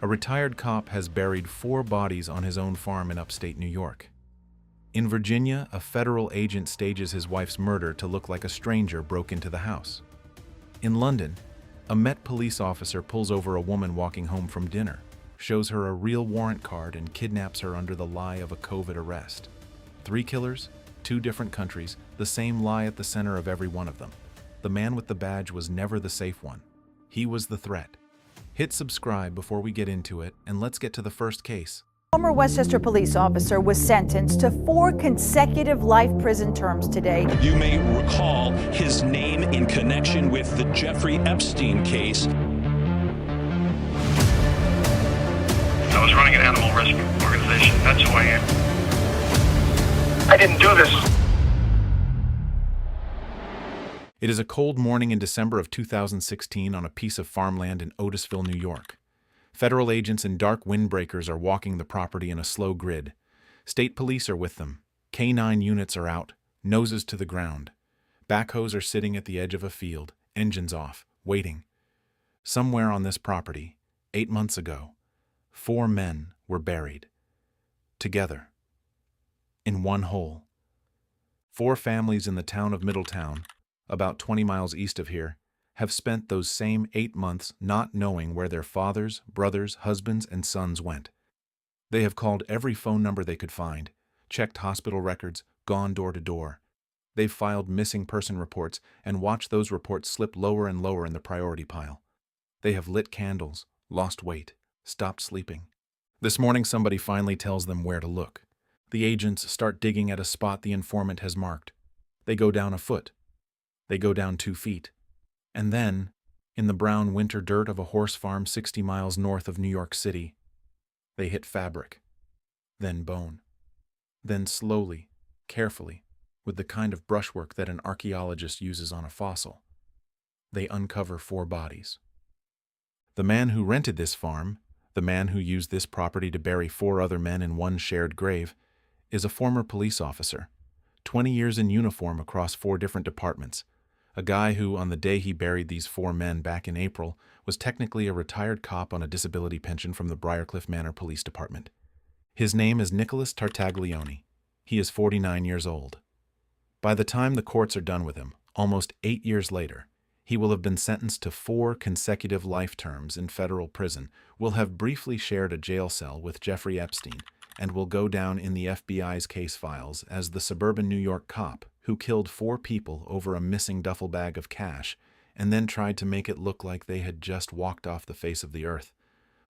A retired cop has buried 4 bodies on his own farm in upstate New York. In Virginia, a federal agent stages his wife's murder to look like a stranger broke into the house. In London, a Met police officer pulls over a woman walking home from dinner, shows her a real warrant card, and kidnaps her under the lie of a COVID arrest. 3 killers, 2 different countries, the same lie at the center of every one of them. The man with the badge was never the safe one. He was the threat. Hit subscribe before we get into it, and let's get to the first case. Former Westchester police officer was sentenced to 4 consecutive life prison terms today. You may recall his name in connection with the Jeffrey Epstein case. I was running an animal rescue organization. That's who I am. I didn't do this. It is a cold morning in December of 2016 on a piece of farmland in Otisville, New York. Federal agents in dark windbreakers are walking the property in a slow grid. State police are with them. K-9 units are out, noses to the ground. Backhoes are sitting at the edge of a field, engines off, waiting. Somewhere on this property, 8 months ago, 4 men were buried. Together. In one hole. 4 families in the town of Middletown, about 20 miles east of here, have spent those same 8 months not knowing where their fathers, brothers, husbands, and sons went. They have called every phone number they could find, checked hospital records, gone door to door. They've filed missing person reports and watched those reports slip lower and lower in the priority pile. They have lit candles, lost weight, stopped sleeping. This morning somebody finally tells them where to look. The agents start digging at a spot the informant has marked. They go down a foot. They go down 2 feet. And then, in the brown winter dirt of a horse farm 60 miles north of New York City, they hit fabric, then bone, then slowly, carefully, with the kind of brushwork that an archaeologist uses on a fossil, they uncover 4 bodies. The man who rented this farm, the man who used this property to bury 4 other men in one shared grave, is a former police officer, 20 years in uniform across 4 different departments. A guy who, on the day he buried these 4 men back in April, was technically a retired cop on a disability pension from the Briarcliff Manor Police Department. His name is Nicholas Tartaglione. He is 49 years old. By the time the courts are done with him, almost 8 years later, he will have been sentenced to 4 consecutive life terms in federal prison, will have briefly shared a jail cell with Jeffrey Epstein, and will go down in the FBI's case files as the suburban New York cop who killed 4 people over a missing duffel bag of cash and then tried to make it look like they had just walked off the face of the earth.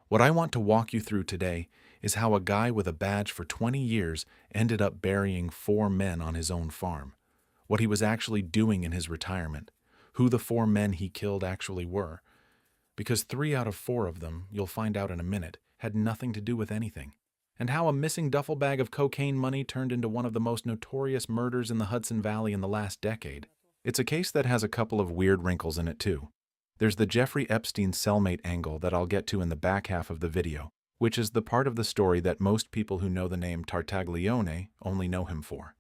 What I want to walk you through today is how a guy with a badge for 20 years ended up burying 4 men on his own farm, what he was actually doing in his retirement, who the 4 men he killed actually were, because 3 out of 4 of them, you'll find out in a minute, had nothing to do with anything, and how a missing duffel bag of cocaine money turned into one of the most notorious murders in the Hudson Valley in the last decade. It's a case that has a couple of weird wrinkles in it too. There's the Jeffrey Epstein cellmate angle that I'll get to in the back half of the video, which is the part of the story that most people who know the name Tartaglione only know him for.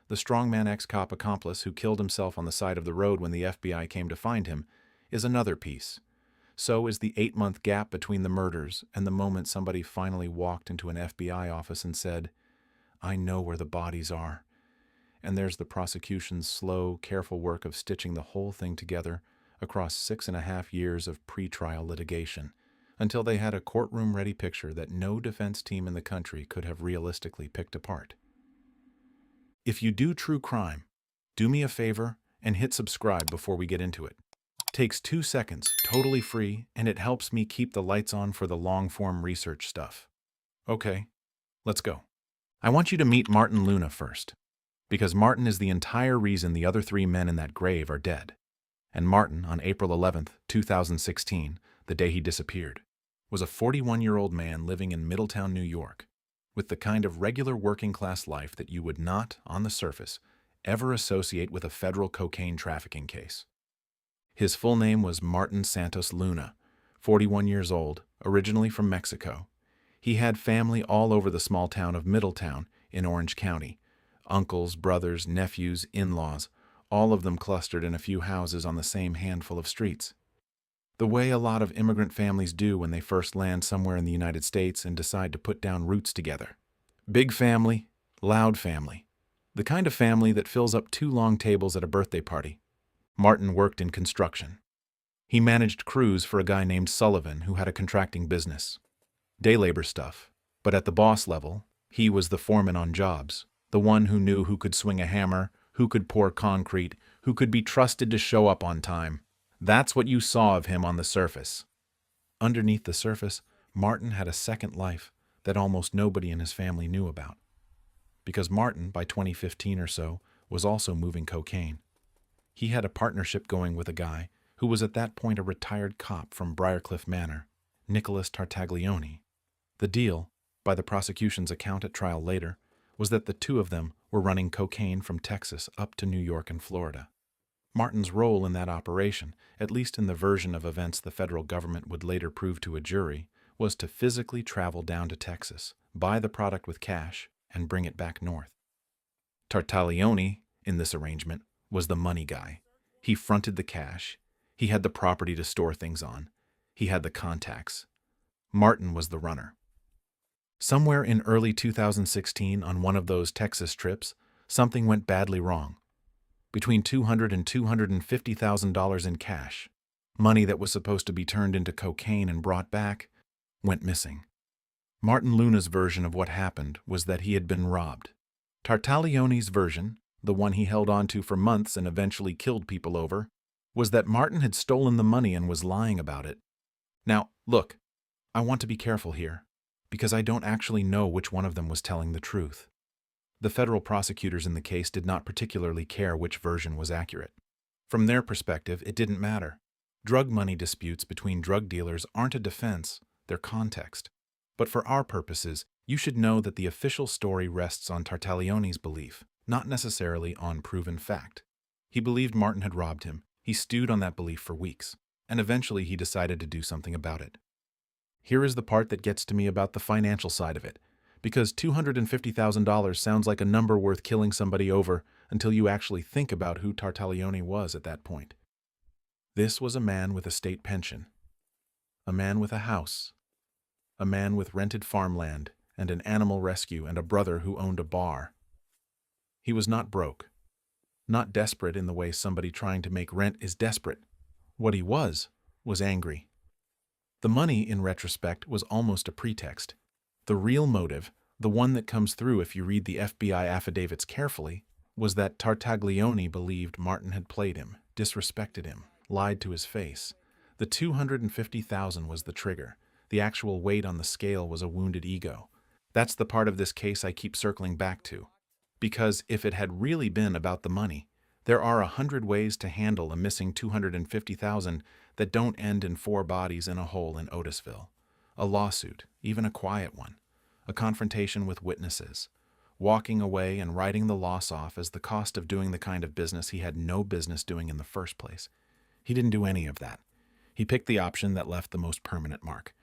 The strongman ex-cop accomplice who killed himself on the side of the road when the FBI came to find him is another piece. So is the 8-month gap between the murders and the moment somebody finally walked into an FBI office and said, "I know where the bodies are." And there's the prosecution's slow, careful work of stitching the whole thing together across 6.5 years of pre-trial litigation, until they had a courtroom-ready picture that no defense team in the country could have realistically picked apart. If you do true crime, do me a favor and hit subscribe before we get into it. Takes 2 seconds, totally free, and it helps me keep the lights on for the long-form research stuff. Okay, let's go. I want you to meet Martin Luna first, because Martin is the entire reason the other 3 men in that grave are dead. And Martin, on April 11th, 2016, the day he disappeared, was a 41-year-old man living in Middletown, New York, with the kind of regular working-class life that you would not, on the surface, ever associate with a federal cocaine trafficking case. His full name was Martin Santos Luna, 41 years old, originally from Mexico. He had family all over the small town of Middletown in Orange County, uncles, brothers, nephews, in-laws, all of them clustered in a few houses on the same handful of streets. The way a lot of immigrant families do when they first land somewhere in the United States and decide to put down roots together. Big family, loud family. The kind of family that fills up 2 long tables at a birthday party. Martin worked in construction. He managed crews for a guy named Sullivan who had a contracting business. Day labor stuff. But at the boss level, he was the foreman on jobs, the one who knew who could swing a hammer, who could pour concrete, who could be trusted to show up on time. That's what you saw of him on the surface. Underneath the surface, Martin had a second life that almost nobody in his family knew about. Because Martin, by 2015 or so, was also moving cocaine. He had a partnership going with a guy who was at that point a retired cop from Briarcliff Manor, Nicholas Tartaglione. The deal, by the prosecution's account at trial later, was that the two of them were running cocaine from Texas up to New York and Florida. Martin's role in that operation, at least in the version of events the federal government would later prove to a jury, was to physically travel down to Texas, buy the product with cash, and bring it back north. Tartaglione, in this arrangement, was the money guy. He fronted the cash. He had the property to store things on. He had the contacts. Martin was the runner. Somewhere in early 2016, on one of those Texas trips, something went badly wrong. Between $200,000 and $250,000 in cash, money that was supposed to be turned into cocaine and brought back, went missing. Martin Luna's version of what happened was that he had been robbed. Tartaglione's version, the one he held on to for months and eventually killed people over, was that Martin had stolen the money and was lying about it. Now, look, I want to be careful here, because I don't actually know which one of them was telling the truth. The federal prosecutors in the case did not particularly care which version was accurate. From their perspective, it didn't matter. Drug money disputes between drug dealers aren't a defense, they're context. But for our purposes, you should know that the official story rests on Tartaglione's belief, not necessarily on proven fact. He believed Martin had robbed him. He stewed on that belief for weeks, and eventually he decided to do something about it. Here is the part that gets to me about the financial side of it, because $250,000 sounds like a number worth killing somebody over until you actually think about who Tartaglione was at that point. This was a man with a state pension, a man with a house, a man with rented farmland and an animal rescue and a brother who owned a bar. He was not broke, not desperate in the way somebody trying to make rent is desperate. What he was angry. The money, in retrospect, was almost a pretext. The real motive, the one that comes through if you read the FBI affidavits carefully, was that Tartaglione believed Martin had played him, disrespected him, lied to his face. The $250,000 was the trigger. The actual weight on the scale was a wounded ego. That's the part of this case I keep circling back to. Because if it had really been about the money, there are 100 ways to handle a missing $250,000 that don't end in 4 bodies in a hole in Otisville. A lawsuit, even a quiet one. A confrontation with witnesses. Walking away and writing the loss off as the cost of doing the kind of business he had no business doing in the first place. He didn't do any of that. He picked the option that left the most permanent mark.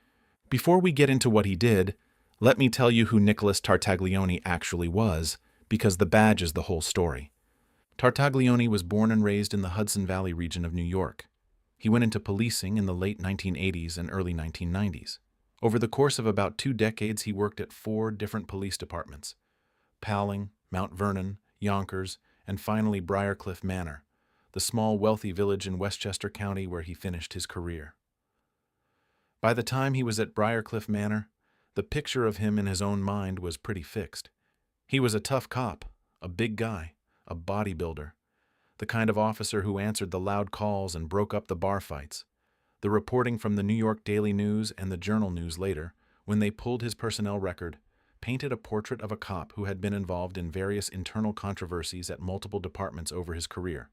Before we get into what he did, let me tell you who Nicholas Tartaglione actually was, because the badge is the whole story. Tartaglione was born and raised in the Hudson Valley region of New York. He went into policing in the late 1980s and early 1990s. Over the course of about 2 decades, he worked at 4 different police departments: Powling, Mount Vernon, Yonkers, and finally Briarcliff Manor, the small wealthy village in Westchester County where he finished his career. By the time he was at Briarcliff Manor, the picture of him in his own mind was pretty fixed. He was a tough cop, a big guy, a bodybuilder, the kind of officer who answered the loud calls and broke up the bar fights. The reporting from the New York Daily News and the Journal News later, when they pulled his personnel record, painted a portrait of a cop who had been involved in various internal controversies at multiple departments over his career.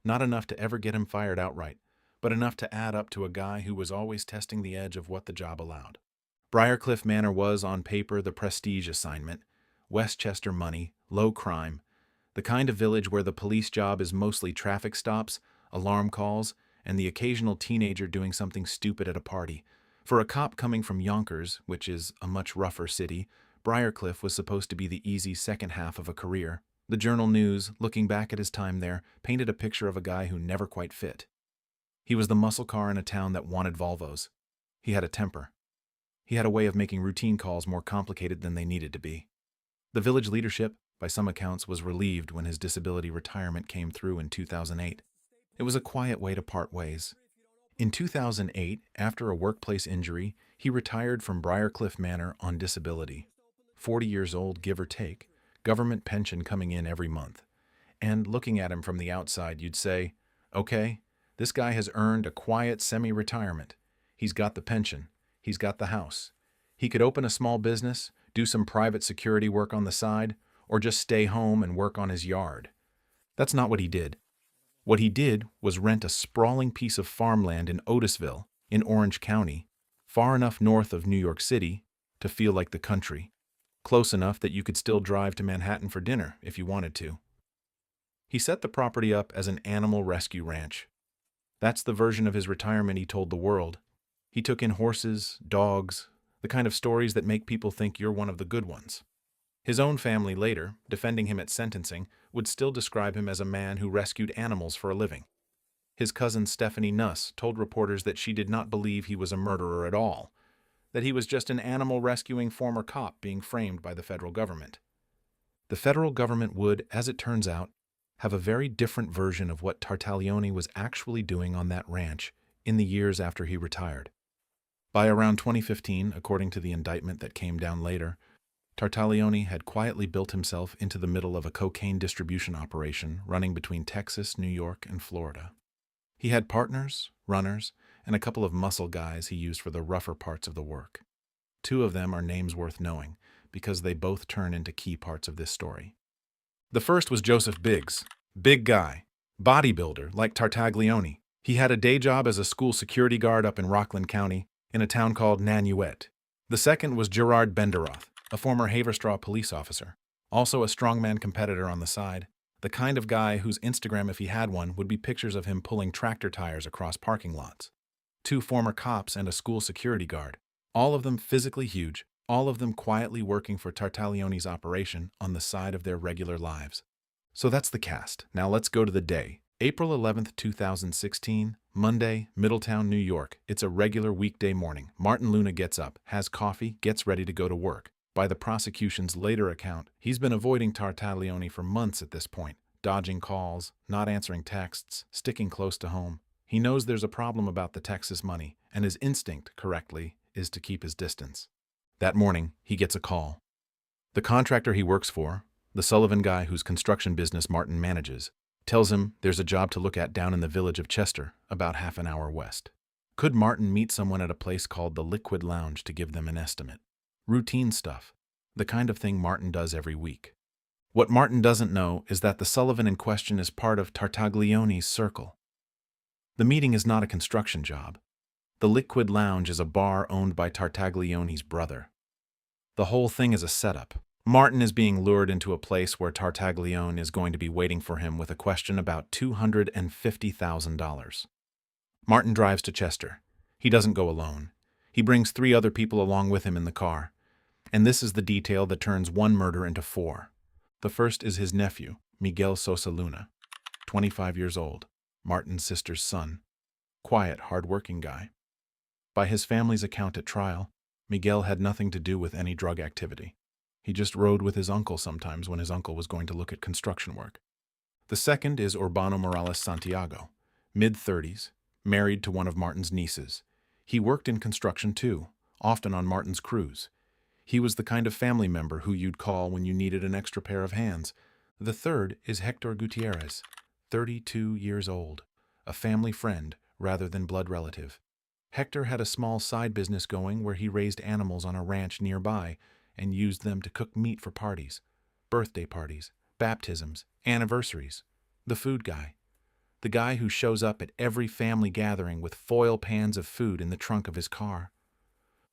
Not enough to ever get him fired outright, but enough to add up to a guy who was always testing the edge of what the job allowed. Briarcliff Manor was, on paper, the prestige assignment, Westchester money, low crime, the kind of village where the police job is mostly traffic stops, alarm calls, and the occasional teenager doing something stupid at a party. For a cop coming from Yonkers, which is a much rougher city, Briarcliff was supposed to be the easy second half of a career. The Journal News, looking back at his time there, painted a picture of a guy who never quite fit. He was the muscle car in a town that wanted Volvos. He had a temper. He had a way of making routine calls more complicated than they needed to be. The village leadership, by some accounts, was relieved when his disability retirement came through in 2008. It was a quiet way to part ways. In 2008, after a workplace injury, he retired from Briarcliff Manor on disability. 40 years old, give or take, government pension coming in every month. And looking at him from the outside, you'd say, okay, this guy has earned a quiet semi-retirement. He's got the pension. He's got the house. He could open a small business, do some private security work on the side, or just stay home and work on his yard. That's not what he did. What he did was rent a sprawling piece of farmland in Otisville, in Orange County, far enough north of New York City to feel like the country, close enough that you could still drive to Manhattan for dinner if you wanted to. He set the property up as an animal rescue ranch. That's the version of his retirement he told the world. He took in horses, dogs, the kind of stories that make people think you're one of the good ones. His own family later, defending him at sentencing, would still describe him as a man who rescued animals for a living. His cousin Stephanie Nuss told reporters that she did not believe he was a murderer at all, that he was just an animal rescuing former cop being framed by the federal government. The federal government would, as it turns out, have a very different version of what Tartaglione was actually doing on that ranch in the years after he retired. By around 2015, according to the indictment that came down later, Tartaglione had quietly built himself into the middle of a cocaine distribution operation running between Texas, New York, and Florida. He had partners, runners, and a couple of muscle guys he used for the rougher parts of the work. 2 of them are names worth knowing, because they both turn into key parts of this story. The first was Joseph Biggs. Big guy. Bodybuilder, like Tartaglione. He had a day job as a school security guard up in Rockland County, in a town called Nanuet. The second was Gerard Benderoth, a former Haverstraw police officer, also a strongman competitor on the side, the kind of guy whose Instagram, if he had one, would be pictures of him pulling tractor tires across parking lots. 2 former cops and a school security guard, all of them physically huge, all of them quietly working for Tartaglione's operation on the side of their regular lives. So that's the cast. Now let's go to the day. April 11th, 2016, Monday, Middletown, New York. It's a regular weekday morning. Martin Luna gets up, has coffee, gets ready to go to work. By the prosecution's later account, he's been avoiding Tartaglione for months at this point, dodging calls, not answering texts, sticking close to home. He knows there's a problem about the Texas money, and his instinct, correctly, is to keep his distance. That morning, he gets a call. The contractor he works for, the Sullivan guy whose construction business Martin manages, tells him there's a job to look at down in the village of Chester, about half an hour west. Could Martin meet someone at a place called the Liquid Lounge to give them an estimate? Routine stuff, the kind of thing Martin does every week. What Martin doesn't know is that the Sullivan in question is part of Tartaglione's circle. The meeting is not a construction job. The Liquid Lounge is a bar owned by Tartaglione's brother. The whole thing is a setup. Martin is being lured into a place where Tartaglione is going to be waiting for him with a question about $250,000. Martin drives to Chester. He doesn't go alone. He brings 3 other people along with him in the car. And this is the detail that turns one murder into 4. The first is his nephew, Miguel Sosa Luna, 25 years old, Martin's sister's son. Quiet, hard-working guy. By his family's account at trial, Miguel had nothing to do with any drug activity. He just rode with his uncle sometimes when his uncle was going to look at construction work. The second is Urbano Morales Santiago, mid-30s, married to one of Martin's nieces. He worked in construction too, often on Martin's crews. He was the kind of family member who you'd call when you needed an extra pair of hands. The third is Hector Gutierrez, 32 years old, a family friend rather than blood relative. Hector had a small side business going where he raised animals on a ranch nearby and used them to cook meat for parties, birthday parties, baptisms, anniversaries. The food guy. The guy who shows up at every family gathering with foil pans of food in the trunk of his car.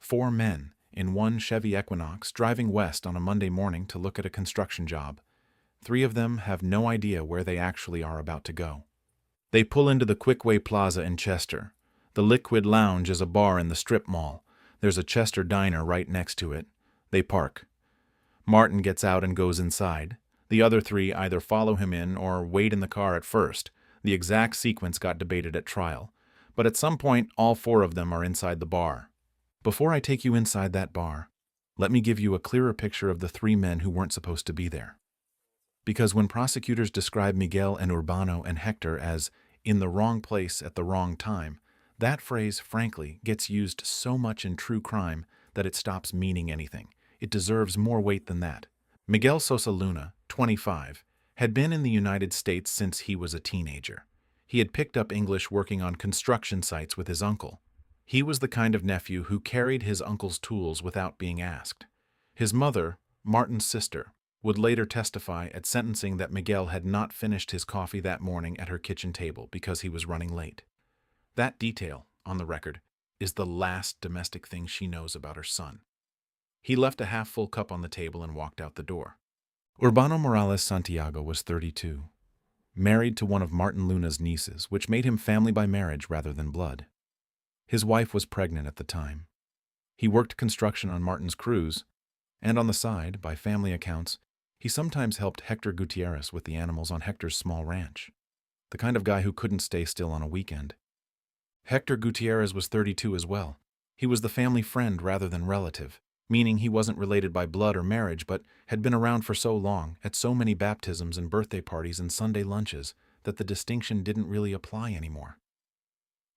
4 men in one Chevy Equinox driving west on a Monday morning to look at a construction job. 3 of them have no idea where they actually are about to go. They pull into the Quickway Plaza in Chester. The Liquid Lounge is a bar in the strip mall. There's a Chester diner right next to it. They park. Martin gets out and goes inside. The other 3 either follow him in or wait in the car at first. The exact sequence got debated at trial, But at some point, all four of them are inside the bar. Before I take you inside that bar, let me give you a clearer picture of the three men who weren't supposed to be there. Because when prosecutors describe Miguel and Urbano and Hector as in the wrong place at the wrong time, that phrase, frankly, gets used so much in true crime that it stops meaning anything. It deserves more weight than that. Miguel Sosa Luna, 25, had been in the United States since he was a teenager. He had picked up English working on construction sites with his uncle. He was the kind of nephew who carried his uncle's tools without being asked. His mother, Martin's sister, would later testify at sentencing that Miguel had not finished his coffee that morning at her kitchen table because he was running late. That detail, on the record, is the last domestic thing she knows about her son. He left a half-full cup on the table and walked out the door. Urbano Morales Santiago was 32, married to one of Martin Luna's nieces, which made him family by marriage rather than blood. His wife was pregnant at the time. He worked construction on Martin's crews, and on the side, by family accounts, he sometimes helped Hector Gutierrez with the animals on Hector's small ranch, the kind of guy who couldn't stay still on a weekend. Hector Gutierrez was 32 as well. He was the family friend rather than relative, meaning he wasn't related by blood or marriage, but had been around for so long, at so many baptisms and birthday parties and Sunday lunches, that the distinction didn't really apply anymore.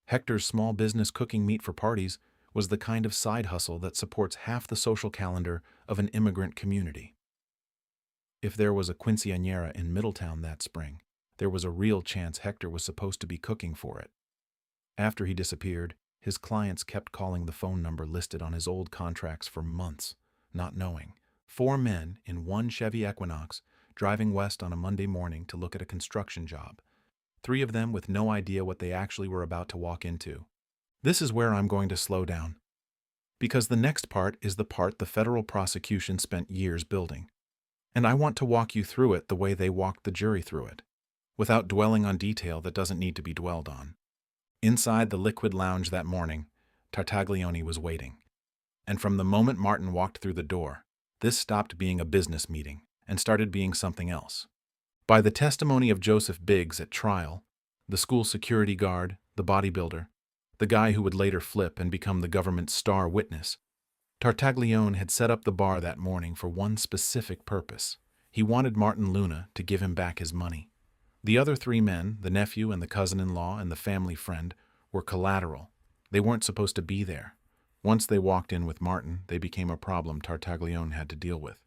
Hector's small business cooking meat for parties was the kind of side hustle that supports half the social calendar of an immigrant community. If there was a quinceañera in Middletown that spring, there was a real chance Hector was supposed to be cooking for it. After he disappeared, his clients kept calling the phone number listed on his old contracts for months, not knowing. 4 men in one Chevy Equinox driving west on a Monday morning to look at a construction job. 3 of them with no idea what they actually were about to walk into. This is where I'm going to slow down, because the next part is the part the federal prosecution spent years building. And I want to walk you through it the way they walked the jury through it, without dwelling on detail that doesn't need to be dwelled on. Inside the liquid lounge that morning, Tartaglione was waiting. And from the moment Martin walked through the door, this stopped being a business meeting and started being something else. By the testimony of Joseph Biggs at trial, the school security guard, the bodybuilder, the guy who would later flip and become the government's star witness, Tartaglione had set up the bar that morning for one specific purpose. He wanted Martin Luna to give him back his money. The other 3 men, the nephew and the cousin-in-law and the family friend, were collateral. They weren't supposed to be there. Once they walked in with Martin, they became a problem Tartaglione had to deal with.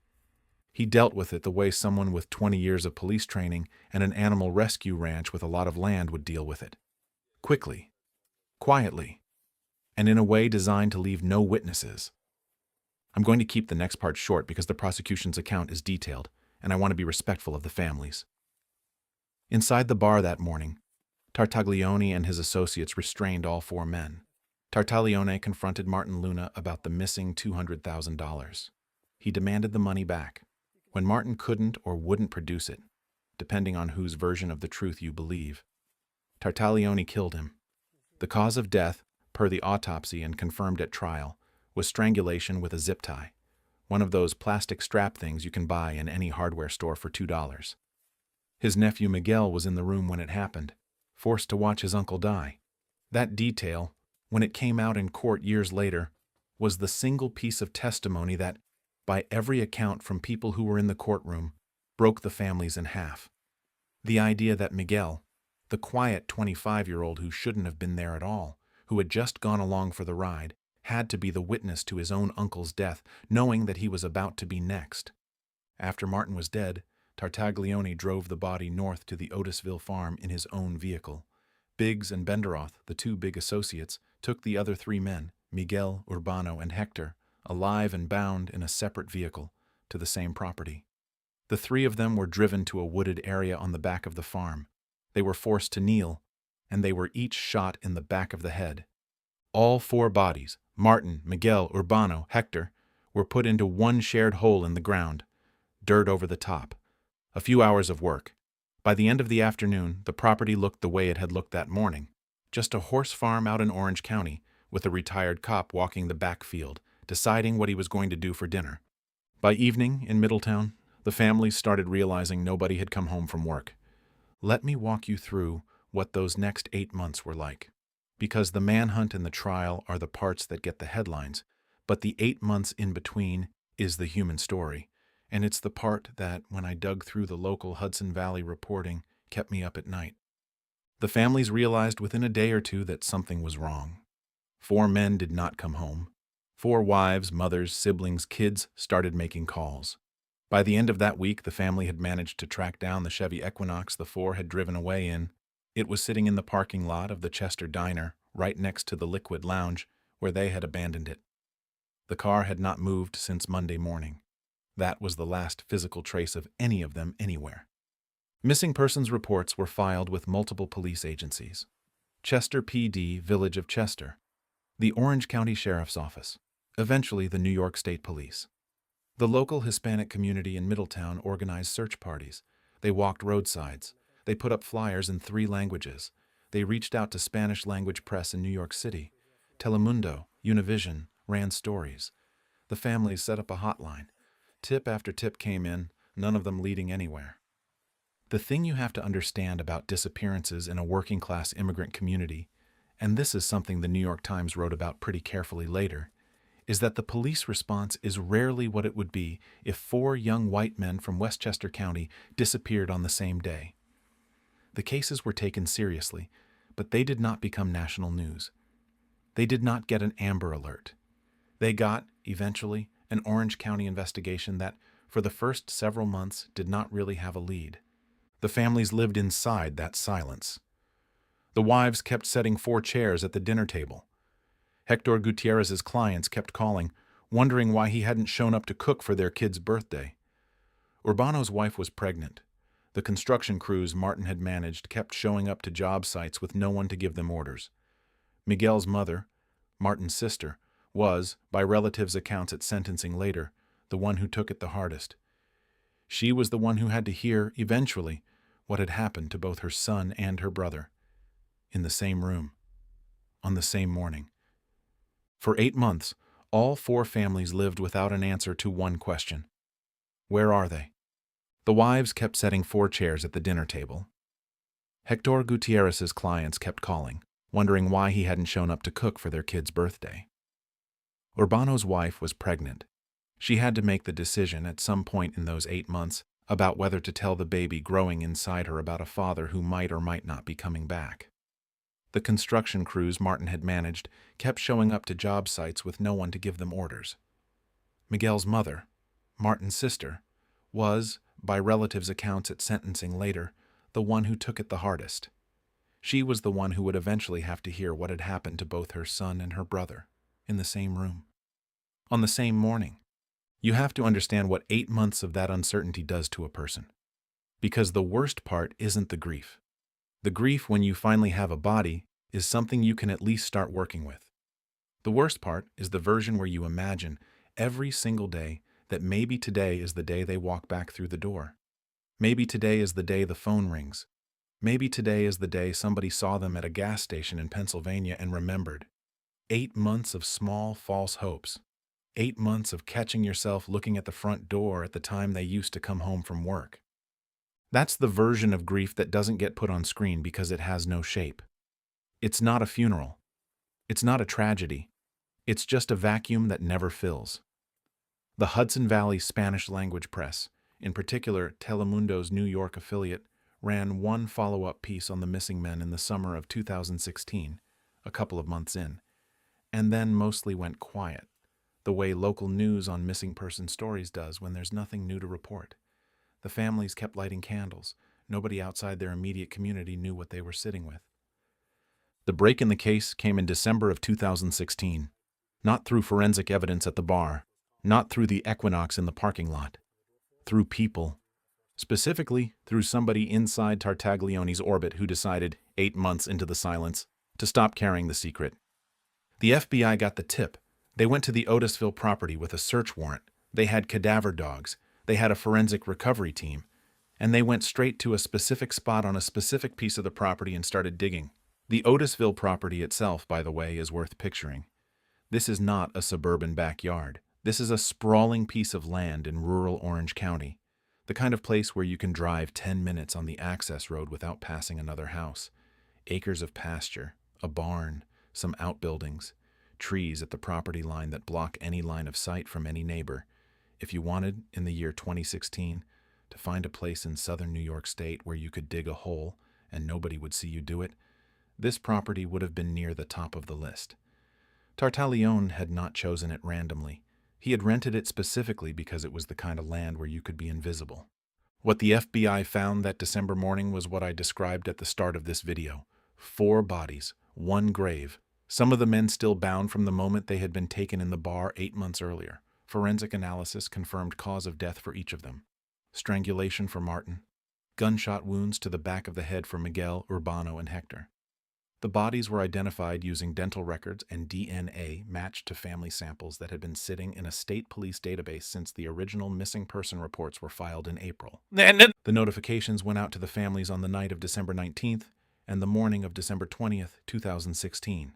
He dealt with it the way someone with 20 years of police training and an animal rescue ranch with a lot of land would deal with it. Quickly, quietly, and in a way designed to leave no witnesses. I'm going to keep the next part short because the prosecution's account is detailed, and I want to be respectful of the families. Inside the bar that morning, Tartaglione and his associates restrained all 4 men. Tartaglione confronted Martin Luna about the missing $200,000. He demanded the money back. When Martin couldn't or wouldn't produce it, depending on whose version of the truth you believe, Tartaglione killed him. The cause of death, per the autopsy and confirmed at trial, was strangulation with a zip tie, one of those plastic strap things you can buy in any hardware store for $2. His nephew Miguel was in the room when it happened, forced to watch his uncle die. That detail, when it came out in court years later, was the single piece of testimony that, by every account from people who were in the courtroom, broke the families in half. The idea that Miguel, the quiet 25-year-old who shouldn't have been there at all, who had just gone along for the ride, had to be the witness to his own uncle's death, knowing that he was about to be next. After Martin was dead, Tartaglione drove the body north to the Otisville farm in his own vehicle. Biggs and Benderoth, the 2 big associates, took the other 3 men, Miguel, Urbano, and Hector, alive and bound in a separate vehicle, to the same property. The 3 of them were driven to a wooded area on the back of the farm. They were forced to kneel, and they were each shot in the back of the head. All 4 bodies, Martin, Miguel, Urbano, Hector, were put into one shared hole in the ground, dirt over the top. A few hours of work. By the end of the afternoon, the property looked the way it had looked that morning. Just a horse farm out in Orange County, with a retired cop walking the back field, deciding what he was going to do for dinner. By evening, in Middletown, the families started realizing nobody had come home from work. Let me walk you through what those next 8 months were like. because the manhunt and the trial are the parts that get the headlines, but the 8 months in between is the human story, and it's the part that, when I dug through the local Hudson Valley reporting, kept me up at night. The families realized within a day or two that something was wrong. 4 men did not come home. 4 wives, mothers, siblings, kids started making calls. By the end of that week, the family had managed to track down the Chevy Equinox the 4 had driven away in. It was sitting in the parking lot of the Chester Diner, right next to the Liquid Lounge, where they had abandoned it. The car had not moved since Monday morning. That was the last physical trace of any of them anywhere. Missing persons reports were filed with multiple police agencies: Chester PD, Village of Chester, the Orange County Sheriff's Office, eventually the New York State Police. The local Hispanic community in Middletown organized search parties. They walked roadsides. They put up flyers in 3 languages. They reached out to Spanish-language press in New York City. Telemundo, Univision ran stories. The families set up a hotline. Tip after tip came in, none of them leading anywhere. The thing you have to understand about disappearances in a working-class immigrant community, and this is something the New York Times wrote about pretty carefully later, is that the police response is rarely what it would be if 4 young white men from Westchester County disappeared on the same day. The cases were taken seriously, but they did not become national news. They did not get an Amber Alert. They got, eventually, an Orange County investigation that, for the first several months, did not really have a lead. The families lived inside that silence. The wives kept setting 4 chairs at the dinner table. Hector Gutierrez's clients kept calling, wondering why he hadn't shown up to cook for their kid's birthday. Urbano's wife was pregnant. The construction crews Martin had managed kept showing up to job sites with no one to give them orders. Miguel's mother, Martin's sister, was, by relatives' accounts at sentencing later, the one who took it the hardest. She was the one who had to hear, eventually, what had happened to both her son and her brother, in the same room, on the same morning. For 8 months, all 4 families lived without an answer to one question: where are they? The wives kept setting 4 chairs at the dinner table. Hector Gutierrez's clients kept calling, wondering why he hadn't shown up to cook for their kid's birthday. Urbano's wife was pregnant. She had to make the decision at some point in those 8 months about whether to tell the baby growing inside her about a father who might or might not be coming back. The construction crews Martin had managed kept showing up to job sites with no one to give them orders. Miguel's mother, Martin's sister, was, by relatives' accounts at sentencing later, the one who took it the hardest. She was the one who would eventually have to hear what had happened to both her son and her brother, in the same room, on the same morning. You have to understand what 8 months of that uncertainty does to a person. Because the worst part isn't the grief. The grief when you finally have a body is something you can at least start working with. The worst part is the version where you imagine every single day that maybe today is the day they walk back through the door. Maybe today is the day the phone rings. Maybe today is the day somebody saw them at a gas station in Pennsylvania and remembered. 8 months of small, false hopes. 8 months of catching yourself looking at the front door at the time they used to come home from work. That's the version of grief that doesn't get put on screen because it has no shape. It's not a funeral. It's not a tragedy. It's just a vacuum that never fills. The Hudson Valley Spanish-language press, in particular Telemundo's New York affiliate, ran one follow-up piece on the missing men in the summer of 2016, a couple of months in, and then mostly went quiet, the way local news on missing person stories does when there's nothing new to report. The families kept lighting candles. Nobody outside their immediate community knew what they were sitting with. The break in the case came in December of 2016, not through forensic evidence at the bar, not through the Equinox in the parking lot, through people. Specifically, through somebody inside Tartaglione's orbit who decided, 8 months into the silence, to stop carrying the secret. The FBI got the tip. They went to the Otisville property with a search warrant. They had cadaver dogs. They had a forensic recovery team. And they went straight to a specific spot on a specific piece of the property and started digging. The Otisville property itself, by the way, is worth picturing. This is not a suburban backyard. This is a sprawling piece of land in rural Orange County, the kind of place where you can drive 10 minutes on the access road without passing another house. Acres of pasture, a barn, some outbuildings, trees at the property line that block any line of sight from any neighbor. If you wanted, in the year 2016, to find a place in southern New York State where you could dig a hole and nobody would see you do it, this property would have been near the top of the list. Tartaglione had not chosen it randomly. He had rented it specifically because it was the kind of land where you could be invisible. What the FBI found that December morning was what I described at the start of this video. 4 bodies, 1 grave. Some of the men still bound from the moment they had been taken in the bar 8 months earlier. Forensic analysis confirmed cause of death for each of them. Strangulation for Martin. Gunshot wounds to the back of the head for Miguel, Urbano, and Hector. The bodies were identified using dental records and DNA matched to family samples that had been sitting in a state police database since the original missing person reports were filed in April. The notifications went out to the families on the night of December 19th and the morning of December 20th, 2016.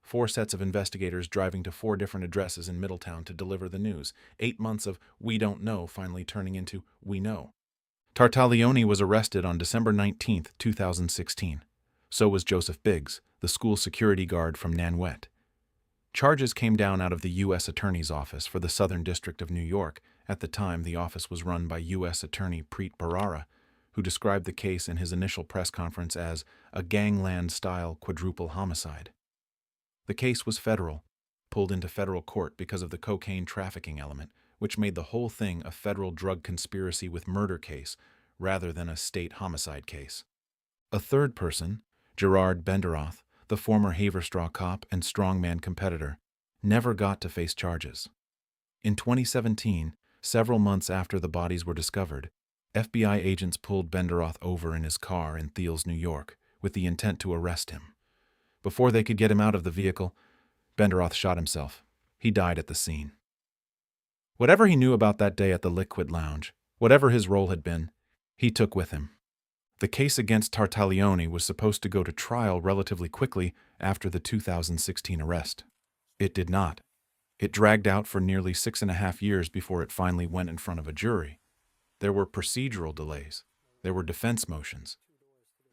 4 sets of investigators driving to 4 different addresses in Middletown to deliver the news. 8 months of "we don't know" finally turning into "we know." Tartaglione was arrested on December 19th, 2016. So was Joseph Biggs, the school security guard from Nanuet. Charges came down out of the U.S. Attorney's Office for the Southern District of New York. At the time, the office was run by U.S. Attorney Preet Bharara, who described the case in his initial press conference as a gangland-style quadruple homicide. The case was federal, pulled into federal court because of the cocaine trafficking element, which made the whole thing a federal drug conspiracy with murder case rather than a state homicide case. A third person, Gerard Benderoth, the former Haverstraw cop and strongman competitor, never got to face charges. In 2017, several months after the bodies were discovered, FBI agents pulled Benderoth over in his car in Thiels, New York, with the intent to arrest him. Before they could get him out of the vehicle, Benderoth shot himself. He died at the scene. Whatever he knew about that day at the Liquid Lounge, whatever his role had been, he took with him. The case against Tartaglione was supposed to go to trial relatively quickly after the 2016 arrest. It did not. It dragged out for nearly 6.5 years before it finally went in front of a jury. There were procedural delays. There were defense motions.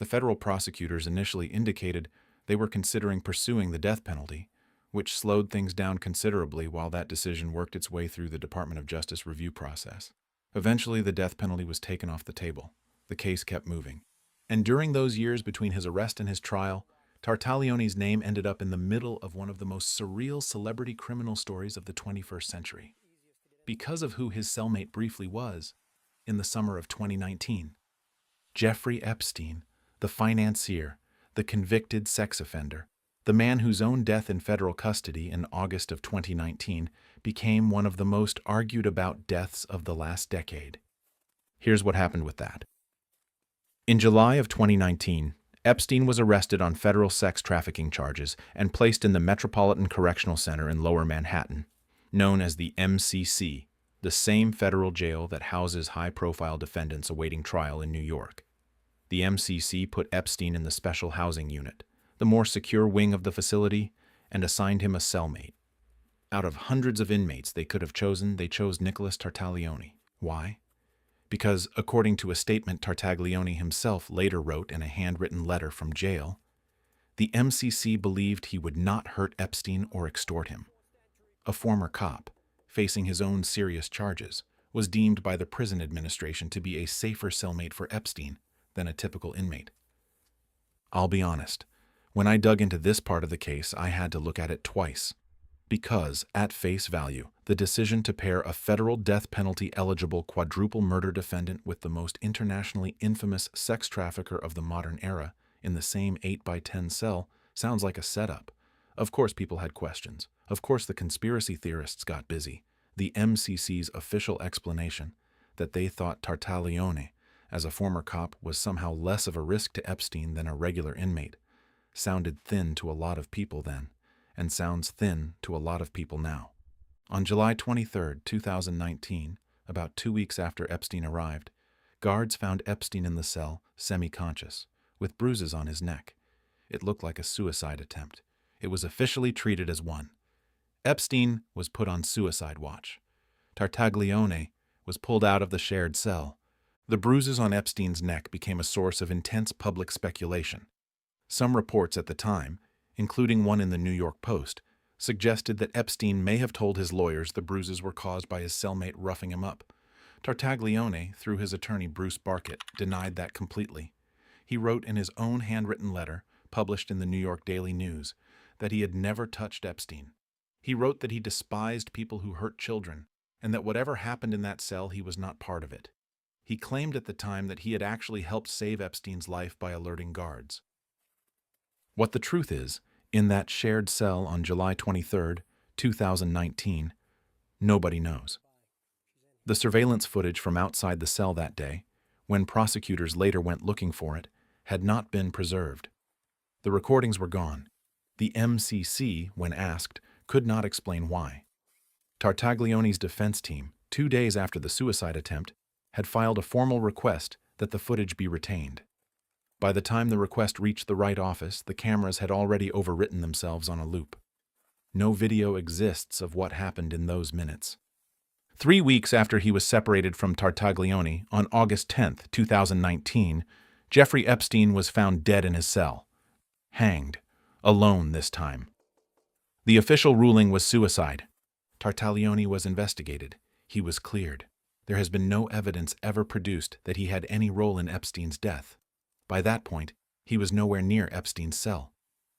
The federal prosecutors initially indicated they were considering pursuing the death penalty, which slowed things down considerably while that decision worked its way through the Department of Justice review process. Eventually, the death penalty was taken off the table. The case kept moving. And during those years between his arrest and his trial, Tartaglione's name ended up in the middle of one of the most surreal celebrity criminal stories of the 21st century. Because of who his cellmate briefly was, in the summer of 2019. Jeffrey Epstein, the financier, the convicted sex offender, the man whose own death in federal custody in August of 2019 became one of the most argued about deaths of the last decade. Here's what happened with that. In July of 2019, Epstein was arrested on federal sex trafficking charges and placed in the Metropolitan Correctional Center in Lower Manhattan, known as the MCC, the same federal jail that houses high-profile defendants awaiting trial in New York. The MCC put Epstein in the special housing unit, the more secure wing of the facility, and assigned him a cellmate. Out of hundreds of inmates they could have chosen, they chose Nicholas Tartaglione. Why? Because, according to a statement Tartaglione himself later wrote in a handwritten letter from jail, the MCC believed he would not hurt Epstein or extort him. A former cop, facing his own serious charges, was deemed by the prison administration to be a safer cellmate for Epstein than a typical inmate. I'll be honest, when I dug into this part of the case, I had to look at it twice. Because, at face value, the decision to pair a federal death penalty-eligible quadruple murder defendant with the most internationally infamous sex trafficker of the modern era in the same 8x10 cell sounds like a setup. Of course people had questions. Of course the conspiracy theorists got busy. The MCC's official explanation, that they thought Tartaglione, as a former cop, was somehow less of a risk to Epstein than a regular inmate, sounded thin to a lot of people then, and sounds thin to a lot of people now. On July 23, 2019, about 2 weeks after Epstein arrived, guards found Epstein in the cell, semi-conscious, with bruises on his neck. It looked like a suicide attempt. It was officially treated as one. Epstein was put on suicide watch. Tartaglione was pulled out of the shared cell. The bruises on Epstein's neck became a source of intense public speculation. Some reports at the time, including one in the New York Post, suggested that Epstein may have told his lawyers the bruises were caused by his cellmate roughing him up. Tartaglione, through his attorney Bruce Barkett, denied that completely. He wrote in his own handwritten letter, published in the New York Daily News, that he had never touched Epstein. He wrote that he despised people who hurt children, and that whatever happened in that cell, he was not part of it. He claimed at the time that he had actually helped save Epstein's life by alerting guards. What the truth is, in that shared cell on July 23, 2019, nobody knows. The surveillance footage from outside the cell that day, when prosecutors later went looking for it, had not been preserved. The recordings were gone. The MCC, when asked, could not explain why. Tartaglione's defense team, 2 days after the suicide attempt, had filed a formal request that the footage be retained. By the time the request reached the right office, the cameras had already overwritten themselves on a loop. No video exists of what happened in those minutes. 3 weeks after he was separated from Tartaglione, on August 10, 2019, Jeffrey Epstein was found dead in his cell. Hanged. Alone this time. The official ruling was suicide. Tartaglione was investigated. He was cleared. There has been no evidence ever produced that he had any role in Epstein's death. By that point, he was nowhere near Epstein's cell.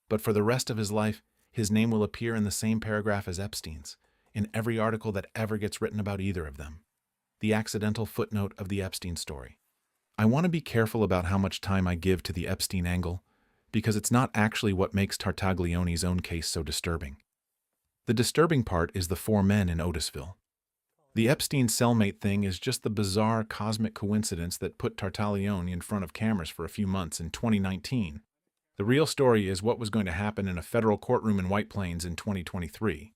But for the rest of his life, his name will appear in the same paragraph as Epstein's, in every article that ever gets written about either of them. The accidental footnote of the Epstein story. I want to be careful about how much time I give to the Epstein angle, because it's not actually what makes Tartaglione's own case so disturbing. The disturbing part is the 4 men in Otisville. The Epstein cellmate thing is just the bizarre cosmic coincidence that put Tartaglione in front of cameras for a few months in 2019. The real story is what was going to happen in a federal courtroom in White Plains in 2023.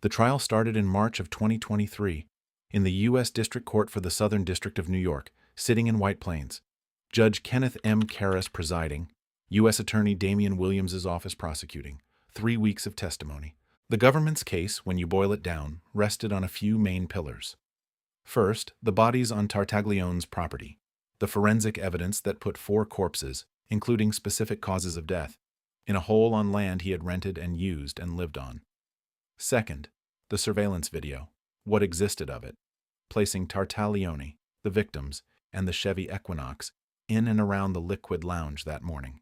The trial started in March of 2023 in the U.S. District Court for the Southern District of New York, sitting in White Plains. Judge Kenneth M. Karras presiding, U.S. Attorney Damian Williams' office prosecuting. 3 weeks of testimony. The government's case, when you boil it down, rested on a few main pillars. First, the bodies on Tartaglione's property, the forensic evidence that put 4 corpses, including specific causes of death, in a hole on land he had rented and used and lived on. Second, the surveillance video, what existed of it, placing Tartaglione, the victims, and the Chevy Equinox in and around the Liquid Lounge that morning.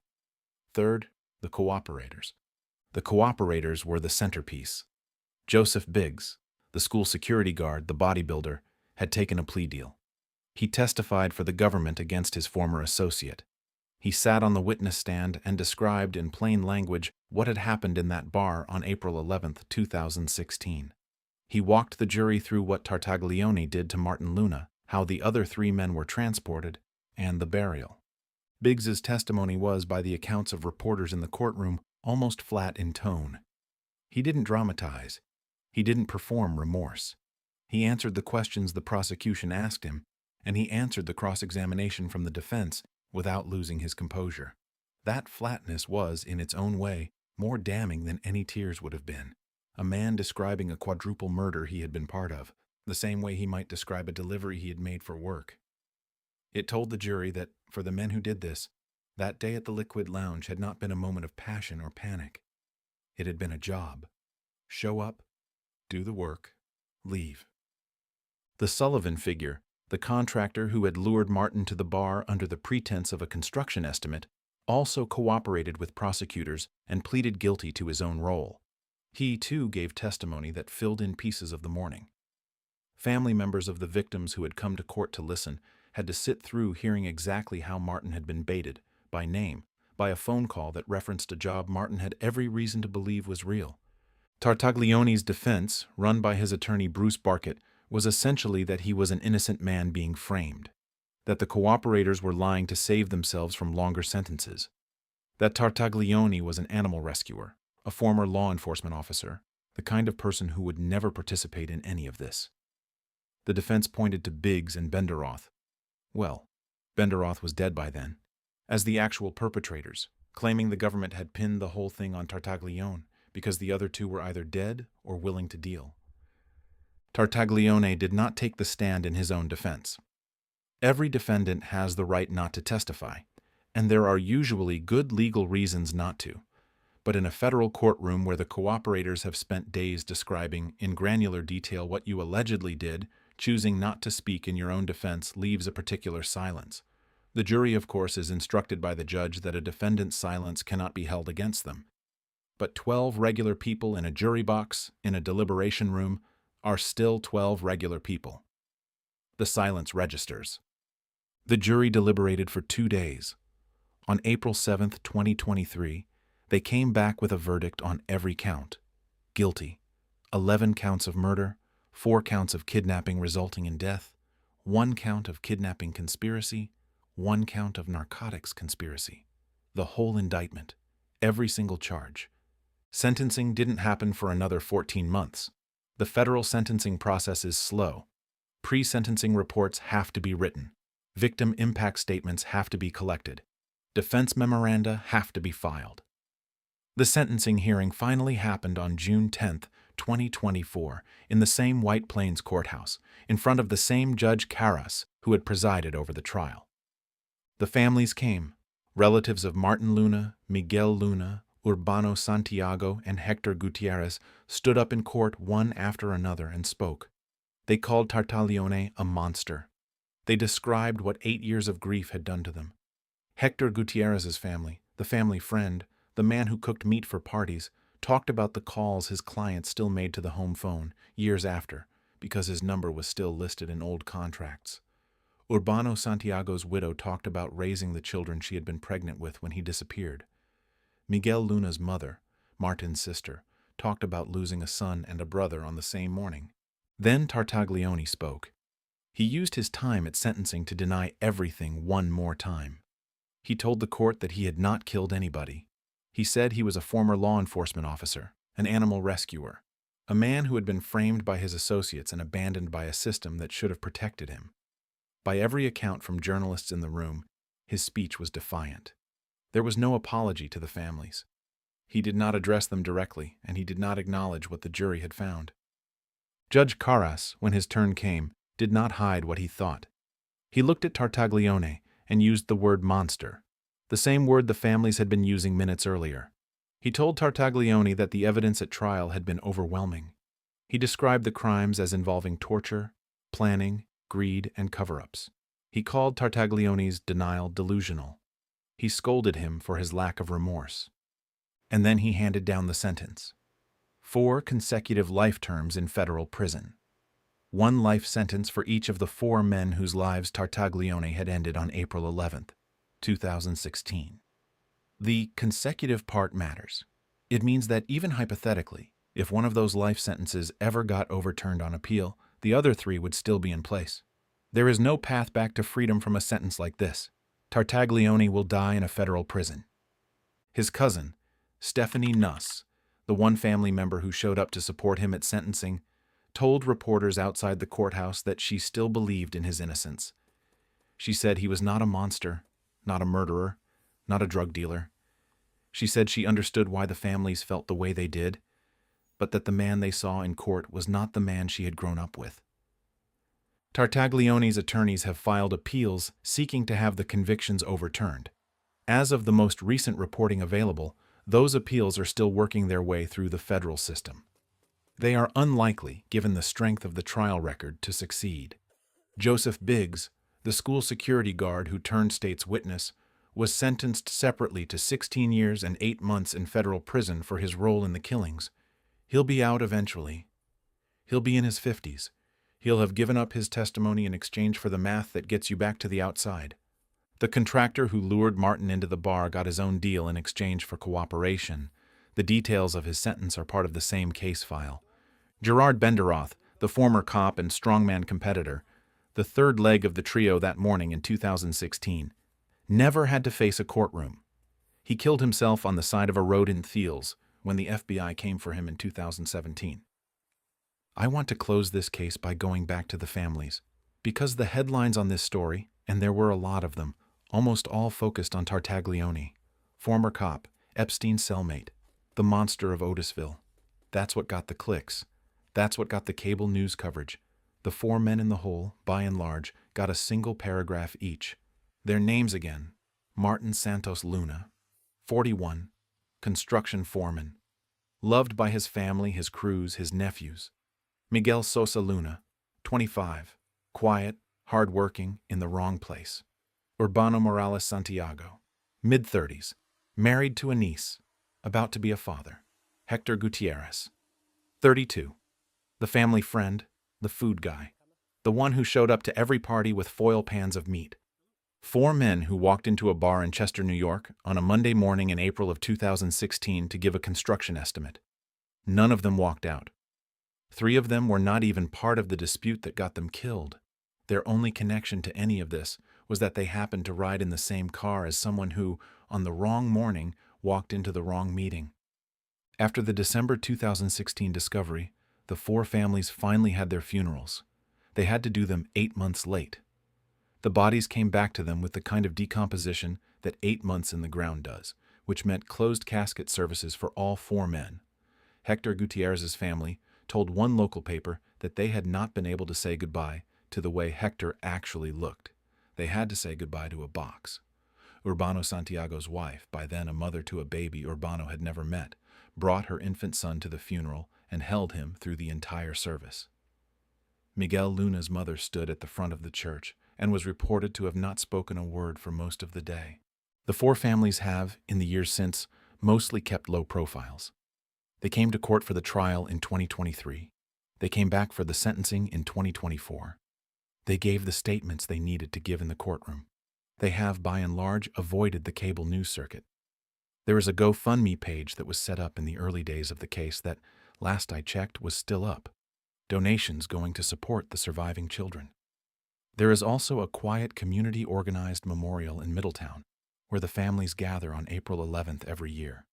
Third, the cooperators. The cooperators were the centerpiece. Joseph Biggs, the school security guard, the bodybuilder, had taken a plea deal. He testified for the government against his former associate. He sat on the witness stand and described in plain language what had happened in that bar on April 11, 2016. He walked the jury through what Tartaglione did to Martin Luna, how the other 3 men were transported, and the burial. Biggs's testimony was, by the accounts of reporters in the courtroom, almost flat in tone. He didn't dramatize. He didn't perform remorse. He answered the questions the prosecution asked him, and he answered the cross-examination from the defense without losing his composure. That flatness was, in its own way, more damning than any tears would have been. A man describing a quadruple murder he had been part of, the same way he might describe a delivery he had made for work. It told the jury that, for the men who did this, that day at the Liquid Lounge had not been a moment of passion or panic. It had been a job. Show up, do the work, leave. The Sullivan figure, the contractor who had lured Martin to the bar under the pretense of a construction estimate, also cooperated with prosecutors and pleaded guilty to his own role. He, too, gave testimony that filled in pieces of the morning. Family members of the victims who had come to court to listen had to sit through hearing exactly how Martin had been baited, by name, by a phone call that referenced a job Martin had every reason to believe was real. Tartaglione's defense, run by his attorney Bruce Barkett, was essentially that he was an innocent man being framed, that the cooperators were lying to save themselves from longer sentences, that Tartaglione was an animal rescuer, a former law enforcement officer, the kind of person who would never participate in any of this. The defense pointed to Biggs and Benderoth. Well, Benderoth was dead by then, as the actual perpetrators, claiming the government had pinned the whole thing on Tartaglione because the other 2 were either dead or willing to deal. Tartaglione did not take the stand in his own defense. Every defendant has the right not to testify, and there are usually good legal reasons not to. but in a federal courtroom where the cooperators have spent days describing in granular detail what you allegedly did, choosing not to speak in your own defense leaves a particular silence. The jury, of course, is instructed by the judge that a defendant's silence cannot be held against them. But 12 regular people in a jury box, in a deliberation room, are still 12 regular people. The silence registers. The jury deliberated for 2 days. On April 7, 2023, they came back with a verdict on every count. Guilty. 11 counts of murder, 4 counts of kidnapping resulting in death, 1 count of kidnapping conspiracy, 1 count of narcotics conspiracy. The whole indictment. Every single charge. Sentencing didn't happen for another 14 months. The federal sentencing process is slow. Pre-sentencing reports have to be written. Victim impact statements have to be collected. Defense memoranda have to be filed. The sentencing hearing finally happened on June 10, 2024, in the same White Plains courthouse, in front of the same Judge Caras who had presided over the trial. The families came. Relatives of Martin Luna, Miguel Luna, Urbano Santiago, and Hector Gutierrez stood up in court one after another and spoke. They called Tartaglione a monster. They described what 8 years of grief had done to them. Hector Gutierrez's family, the family friend, the man who cooked meat for parties, talked about the calls his client still made to the home phone years after, because his number was still listed in old contracts. Urbano Santiago's widow talked about raising the children she had been pregnant with when he disappeared. Miguel Luna's mother, Martin's sister, talked about losing a son and a brother on the same morning. Then Tartaglione spoke. He used his time at sentencing to deny everything one more time. He told the court that he had not killed anybody. He said he was a former law enforcement officer, an animal rescuer, a man who had been framed by his associates and abandoned by a system that should have protected him. By every account from journalists in the room, his speech was defiant. There was no apology to the families. He did not address them directly, and he did not acknowledge what the jury had found. Judge Caras, when his turn came, did not hide what he thought. He looked at Tartaglione and used the word monster, the same word the families had been using minutes earlier. He told Tartaglione that the evidence at trial had been overwhelming. He described the crimes as involving torture, planning, greed, and cover-ups. He called Tartaglione's denial delusional. He scolded him for his lack of remorse. And then he handed down the sentence. 4 consecutive life terms in federal prison. 1 life sentence for each of the 4 men whose lives Tartaglione had ended on April 11, 2016. The consecutive part matters. It means that even hypothetically, if one of those life sentences ever got overturned on appeal, the other 3 would still be in place. There is no path back to freedom from a sentence like this. Tartaglione will die in a federal prison. His cousin, Stephanie Nuss, the one family member who showed up to support him at sentencing, told reporters outside the courthouse that she still believed in his innocence. She said he was not a monster, not a murderer, not a drug dealer. She said she understood why the families felt the way they did, but that the man they saw in court was not the man she had grown up with. Tartaglione's attorneys have filed appeals seeking to have the convictions overturned. As of the most recent reporting available, those appeals are still working their way through the federal system. They are unlikely, given the strength of the trial record, to succeed. Joseph Biggs, the school security guard who turned state's witness, was sentenced separately to 16 years and 8 months in federal prison for his role in the killings. He'll be out eventually. He'll be in his 50s. He'll have given up his testimony in exchange for the math that gets you back to the outside. The contractor who lured Martin into the bar got his own deal in exchange for cooperation. The details of his sentence are part of the same case file. Gerard Benderoth, the former cop and strongman competitor, the third leg of the trio that morning in 2016, never had to face a courtroom. He killed himself on the side of a road in Thiels when the FBI came for him in 2017. I want to close this case by going back to the families, because the headlines on this story, and there were a lot of them, almost all focused on Tartaglione, former cop, Epstein's cellmate, the monster of Otisville. That's what got the clicks. That's what got the cable news coverage. The 4 men in the hole, by and large, got a single paragraph each. Their names again: Martin Santos Luna, 41, construction foreman. Loved by his family, his crews, his nephews. Miguel Sosa Luna, 25, quiet, hard-working, in the wrong place. Urbano Morales Santiago, mid-30s, married to a niece, about to be a father. Hector Gutierrez, 32, the family friend, the food guy, the one who showed up to every party with foil pans of meat. 4 men who walked into a bar in Chester, New York, on a Monday morning in April of 2016 to give a construction estimate. None of them walked out. 3 of them were not even part of the dispute that got them killed. Their only connection to any of this was that they happened to ride in the same car as someone who, on the wrong morning, walked into the wrong meeting. After the December 2016 discovery, the 4 families finally had their funerals. They had to do them 8 months late. The bodies came back to them with the kind of decomposition that 8 months in the ground does, which meant closed casket services for all 4 men. Hector Gutierrez's family told one local paper that they had not been able to say goodbye to the way Hector actually looked. They had to say goodbye to a box. Urbano Santiago's wife, by then a mother to a baby Urbano had never met, brought her infant son to the funeral and held him through the entire service. Miguel Luna's mother stood at the front of the church and was reported to have not spoken a word for most of the day. The 4 families have, in the years since, mostly kept low profiles. They came to court for the trial in 2023. They came back for the sentencing in 2024. They gave the statements they needed to give in the courtroom. They have, by and large, avoided the cable news circuit. There is a GoFundMe page that was set up in the early days of the case that, last I checked, was still up. Donations going to support the surviving children. There is also a quiet community-organized memorial in Middletown, where the families gather on April 11th every year.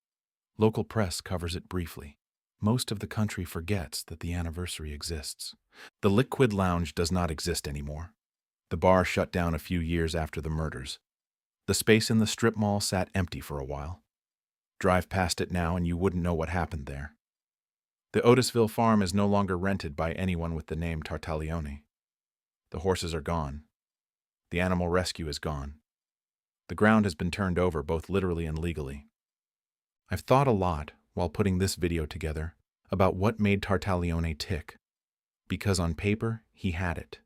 Local press covers it briefly. Most of the country forgets that the anniversary exists. The Liquid Lounge does not exist anymore. The bar shut down a few years after the murders. The space in the strip mall sat empty for a while. Drive past it now and you wouldn't know what happened there. The Otisville farm is no longer rented by anyone with the name Tartaglione. The horses are gone. The animal rescue is gone. The ground has been turned over both literally and legally. I've thought a lot, while putting this video together, about what made Tartaglione tick. Because on paper, he had it.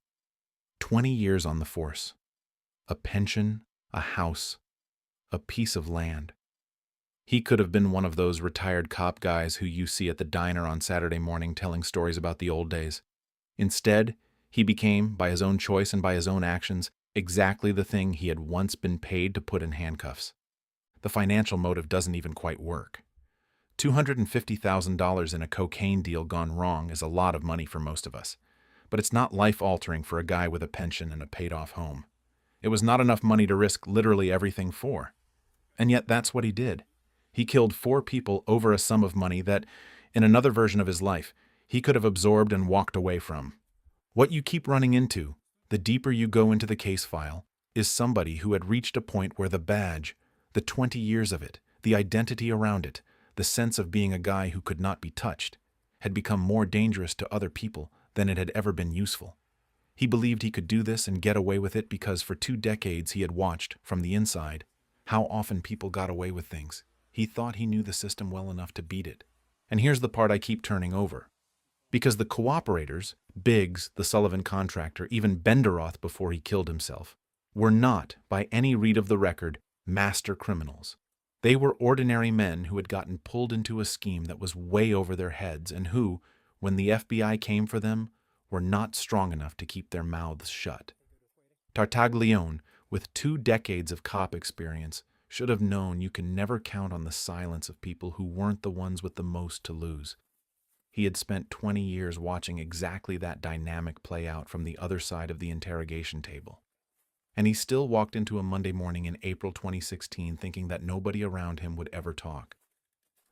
20 years on the force. A pension, a house, a piece of land. He could have been one of those retired cop guys who you see at the diner on Saturday morning telling stories about the old days. Instead, he became, by his own choice and by his own actions, exactly the thing he had once been paid to put in handcuffs. The financial motive doesn't even quite work. $250,000 in a cocaine deal gone wrong is a lot of money for most of us, but it's not life-altering for a guy with a pension and a paid-off home. It was not enough money to risk literally everything for. And yet that's what he did. He killed 4 people over a sum of money that, in another version of his life, he could have absorbed and walked away from. What you keep running into, the deeper you go into the case file, is somebody who had reached a point where the badge, the 20 years of it, the identity around it, the sense of being a guy who could not be touched, had become more dangerous to other people than it had ever been useful. He believed he could do this and get away with it because for 2 decades he had watched, from the inside, how often people got away with things. He thought he knew the system well enough to beat it. And here's the part I keep turning over. Because the cooperators, Biggs, the Sullivan contractor, even Benderoth before he killed himself, were not, by any read of the record, master criminals. They were ordinary men who had gotten pulled into a scheme that was way over their heads and who, when the FBI came for them, were not strong enough to keep their mouths shut. Tartaglione, with 2 decades of cop experience, should have known you can never count on the silence of people who weren't the ones with the most to lose. He had spent 20 years watching exactly that dynamic play out from the other side of the interrogation table. And he still walked into a Monday morning in April 2016 thinking that nobody around him would ever talk.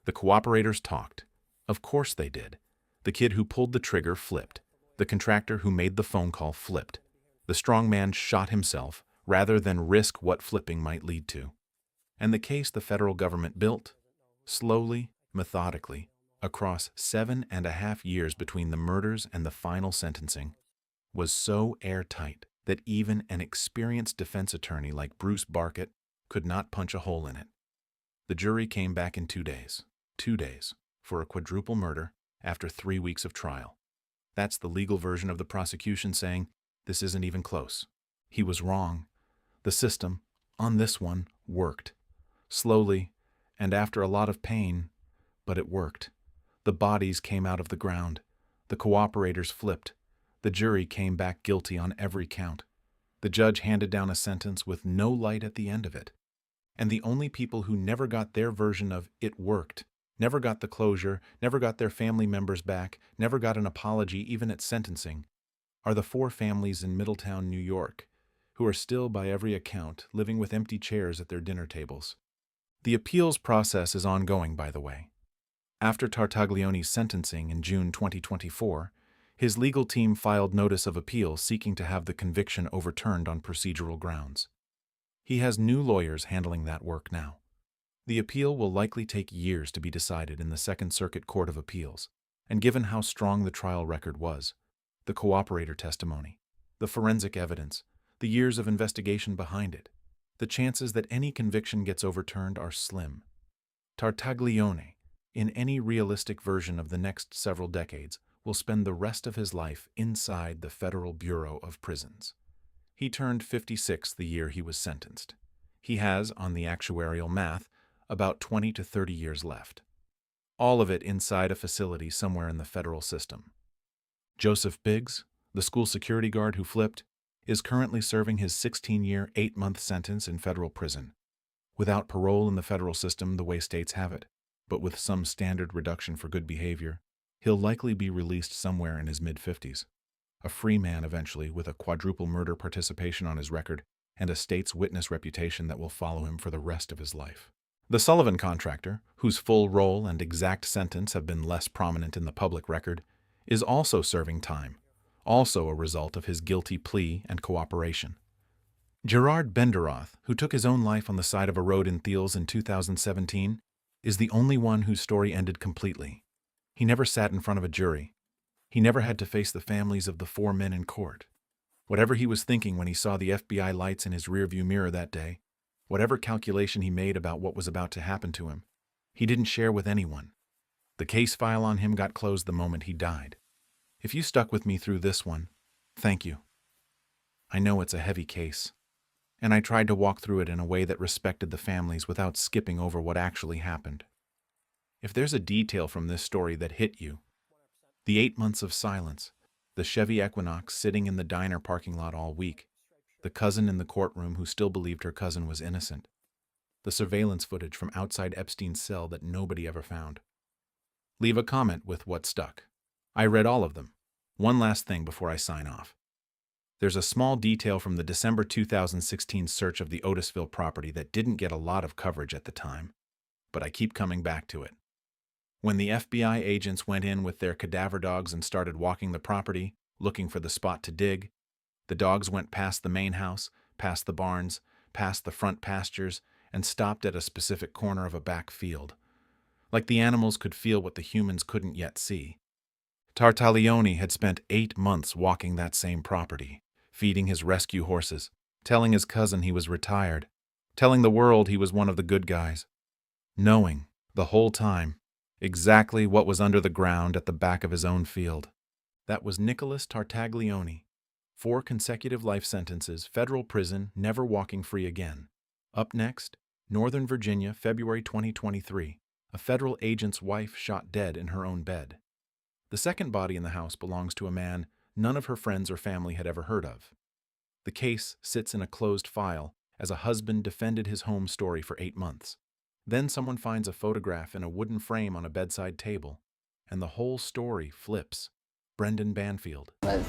The cooperators talked. Of course they did. The kid who pulled the trigger flipped. The contractor who made the phone call flipped. The strong man shot himself rather than risk what flipping might lead to. And the case the federal government built, slowly, methodically, across 7.5 years between the murders and the final sentencing, was so airtight that even an experienced defense attorney like Bruce Barkett could not punch a hole in it. The jury came back in 2 days. 2 days for a quadruple murder after 3 weeks of trial. That's the legal version of the prosecution saying, this isn't even close. He was wrong. The system, on this one, worked. Slowly, and after a lot of pain, but it worked. The bodies came out of the ground. The cooperators flipped. The jury came back guilty on every count. The judge handed down a sentence with no light at the end of it. And the only people who never got their version of it worked, never got the closure, never got their family members back, never got an apology even at sentencing, are the 4 families in Middletown, New York, who are still, by every account, living with empty chairs at their dinner tables. The appeals process is ongoing, by the way. After Tartaglioni's sentencing in June 2024, his legal team filed notice of appeal seeking to have the conviction overturned on procedural grounds. He has new lawyers handling that work now. The appeal will likely take years to be decided in the Second Circuit Court of Appeals, and given how strong the trial record was, the cooperator testimony, the forensic evidence, the years of investigation behind it, the chances that any conviction gets overturned are slim. Tartaglione, in any realistic version of the next several decades, will spend the rest of his life inside the Federal Bureau of Prisons. He turned 56 the year he was sentenced. He has, on the actuarial math, about 20 to 30 years left. All of it inside a facility somewhere in the federal system. Joseph Biggs, the school security guard who flipped, is currently serving his 16-year, 8-month sentence in federal prison, without parole in the federal system the way states have it, but with some standard reduction for good behavior. He'll likely be released somewhere in his mid-50s. A free man eventually, with a quadruple murder participation on his record and a state's witness reputation that will follow him for the rest of his life. The Sullivan contractor, whose full role and exact sentence have been less prominent in the public record, is also serving time, also a result of his guilty plea and cooperation. Gerard Benderoth, who took his own life on the side of a road in Thiels in 2017, is the only one whose story ended completely. He never sat in front of a jury. He never had to face the families of the 4 men in court. Whatever he was thinking when he saw the FBI lights in his rearview mirror that day, whatever calculation he made about what was about to happen to him, he didn't share with anyone. The case file on him got closed the moment he died. If you stuck with me through this one, thank you. I know it's a heavy case, and I tried to walk through it in a way that respected the families without skipping over what actually happened. If there's a detail from this story that hit you, the 8 months of silence, the Chevy Equinox sitting in the diner parking lot all week, the cousin in the courtroom who still believed her cousin was innocent, the surveillance footage from outside Epstein's cell that nobody ever found. Leave a comment with what stuck. I read all of them. One last thing before I sign off. There's a small detail from the December 2016 search of the Otisville property that didn't get a lot of coverage at the time, but I keep coming back to it. When the FBI agents went in with their cadaver dogs and started walking the property, looking for the spot to dig, the dogs went past the main house, past the barns, past the front pastures, and stopped at a specific corner of a back field. Like the animals could feel what the humans couldn't yet see. Tartaglione had spent 8 months walking that same property, feeding his rescue horses, telling his cousin he was retired, telling the world he was one of the good guys, knowing, the whole time, exactly what was under the ground at the back of his own field. That was Nicholas Tartaglione. 4 consecutive life sentences, federal prison, never walking free again. Up next, Northern Virginia, February 2023. A federal agent's wife shot dead in her own bed. The second body in the house belongs to a man none of her friends or family had ever heard of. The case sits in a closed file as a husband defended his home story for 8 months. Then someone finds a photograph in a wooden frame on a bedside table, and the whole story flips. Brendan Banfield. Was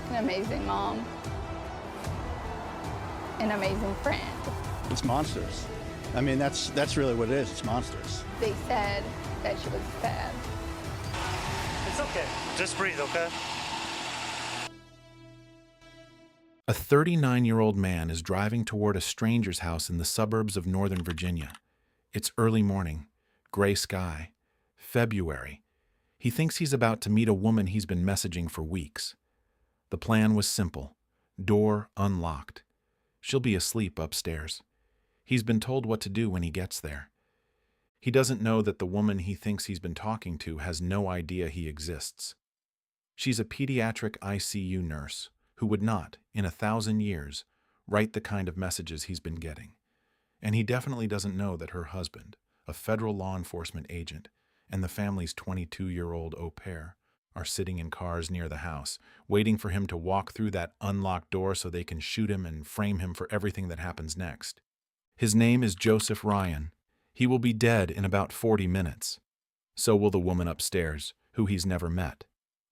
an amazing mom, an amazing friend. It's monsters. I mean, that's really what it is. It's monsters. They said that she was stabbed. It's okay. Just breathe, okay? A 39-year-old man is driving toward a stranger's house in the suburbs of Northern Virginia. It's early morning, gray sky, February. He thinks he's about to meet a woman he's been messaging for weeks. The plan was simple. Door unlocked. She'll be asleep upstairs. He's been told what to do when he gets there. He doesn't know that the woman he thinks he's been talking to has no idea he exists. She's a pediatric ICU nurse who would not, in 1,000 years, write the kind of messages he's been getting. And he definitely doesn't know that her husband, a federal law enforcement agent, and the family's 22-year-old au pair are sitting in cars near the house, waiting for him to walk through that unlocked door so they can shoot him and frame him for everything that happens next. His name is Joseph Ryan. He will be dead in about 40 minutes. So will the woman upstairs, who he's never met.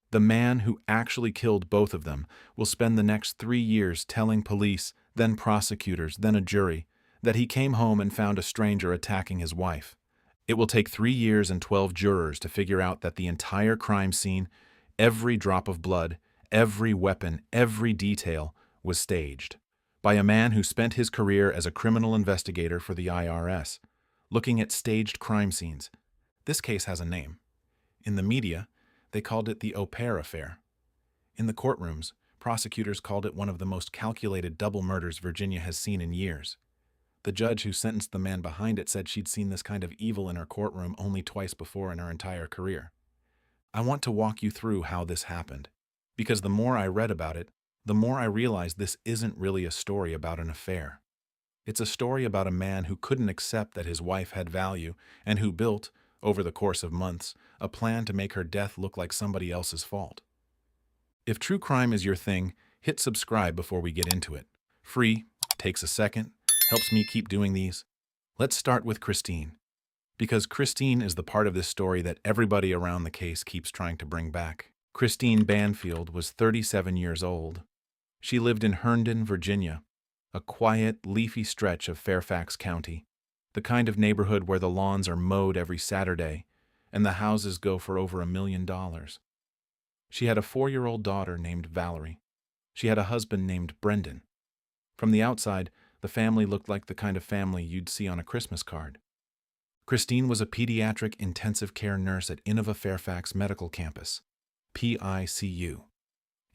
The man who actually killed both of them will spend the next 3 years telling police, then prosecutors, then a jury, that he came home and found a stranger attacking his wife. It will take 3 years and 12 jurors to figure out that the entire crime scene, every drop of blood, every weapon, every detail was staged by a man who spent his career as a criminal investigator for the IRS, looking at staged crime scenes. This case has a name. In the media, they called it the au pair affair. In the courtrooms, prosecutors called it one of the most calculated double murders Virginia has seen in years. The judge who sentenced the man behind it said she'd seen this kind of evil in her courtroom only twice before in her entire career. I want to walk you through how this happened, because the more I read about it, the more I realized this isn't really a story about an affair. It's a story about a man who couldn't accept that his wife had value and who built, over the course of months, a plan to make her death look like somebody else's fault. If true crime is your thing, hit subscribe before we get into it. Free, takes a second, helps me keep doing these. Let's start with Christine, because Christine is the part of this story that everybody around the case keeps trying to bring back. Christine Banfield was 37 years old. She lived in Herndon, Virginia, a quiet, leafy stretch of Fairfax County, the kind of neighborhood where the lawns are mowed every Saturday and the houses go for over $1 million. She had a 4-year-old daughter named Valerie. She had a husband named Brendan. From the outside, the family looked like the kind of family you'd see on a Christmas card. Christine was a pediatric intensive care nurse at Innova Fairfax Medical Campus, PICU.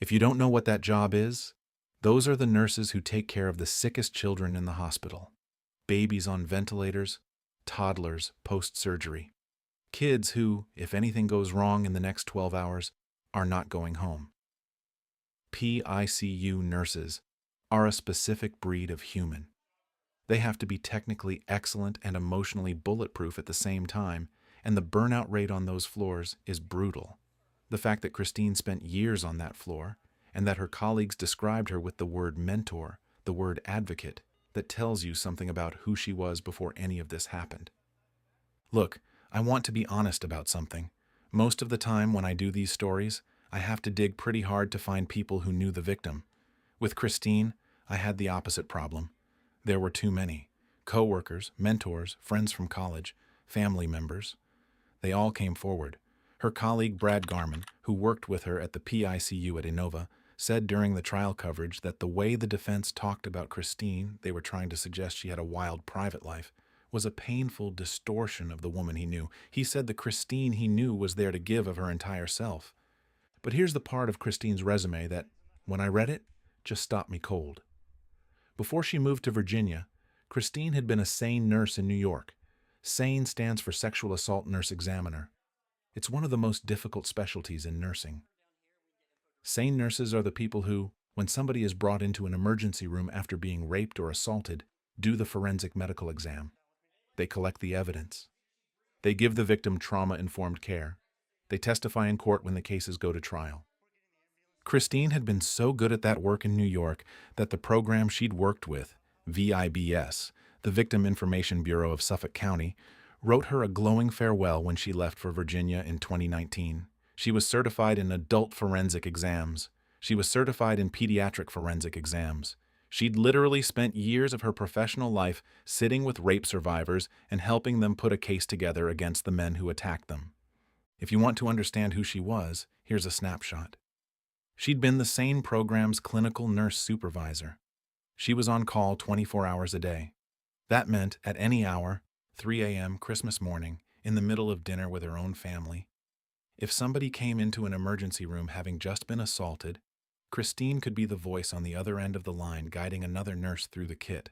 If you don't know what that job is, those are the nurses who take care of the sickest children in the hospital. Babies on ventilators, toddlers post-surgery. Kids who, if anything goes wrong in the next 12 hours, are not going home. PICU nurses are a specific breed of human. They have to be technically excellent and emotionally bulletproof at the same time, and the burnout rate on those floors is brutal. The fact that Christine spent years on that floor, and that her colleagues described her with the word mentor, the word advocate, that tells you something about who she was before any of this happened. Look, I want to be honest about something. Most of the time when I do these stories, I have to dig pretty hard to find people who knew the victim. With Christine, I had the opposite problem. There were too many. Co-workers, mentors, friends from college, family members. They all came forward. Her colleague Brad Garman, who worked with her at the PICU at Innova, said during the trial coverage that the way the defense talked about Christine, they were trying to suggest she had a wild private life, was a painful distortion of the woman he knew. He said the Christine he knew was there to give of her entire self. But here's the part of Christine's resume that, when I read it, just stopped me cold. Before she moved to Virginia, Christine had been a SANE nurse in New York. SANE stands for Sexual Assault Nurse Examiner. It's one of the most difficult specialties in nursing. SANE nurses are the people who, when somebody is brought into an emergency room after being raped or assaulted, do the forensic medical exam. They collect the evidence. They give the victim trauma-informed care. They testify in court when the cases go to trial. Christine had been so good at that work in New York that the program she'd worked with, VIBS, the Victim Information Bureau of Suffolk County, wrote her a glowing farewell when she left for Virginia in 2019. She was certified in adult forensic exams. She was certified in pediatric forensic exams. She'd literally spent years of her professional life sitting with rape survivors and helping them put a case together against the men who attacked them. If you want to understand who she was, here's a snapshot. She'd been the SANE program's clinical nurse supervisor. She was on call 24 hours a day. That meant at any hour, 3 a.m. Christmas morning, in the middle of dinner with her own family. If somebody came into an emergency room having just been assaulted, Christine could be the voice on the other end of the line guiding another nurse through the kit.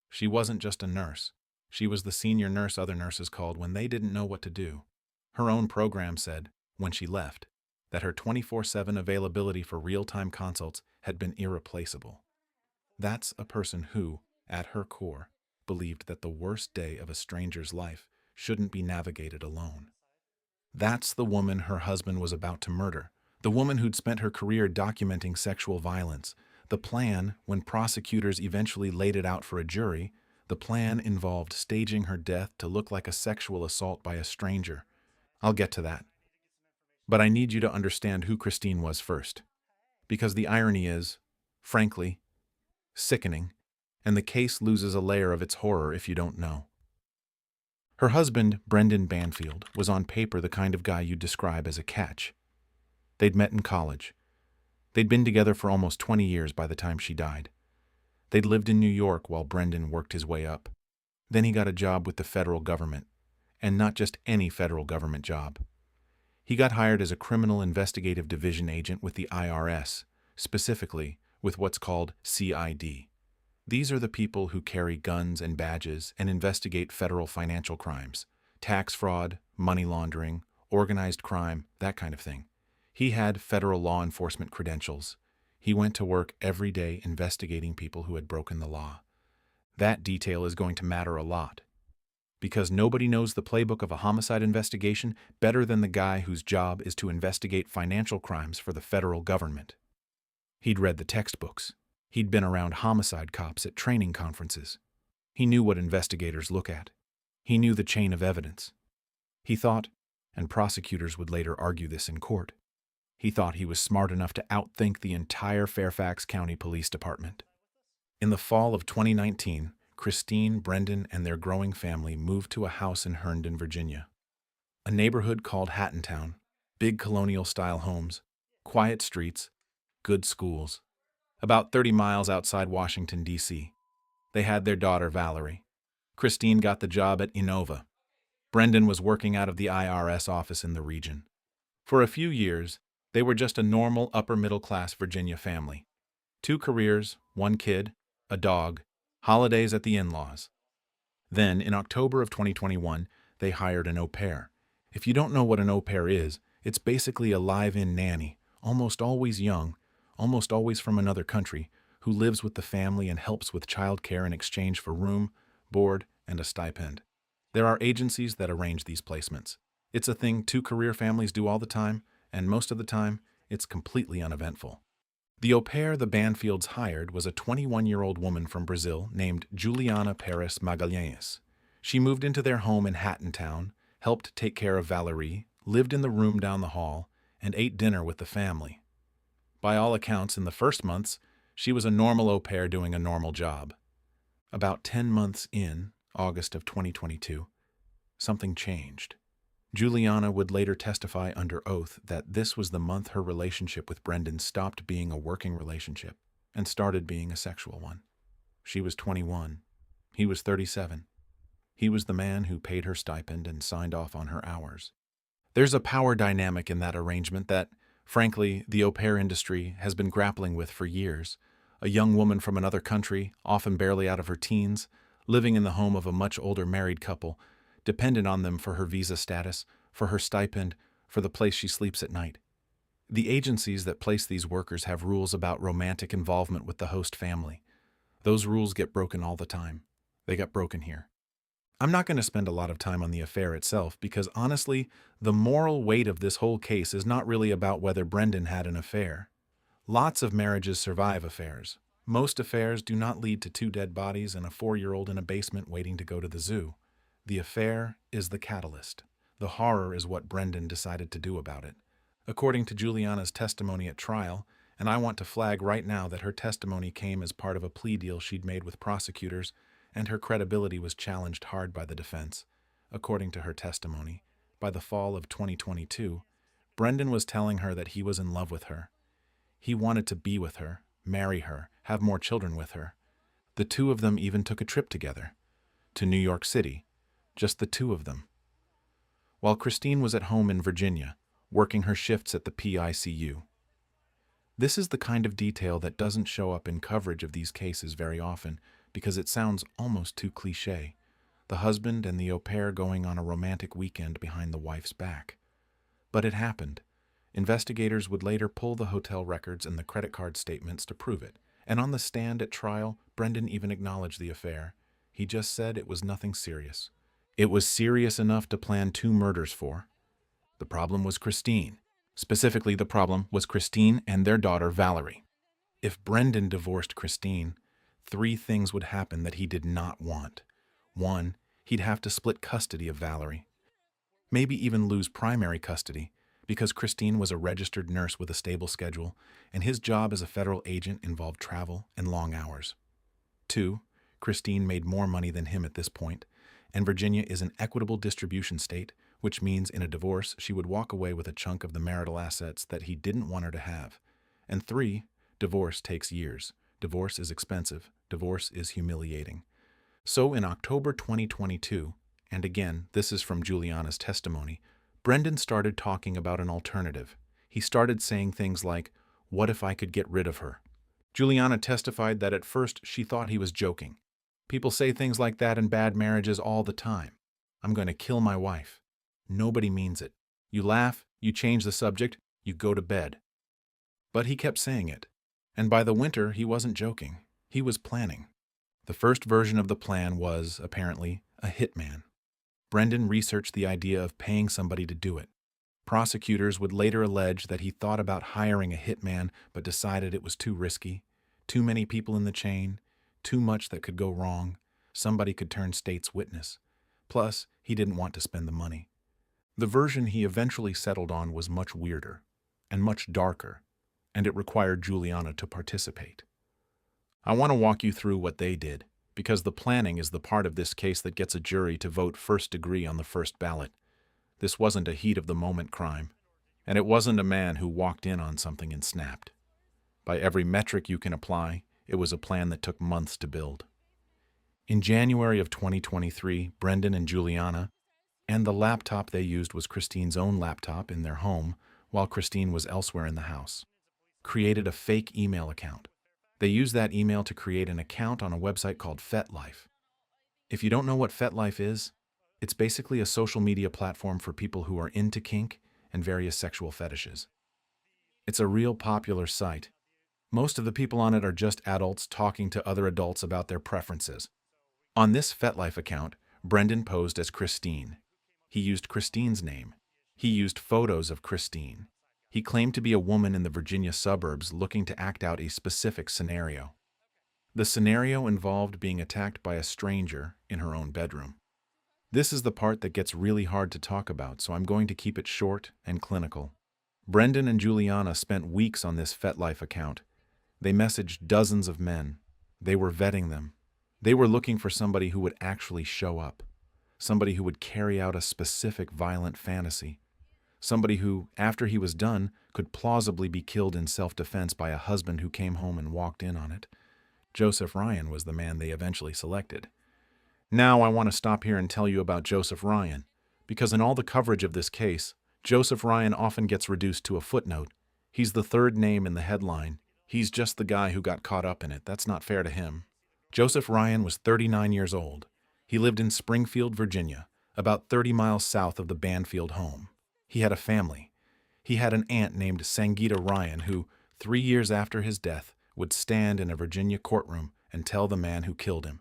She wasn't just a nurse. She was the senior nurse other nurses called when they didn't know what to do. Her own program said, when she left, that her 24/7 availability for real-time consults had been irreplaceable. That's a person who, at her core, believed that the worst day of a stranger's life shouldn't be navigated alone. That's the woman her husband was about to murder, the woman who'd spent her career documenting sexual violence. The plan, when prosecutors eventually laid it out for a jury, the plan involved staging her death to look like a sexual assault by a stranger. I'll get to that. But I need you to understand who Christine was first. Because the irony is, frankly, sickening, and the case loses a layer of its horror if you don't know. Her husband, Brendan Banfield, was on paper the kind of guy you'd describe as a catch. They'd met in college. They'd been together for almost 20 years by the time she died. They'd lived in New York while Brendan worked his way up. Then he got a job with the federal government, and not just any federal government job. He got hired as a criminal investigative division agent with the IRS, specifically with what's called CID. These are the people who carry guns and badges and investigate federal financial crimes, tax fraud, money laundering, organized crime, that kind of thing. He had federal law enforcement credentials. He went to work every day investigating people who had broken the law. That detail is going to matter a lot, because nobody knows the playbook of a homicide investigation better than the guy whose job is to investigate financial crimes for the federal government. He'd read the textbooks. He'd been around homicide cops at training conferences. He knew what investigators look at. He knew the chain of evidence. He thought, and prosecutors would later argue this in court, he thought he was smart enough to outthink the entire Fairfax County Police Department. In the fall of 2019, Christine, Brendan, and their growing family moved to a house in Herndon, Virginia. A neighborhood called Hattontown, big colonial-style homes, quiet streets, good schools. About 30 miles outside Washington, D.C. They had their daughter, Valerie. Christine got the job at Innova. Brendan was working out of the IRS office in the region. For a few years, they were just a normal upper-middle-class Virginia family. 2 careers, 1 kid, a dog, holidays at the in-laws. Then, in October of 2021, they hired an au pair. If you don't know what an au pair is, it's basically a live-in nanny, almost always young, almost always from another country, who lives with the family and helps with childcare in exchange for room, board, and a stipend. There are agencies that arrange these placements. It's a thing 2 career families do all the time, and most of the time, it's completely uneventful. The au pair the Banfields hired was a 21-year-old woman from Brazil named Juliana Perez Magalhães. She moved into their home in Hattontown, helped take care of Valerie, lived in the room down the hall, and ate dinner with the family. By all accounts, in the first months, she was a normal au pair doing a normal job. About 10 months in, August of 2022, something changed. Juliana would later testify under oath that this was the month her relationship with Brendan stopped being a working relationship and started being a sexual one. She was 21. He was 37. He was the man who paid her stipend and signed off on her hours. There's a power dynamic in that arrangement that, frankly, the au pair industry has been grappling with for years. A young woman from another country, often barely out of her teens, living in the home of a much older married couple, dependent on them for her visa status, for her stipend, for the place she sleeps at night. The agencies that place these workers have rules about romantic involvement with the host family. Those rules get broken all the time. They got broken here. I'm not going to spend a lot of time on the affair itself because, honestly, the moral weight of this whole case is not really about whether Brendan had an affair. Lots of marriages survive affairs. Most affairs do not lead to 2 dead bodies and a 4-year-old in a basement waiting to go to the zoo. The affair is the catalyst. The horror is what Brendan decided to do about it. According to Juliana's testimony at trial, and I want to flag right now that her testimony came as part of a plea deal she'd made with prosecutors, and her credibility was challenged hard by the defense. According to her testimony, by the fall of 2022, Brendan was telling her that he was in love with her. He wanted to be with her, marry her, have more children with her. The 2 of them even took a trip together to New York City, just the 2 of them. While Christine was at home in Virginia, working her shifts at the PICU. This is the kind of detail that doesn't show up in coverage of these cases very often because it sounds almost too cliché. the husband and the au pair going on a romantic weekend behind the wife's back. But it happened. Investigators would later pull the hotel records and the credit card statements to prove it. And on the stand at trial, Brendan even acknowledged the affair. He just said it was nothing serious. It was serious enough to plan 2 murders for. The problem was Christine. Specifically, the problem was Christine and their daughter, Valerie. If Brendan divorced Christine, 3 things would happen that he did not want. 1, he'd have to split custody of Valerie. Maybe even lose primary custody, because Christine was a registered nurse with a stable schedule, and his job as a federal agent involved travel and long hours. 2, Christine made more money than him at this point, and Virginia is an equitable distribution state, which means in a divorce she would walk away with a chunk of the marital assets that he didn't want her to have. And 3, divorce takes years. Divorce is expensive. Divorce is humiliating. So in October 2022, and again, this is from Juliana's testimony, Brendan started talking about an alternative. He started saying things like, "What if I could get rid of her?" Juliana testified that at first she thought he was joking. People say things like that in bad marriages all the time. "I'm going to kill my wife." Nobody means it. You laugh, you change the subject, you go to bed. But he kept saying it. And by the winter, he wasn't joking. He was planning. The first version of the plan was, apparently, a hitman. Brendan researched the idea of paying somebody to do it. Prosecutors would later allege that he thought about hiring a hitman but decided it was too risky, too many people in the chain, too much that could go wrong, somebody could turn state's witness. Plus, he didn't want to spend the money. The version he eventually settled on was much weirder and much darker, and it required Juliana to participate. I want to walk you through what they did, because the planning is the part of this case that gets a jury to vote first degree on the first ballot. This wasn't a heat-of-the-moment crime, and it wasn't a man who walked in on something and snapped. By every metric you can apply, it was a plan that took months to build. In January of 2023, Brendan and Juliana, and the laptop they used was Christine's own laptop in their home while Christine was elsewhere in the house, created a fake email account. They used that email to create an account on a website called FetLife. If you don't know what FetLife is, it's basically a social media platform for people who are into kink and various sexual fetishes. It's a real popular site. Most of the people on it are just adults talking to other adults about their preferences. On this FetLife account, Brendan posed as Christine. He used Christine's name. He used photos of Christine. He claimed to be a woman in the Virginia suburbs looking to act out a specific scenario. The scenario involved being attacked by a stranger in her own bedroom. This is the part that gets really hard to talk about, so I'm going to keep it short and clinical. Brendan and Juliana spent weeks on this FetLife account. They messaged dozens of men. They were vetting them. They were looking for somebody who would actually show up. Somebody who would carry out a specific violent fantasy. Somebody who, after he was done, could plausibly be killed in self-defense by a husband who came home and walked in on it. Joseph Ryan was the man they eventually selected. Now I want to stop here and tell you about Joseph Ryan, because in all the coverage of this case, Joseph Ryan often gets reduced to a footnote. He's the third name in the headline. He's just the guy who got caught up in it. That's not fair to him. Joseph Ryan was 39 years old. He lived in Springfield, Virginia, about 30 miles south of the Banfield home. He had a family. He had an aunt named Sangeeta Ryan who, 3 years after his death, would stand in a Virginia courtroom and tell the man who killed him.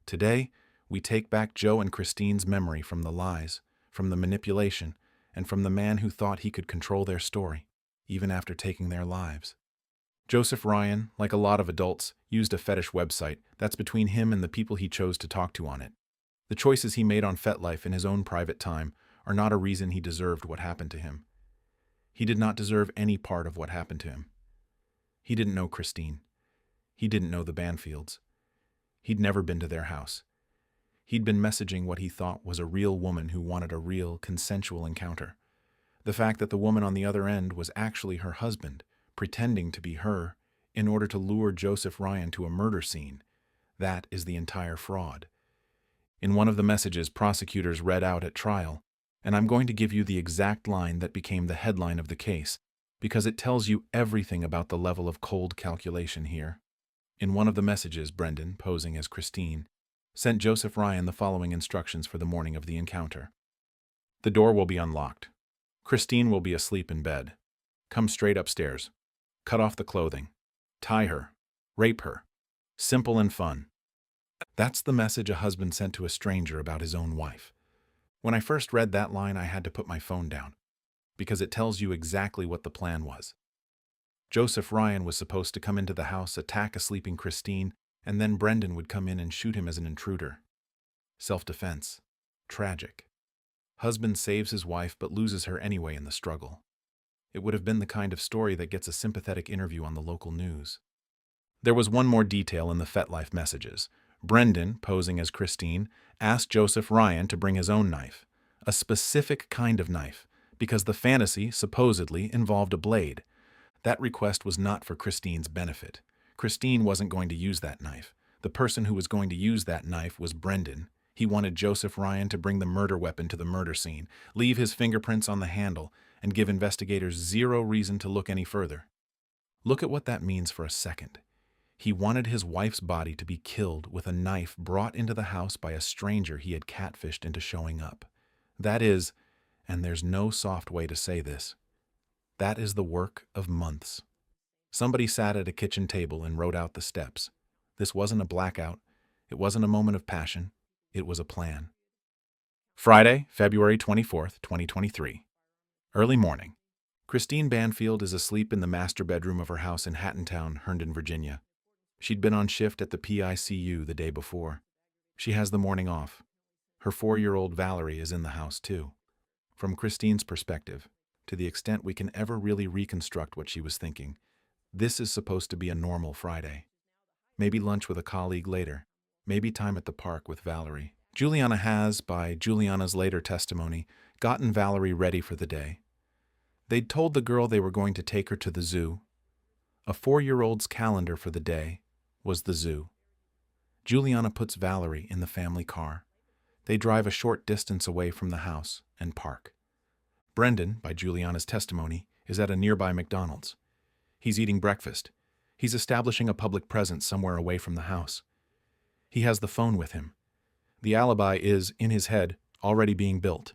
Today, we take back Joe and Christine's memory from the lies, from the manipulation, and from the man who thought he could control their story, even after taking their lives. Joseph Ryan, like a lot of adults, used a fetish website that's between him and the people he chose to talk to on it. The choices he made on FetLife in his own private time are not a reason he deserved what happened to him. He did not deserve any part of what happened to him. He didn't know Christine. He didn't know the Banfields. He'd never been to their house. He'd been messaging what he thought was a real woman who wanted a real, consensual encounter. The fact that the woman on the other end was actually her husband, pretending to be her, in order to lure Joseph Ryan to a murder scene, that is the entire fraud. In one of the messages prosecutors read out at trial, and I'm going to give you the exact line that became the headline of the case, because it tells you everything about the level of cold calculation here. In one of the messages, Brendan, posing as Christine, sent Joseph Ryan the following instructions for the morning of the encounter. The door will be unlocked. Christine will be asleep in bed. Come straight upstairs. Cut off the clothing. Tie her. Rape her. Simple and fun. That's the message a husband sent to a stranger about his own wife. When I first read that line, I had to put my phone down, because it tells you exactly what the plan was. Joseph Ryan was supposed to come into the house, attack a sleeping Christine, and then Brendan would come in and shoot him as an intruder. Self-defense. Tragic. Husband saves his wife but loses her anyway in the struggle. It would have been the kind of story that gets a sympathetic interview on the local news. There was one more detail in the FetLife messages. Brendan, posing as Christine, asked Joseph Ryan to bring his own knife, a specific kind of knife, because the fantasy supposedly involved a blade. That request was not for Christine's benefit. Christine wasn't going to use that knife. The person who was going to use that knife was Brendan. He wanted Joseph Ryan to bring the murder weapon to the murder scene, leave his fingerprints on the handle, and give investigators zero reason to look any further. Look at what that means for a second. He wanted his wife's body to be killed with a knife brought into the house by a stranger he had catfished into showing up. That is, and there's no soft way to say this, that is the work of months. Somebody sat at a kitchen table and wrote out the steps. This wasn't a blackout. It wasn't a moment of passion. It was a plan. Friday, February 24th, 2023. Early morning. Christine Banfield is asleep in the master bedroom of her house in Hattontown, Herndon, Virginia. She'd been on shift at the PICU the day before. She has the morning off. Her 4-year-old Valerie is in the house too. From Christine's perspective, to the extent we can ever really reconstruct what she was thinking, this is supposed to be a normal Friday. Maybe lunch with a colleague later. Maybe time at the park with Valerie. Juliana has, by Juliana's later testimony, gotten Valerie ready for the day. They'd told the girl they were going to take her to the zoo. A 4-year-old's calendar for the day was the zoo. Juliana puts Valerie in the family car. They drive a short distance away from the house and park. Brendan, by Juliana's testimony, is at a nearby McDonald's. He's eating breakfast. He's establishing a public presence somewhere away from the house. He has the phone with him. The alibi is, in his head, already being built.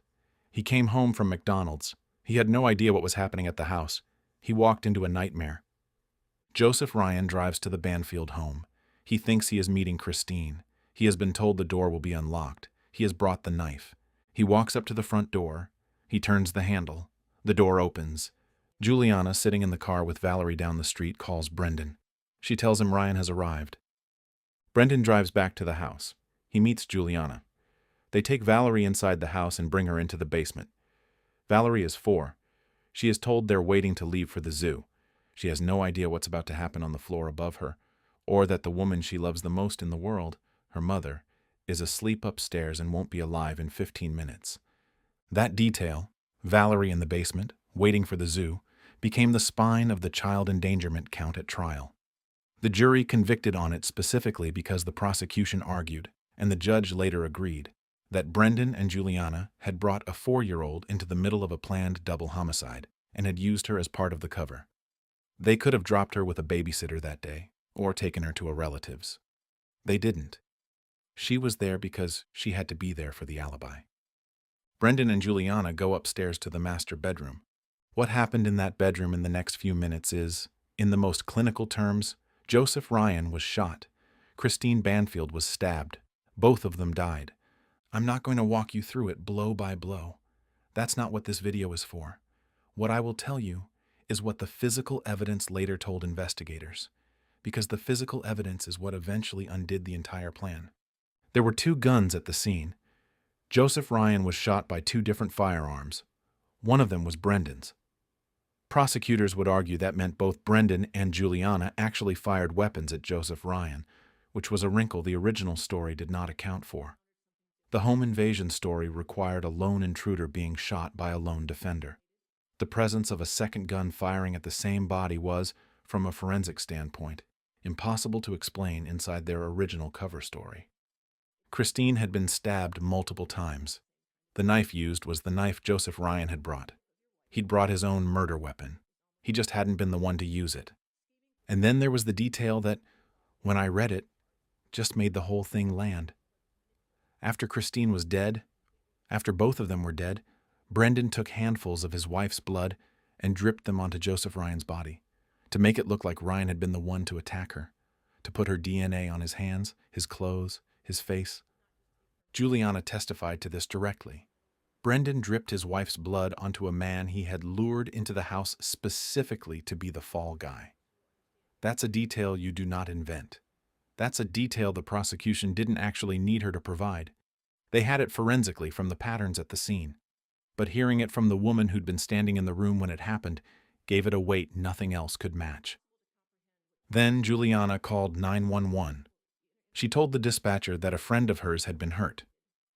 He came home from McDonald's. He had no idea what was happening at the house. He walked into a nightmare. Joseph Ryan drives to the Banfield home. He thinks he is meeting Christine. He has been told the door will be unlocked. He has brought the knife. He walks up to the front door. He turns the handle. The door opens. Juliana, sitting in the car with Valerie down the street, calls Brendan. She tells him Ryan has arrived. Brendan drives back to the house. He meets Juliana. They take Valerie inside the house and bring her into the basement. Valerie is 4. She is told they're waiting to leave for the zoo. She has no idea what's about to happen on the floor above her, or that the woman she loves the most in the world, her mother, is asleep upstairs and won't be alive in 15 minutes. That detail, Valerie in the basement, waiting for the zoo, became the spine of the child endangerment count at trial. The jury convicted on it specifically because the prosecution argued, and the judge later agreed, that Brendan and Juliana had brought a 4-year-old into the middle of a planned double homicide and had used her as part of the cover. They could have dropped her with a babysitter that day, or taken her to a relative's. They didn't. She was there because she had to be there for the alibi. Brendan and Juliana go upstairs to the master bedroom. What happened in that bedroom in the next few minutes is, in the most clinical terms, Joseph Ryan was shot. Christine Banfield was stabbed. Both of them died. I'm not going to walk you through it blow by blow. That's not what this video is for. What I will tell you is what the physical evidence later told investigators, because the physical evidence is what eventually undid the entire plan. There were 2 guns at the scene. Joseph Ryan was shot by 2 different firearms. One of them was Brendan's. Prosecutors would argue that meant both Brendan and Juliana actually fired weapons at Joseph Ryan, which was a wrinkle the original story did not account for. The home invasion story required a lone intruder being shot by a lone defender. The presence of a second gun firing at the same body was, from a forensic standpoint, impossible to explain inside their original cover story. Christine had been stabbed multiple times. The knife used was the knife Joseph Ryan had brought. He'd brought his own murder weapon. He just hadn't been the one to use it. And then there was the detail that, when I read it, just made the whole thing land. After Christine was dead, after both of them were dead, Brendan took handfuls of his wife's blood and dripped them onto Joseph Ryan's body, to make it look like Ryan had been the one to attack her, to put her DNA on his hands, his clothes, his face. Juliana testified to this directly. Brendan dripped his wife's blood onto a man he had lured into the house specifically to be the fall guy. That's a detail you do not invent. That's a detail the prosecution didn't actually need her to provide. They had it forensically from the patterns at the scene. But hearing it from the woman who'd been standing in the room when it happened gave it a weight nothing else could match. Then Juliana called 911. She told the dispatcher that a friend of hers had been hurt.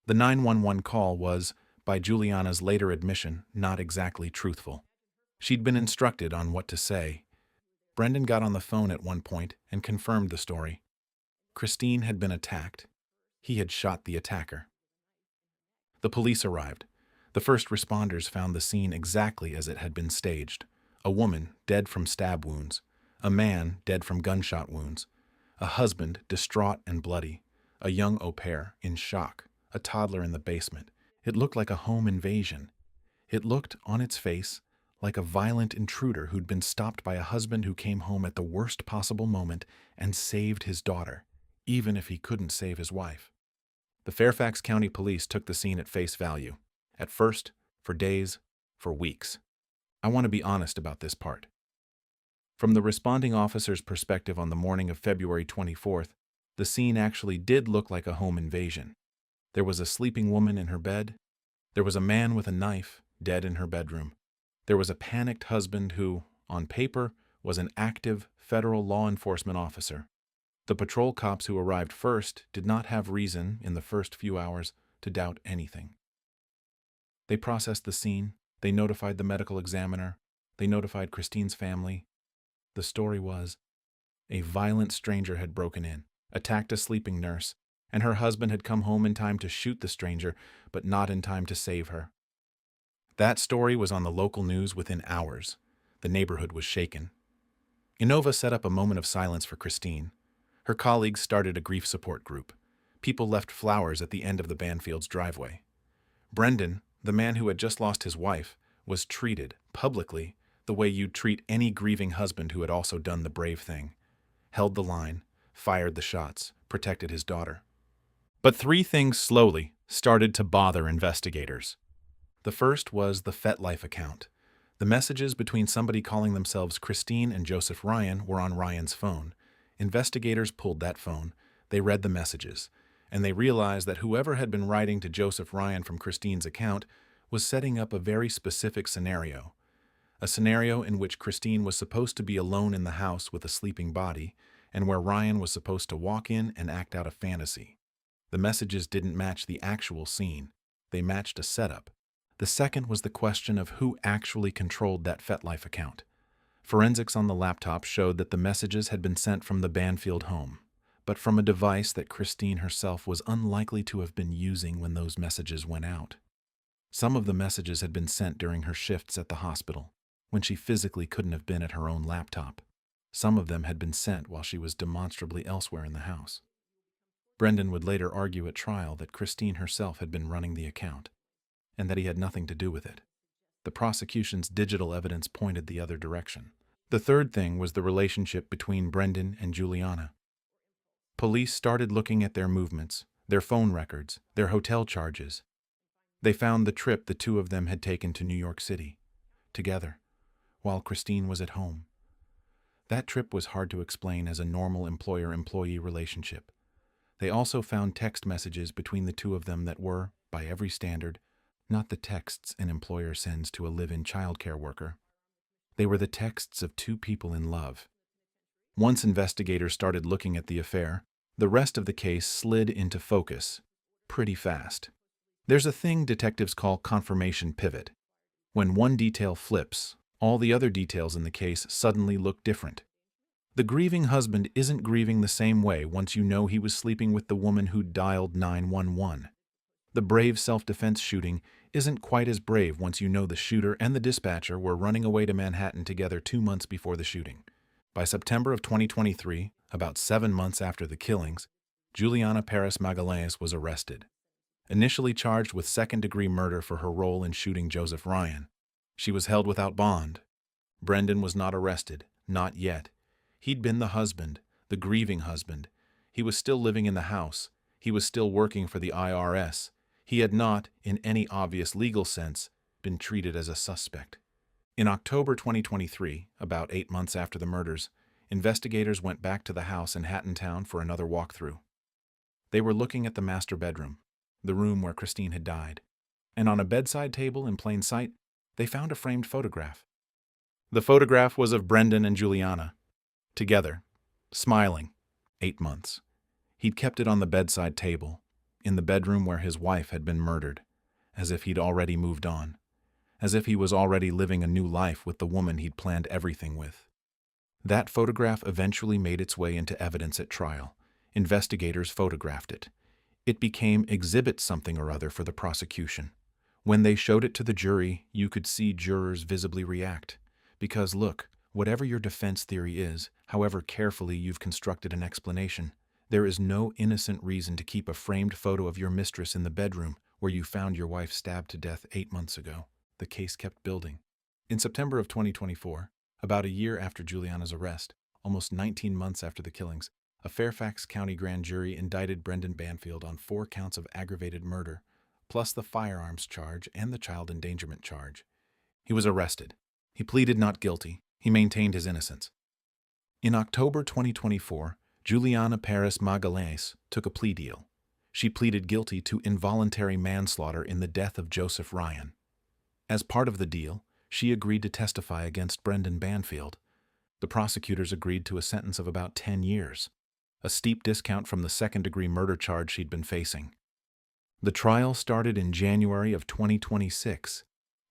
The 911 call was, by Juliana's later admission, not exactly truthful. She'd been instructed on what to say. Brendan got on the phone at one point and confirmed the story. Christine had been attacked. He had shot the attacker. The police arrived. The first responders found the scene exactly as it had been staged. A woman dead from stab wounds. A man dead from gunshot wounds. A husband distraught and bloody. A young au pair in shock. A toddler in the basement. It looked like a home invasion. It looked, on its face, like a violent intruder who'd been stopped by a husband who came home at the worst possible moment and saved his daughter, even if he couldn't save his wife. The Fairfax County Police took the scene at face value. At first, for days, for weeks. I want to be honest about this part. From the responding officer's perspective on the morning of February 24th, the scene actually did look like a home invasion. There was a sleeping woman in her bed. There was a man with a knife, dead in her bedroom. There was a panicked husband who, on paper, was an active federal law enforcement officer. The patrol cops who arrived first did not have reason, in the first few hours, to doubt anything. They processed the scene, they notified the medical examiner, they notified Christine's family. The story was, a violent stranger had broken in, attacked a sleeping nurse, and her husband had come home in time to shoot the stranger, but not in time to save her. That story was on the local news within hours. The neighborhood was shaken. Inova set up a moment of silence for Christine. Her colleagues started a grief support group. People left flowers at the end of the Banfield's driveway. Brendan, the man who had just lost his wife, was treated, publicly, the way you'd treat any grieving husband who had also done the brave thing. Held the line, fired the shots, protected his daughter. But three things slowly started to bother investigators. The first was the FetLife account. The messages between somebody calling themselves Christine and Joseph Ryan were on Ryan's phone. Investigators pulled that phone, they read the messages, and they realized that whoever had been writing to Joseph Ryan from Christine's account was setting up a very specific scenario. A scenario in which Christine was supposed to be alone in the house with a sleeping body, and where Ryan was supposed to walk in and act out a fantasy. The messages didn't match the actual scene. They matched a setup. The second was the question of who actually controlled that FetLife account. Forensics on the laptop showed that the messages had been sent from the Banfield home, but from a device that Christine herself was unlikely to have been using when those messages went out. Some of the messages had been sent during her shifts at the hospital, when she physically couldn't have been at her own laptop. Some of them had been sent while she was demonstrably elsewhere in the house. Brendan would later argue at trial that Christine herself had been running the account, and that he had nothing to do with it. The prosecution's digital evidence pointed the other direction. The third thing was the relationship between Brendan and Juliana. Police started looking at their movements, their phone records, their hotel charges. They found the trip the two of them had taken to New York City, together, while Christine was at home. That trip was hard to explain as a normal employer-employee relationship. They also found text messages between the two of them that were, by every standard, not the texts an employer sends to a live-in childcare worker. They were the texts of two people in love. Once investigators started looking at the affair, the rest of the case slid into focus pretty fast. There's a thing detectives call confirmation pivot. When one detail flips, all the other details in the case suddenly look different. The grieving husband isn't grieving the same way once you know he was sleeping with the woman who dialed 911. The brave self-defense shooting isn't quite as brave once you know the shooter and the dispatcher were running away to Manhattan together 2 months before the shooting. By September of 2023, about 7 months after the killings, Juliana Perez Magalhães was arrested. initially charged with second-degree murder for her role in shooting Joseph Ryan. She was held without bond. Brendan was not arrested, not yet. He'd been the husband, the grieving husband. He was still living in the house. He was still working for the IRS. He had not, in any obvious legal sense, been treated as a suspect. In October 2023, about 8 months after the murders, investigators went back to the house in Hattontown for another walkthrough. They were looking at the master bedroom, the room where Christine had died, and on a bedside table in plain sight, they found a framed photograph. The photograph was of Brendan and Juliana, together, smiling, 8 months. He'd kept it on the bedside table, in the bedroom where his wife had been murdered, as if he'd already moved on, as if he was already living a new life with the woman he'd planned everything with. That photograph eventually made its way into evidence at trial. Investigators photographed it. It became exhibit something or other for the prosecution. When they showed it to the jury, you could see jurors visibly react. Because look, whatever your defense theory is, however carefully you've constructed an explanation, there is no innocent reason to keep a framed photo of your mistress in the bedroom where you found your wife stabbed to death 8 months ago. The case kept building. In September of 2024, about a year after Juliana's arrest, almost 19 months after the killings, a Fairfax County grand jury indicted Brendan Banfield on 4 counts of aggravated murder, plus the firearms charge and the child endangerment charge. He was arrested. He pleaded not guilty. He maintained his innocence. In October 2024, Juliana Perez Magalhães took a plea deal. She pleaded guilty to involuntary manslaughter in the death of Joseph Ryan. As part of the deal, she agreed to testify against Brendan Banfield. The prosecutors agreed to a sentence of about 10 years, a steep discount from the second-degree murder charge she'd been facing. The trial started in January of 2026.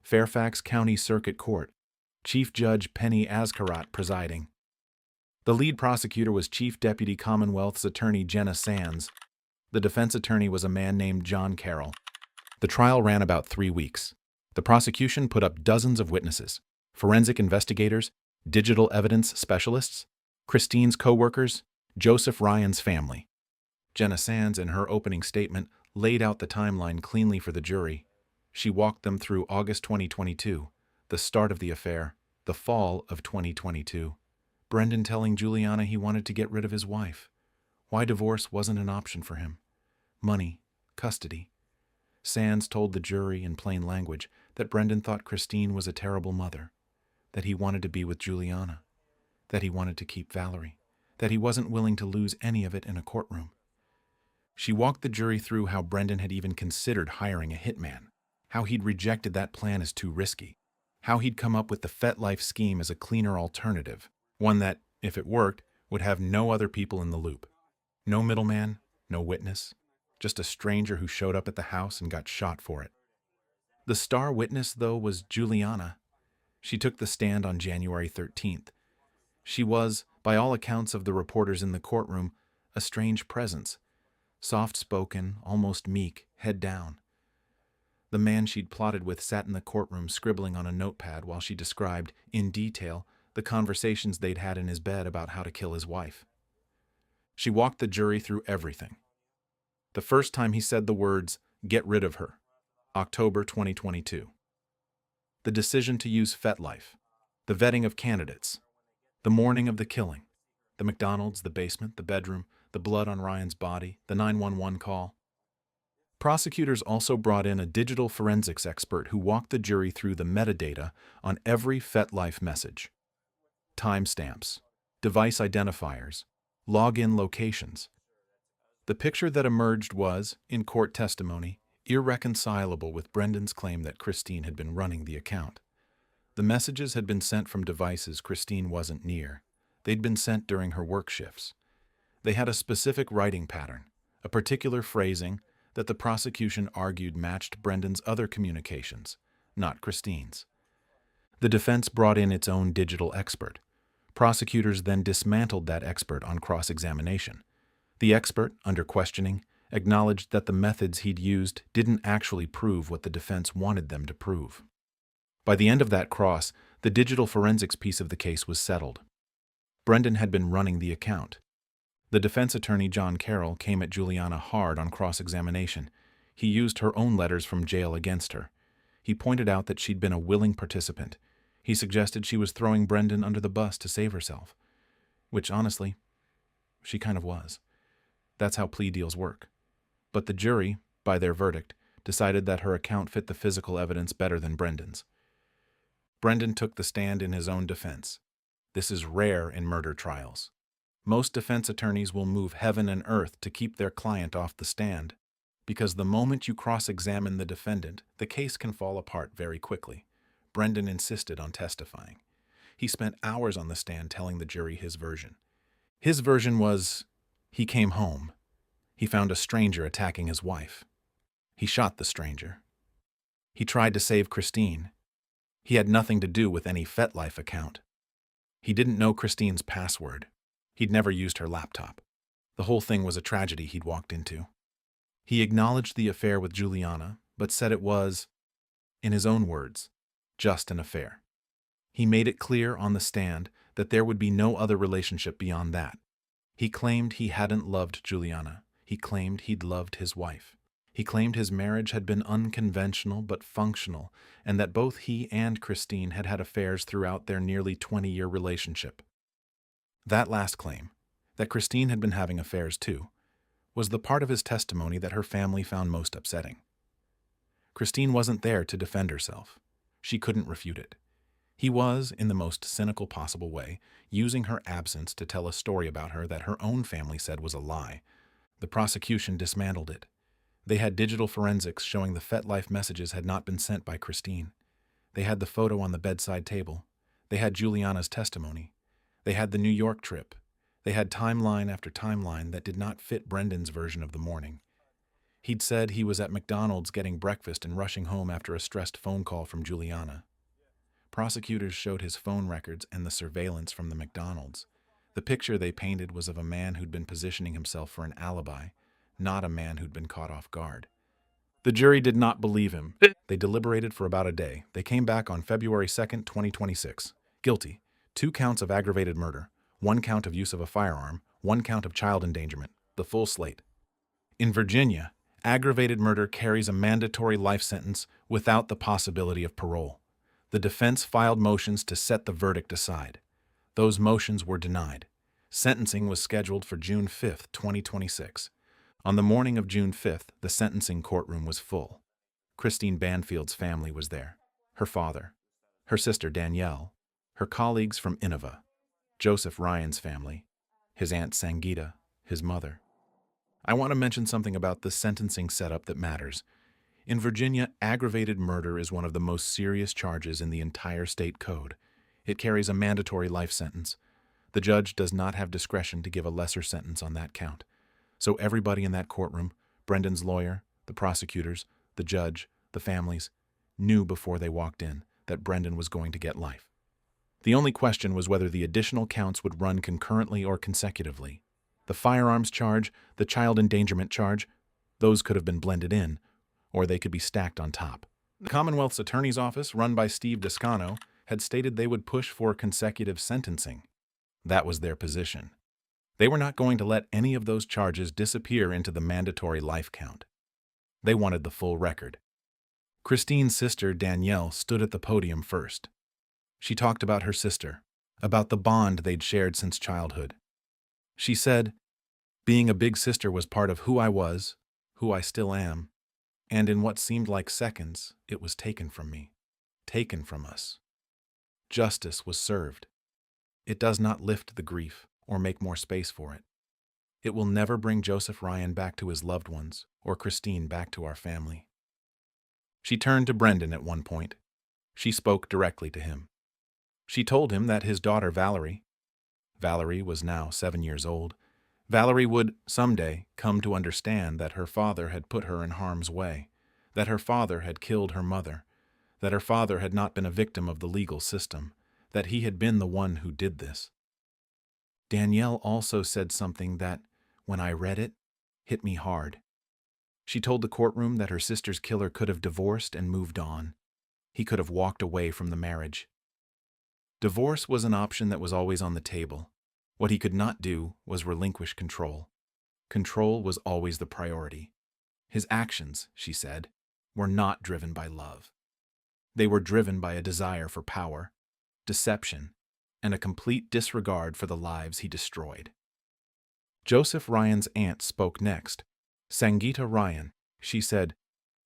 Fairfax County Circuit Court, Chief Judge Penny Azkarat presiding. The lead prosecutor was Chief Deputy Commonwealth's Attorney Jenna Sands. The defense attorney was a man named John Carroll. The trial ran about 3 weeks. The prosecution put up dozens of witnesses, forensic investigators, digital evidence specialists, Christine's co-workers, Joseph Ryan's family. Jenna Sands, in her opening statement, laid out the timeline cleanly for the jury. She walked them through August 2022, the start of the affair, the fall of 2022. Brendan telling Juliana he wanted to get rid of his wife. Why divorce wasn't an option for him. Money, custody. Sands told the jury in plain language that Brendan thought Christine was a terrible mother, that he wanted to be with Juliana, that he wanted to keep Valerie, that he wasn't willing to lose any of it in a courtroom. She walked the jury through how Brendan had even considered hiring a hitman, how he'd rejected that plan as too risky, how he'd come up with the FetLife scheme as a cleaner alternative, one that, if it worked, would have no other people in the loop. No middleman, no witness, just a stranger who showed up at the house and got shot for it. The star witness, though, was Juliana. She took the stand on January 13th. She was, by all accounts of the reporters in the courtroom, a strange presence, soft-spoken, almost meek, head down. The man she'd plotted with sat in the courtroom scribbling on a notepad while she described, in detail, the conversations they'd had in his bed about how to kill his wife. She walked the jury through everything. The first time he said the words, "Get rid of her," October 2022. The decision to use FetLife, the vetting of candidates, the morning of the killing, the McDonald's, the basement, the bedroom, the blood on Ryan's body, the 911 call. Prosecutors also brought in a digital forensics expert who walked the jury through the metadata on every FetLife message. Timestamps, device identifiers, login locations. The picture that emerged was, in court testimony, irreconcilable with Brendan's claim that Christine had been running the account. The messages had been sent from devices Christine wasn't near. They'd been sent during her work shifts. They had a specific writing pattern, a particular phrasing that the prosecution argued matched Brendan's other communications, not Christine's. The defense brought in its own digital expert. Prosecutors then dismantled that expert on cross-examination. The expert, under questioning, acknowledged that the methods he'd used didn't actually prove what the defense wanted them to prove. By the end of that cross, the digital forensics piece of the case was settled. Brendan had been running the account. The defense attorney, John Carroll, came at Juliana hard on cross-examination. He used her own letters from jail against her. He pointed out that she'd been a willing participant. He suggested she was throwing Brendan under the bus to save herself. Which, honestly, she kind of was. That's how plea deals work. But the jury, by their verdict, decided that her account fit the physical evidence better than Brendan's. Brendan took the stand in his own defense. This is rare in murder trials. Most defense attorneys will move heaven and earth to keep their client off the stand, because the moment you cross-examine the defendant, the case can fall apart very quickly. Brendan insisted on testifying. He spent hours on the stand telling the jury his version. His version was, he came home. He found a stranger attacking his wife. He shot the stranger. He tried to save Christine. He had nothing to do with any FetLife account. He didn't know Christine's password. He'd never used her laptop. The whole thing was a tragedy he'd walked into. He acknowledged the affair with Juliana, but said it was, in his own words, just an affair. He made it clear on the stand that there would be no other relationship beyond that. He claimed he hadn't loved Juliana. He claimed he'd loved his wife. He claimed his marriage had been unconventional but functional, and that both he and Christine had had affairs throughout their nearly 20-year relationship. That last claim, that Christine had been having affairs too, was the part of his testimony that her family found most upsetting. Christine wasn't there to defend herself. She couldn't refute it. He was, in the most cynical possible way, using her absence to tell a story about her that her own family said was a lie. The prosecution dismantled it. They had digital forensics showing the FetLife messages had not been sent by Christine. They had the photo on the bedside table. They had Juliana's testimony. They had the New York trip. They had timeline after timeline that did not fit Brendan's version of the morning. He'd said he was at McDonald's getting breakfast and rushing home after a stressed phone call from Juliana. Prosecutors showed his phone records and the surveillance from the McDonald's. The picture they painted was of a man who'd been positioning himself for an alibi, not a man who'd been caught off guard. The jury did not believe him. They deliberated for about a day. They came back on February 2nd, 2026. Guilty. 2 counts of aggravated murder, 1 count of use of a firearm, 1 count of child endangerment, the full slate. In Virginia, aggravated murder carries a mandatory life sentence without the possibility of parole. The defense filed motions to set the verdict aside. Those motions were denied. Sentencing was scheduled for June 5th, 2026. On the morning of June 5th, the sentencing courtroom was full. Christine Banfield's family was there. Her father, her sister Danielle, her colleagues from Innova, Joseph Ryan's family, his aunt Sangeeta, his mother. I want to mention something about the sentencing setup that matters. In Virginia, aggravated murder is one of the most serious charges in the entire state code. It carries a mandatory life sentence. The judge does not have discretion to give a lesser sentence on that count. So everybody in that courtroom, Brendan's lawyer, the prosecutors, the judge, the families, knew before they walked in that Brendan was going to get life. The only question was whether the additional counts would run concurrently or consecutively. The firearms charge, the child endangerment charge, those could have been blended in, or they could be stacked on top. The Commonwealth's Attorney's Office, run by Steve Descano, had stated they would push for consecutive sentencing. That was their position. They were not going to let any of those charges disappear into the mandatory life count. They wanted the full record. Christine's sister, Danielle, stood at the podium first. She talked about her sister, about the bond they'd shared since childhood. She said, "Being a big sister was part of who I was, who I still am, and in what seemed like seconds, it was taken from me, taken from us. Justice was served. It does not lift the grief or make more space for it. It will never bring Joseph Ryan back to his loved ones or Christine back to our family." She turned to Brendan at one point. She spoke directly to him. She told him that his daughter Valerie was now 7 years old, Valerie would, someday, come to understand that her father had put her in harm's way, that her father had killed her mother, that her father had not been a victim of the legal system, that he had been the one who did this. Danielle also said something that, when I read it, hit me hard. She told the courtroom that her sister's killer could have divorced and moved on. He could have walked away from the marriage. Divorce was an option that was always on the table. What he could not do was relinquish control. Control was always the priority. His actions, she said, were not driven by love. They were driven by a desire for power, deception, and a complete disregard for the lives he destroyed. Joseph Ryan's aunt spoke next. Sangeeta Ryan, she said,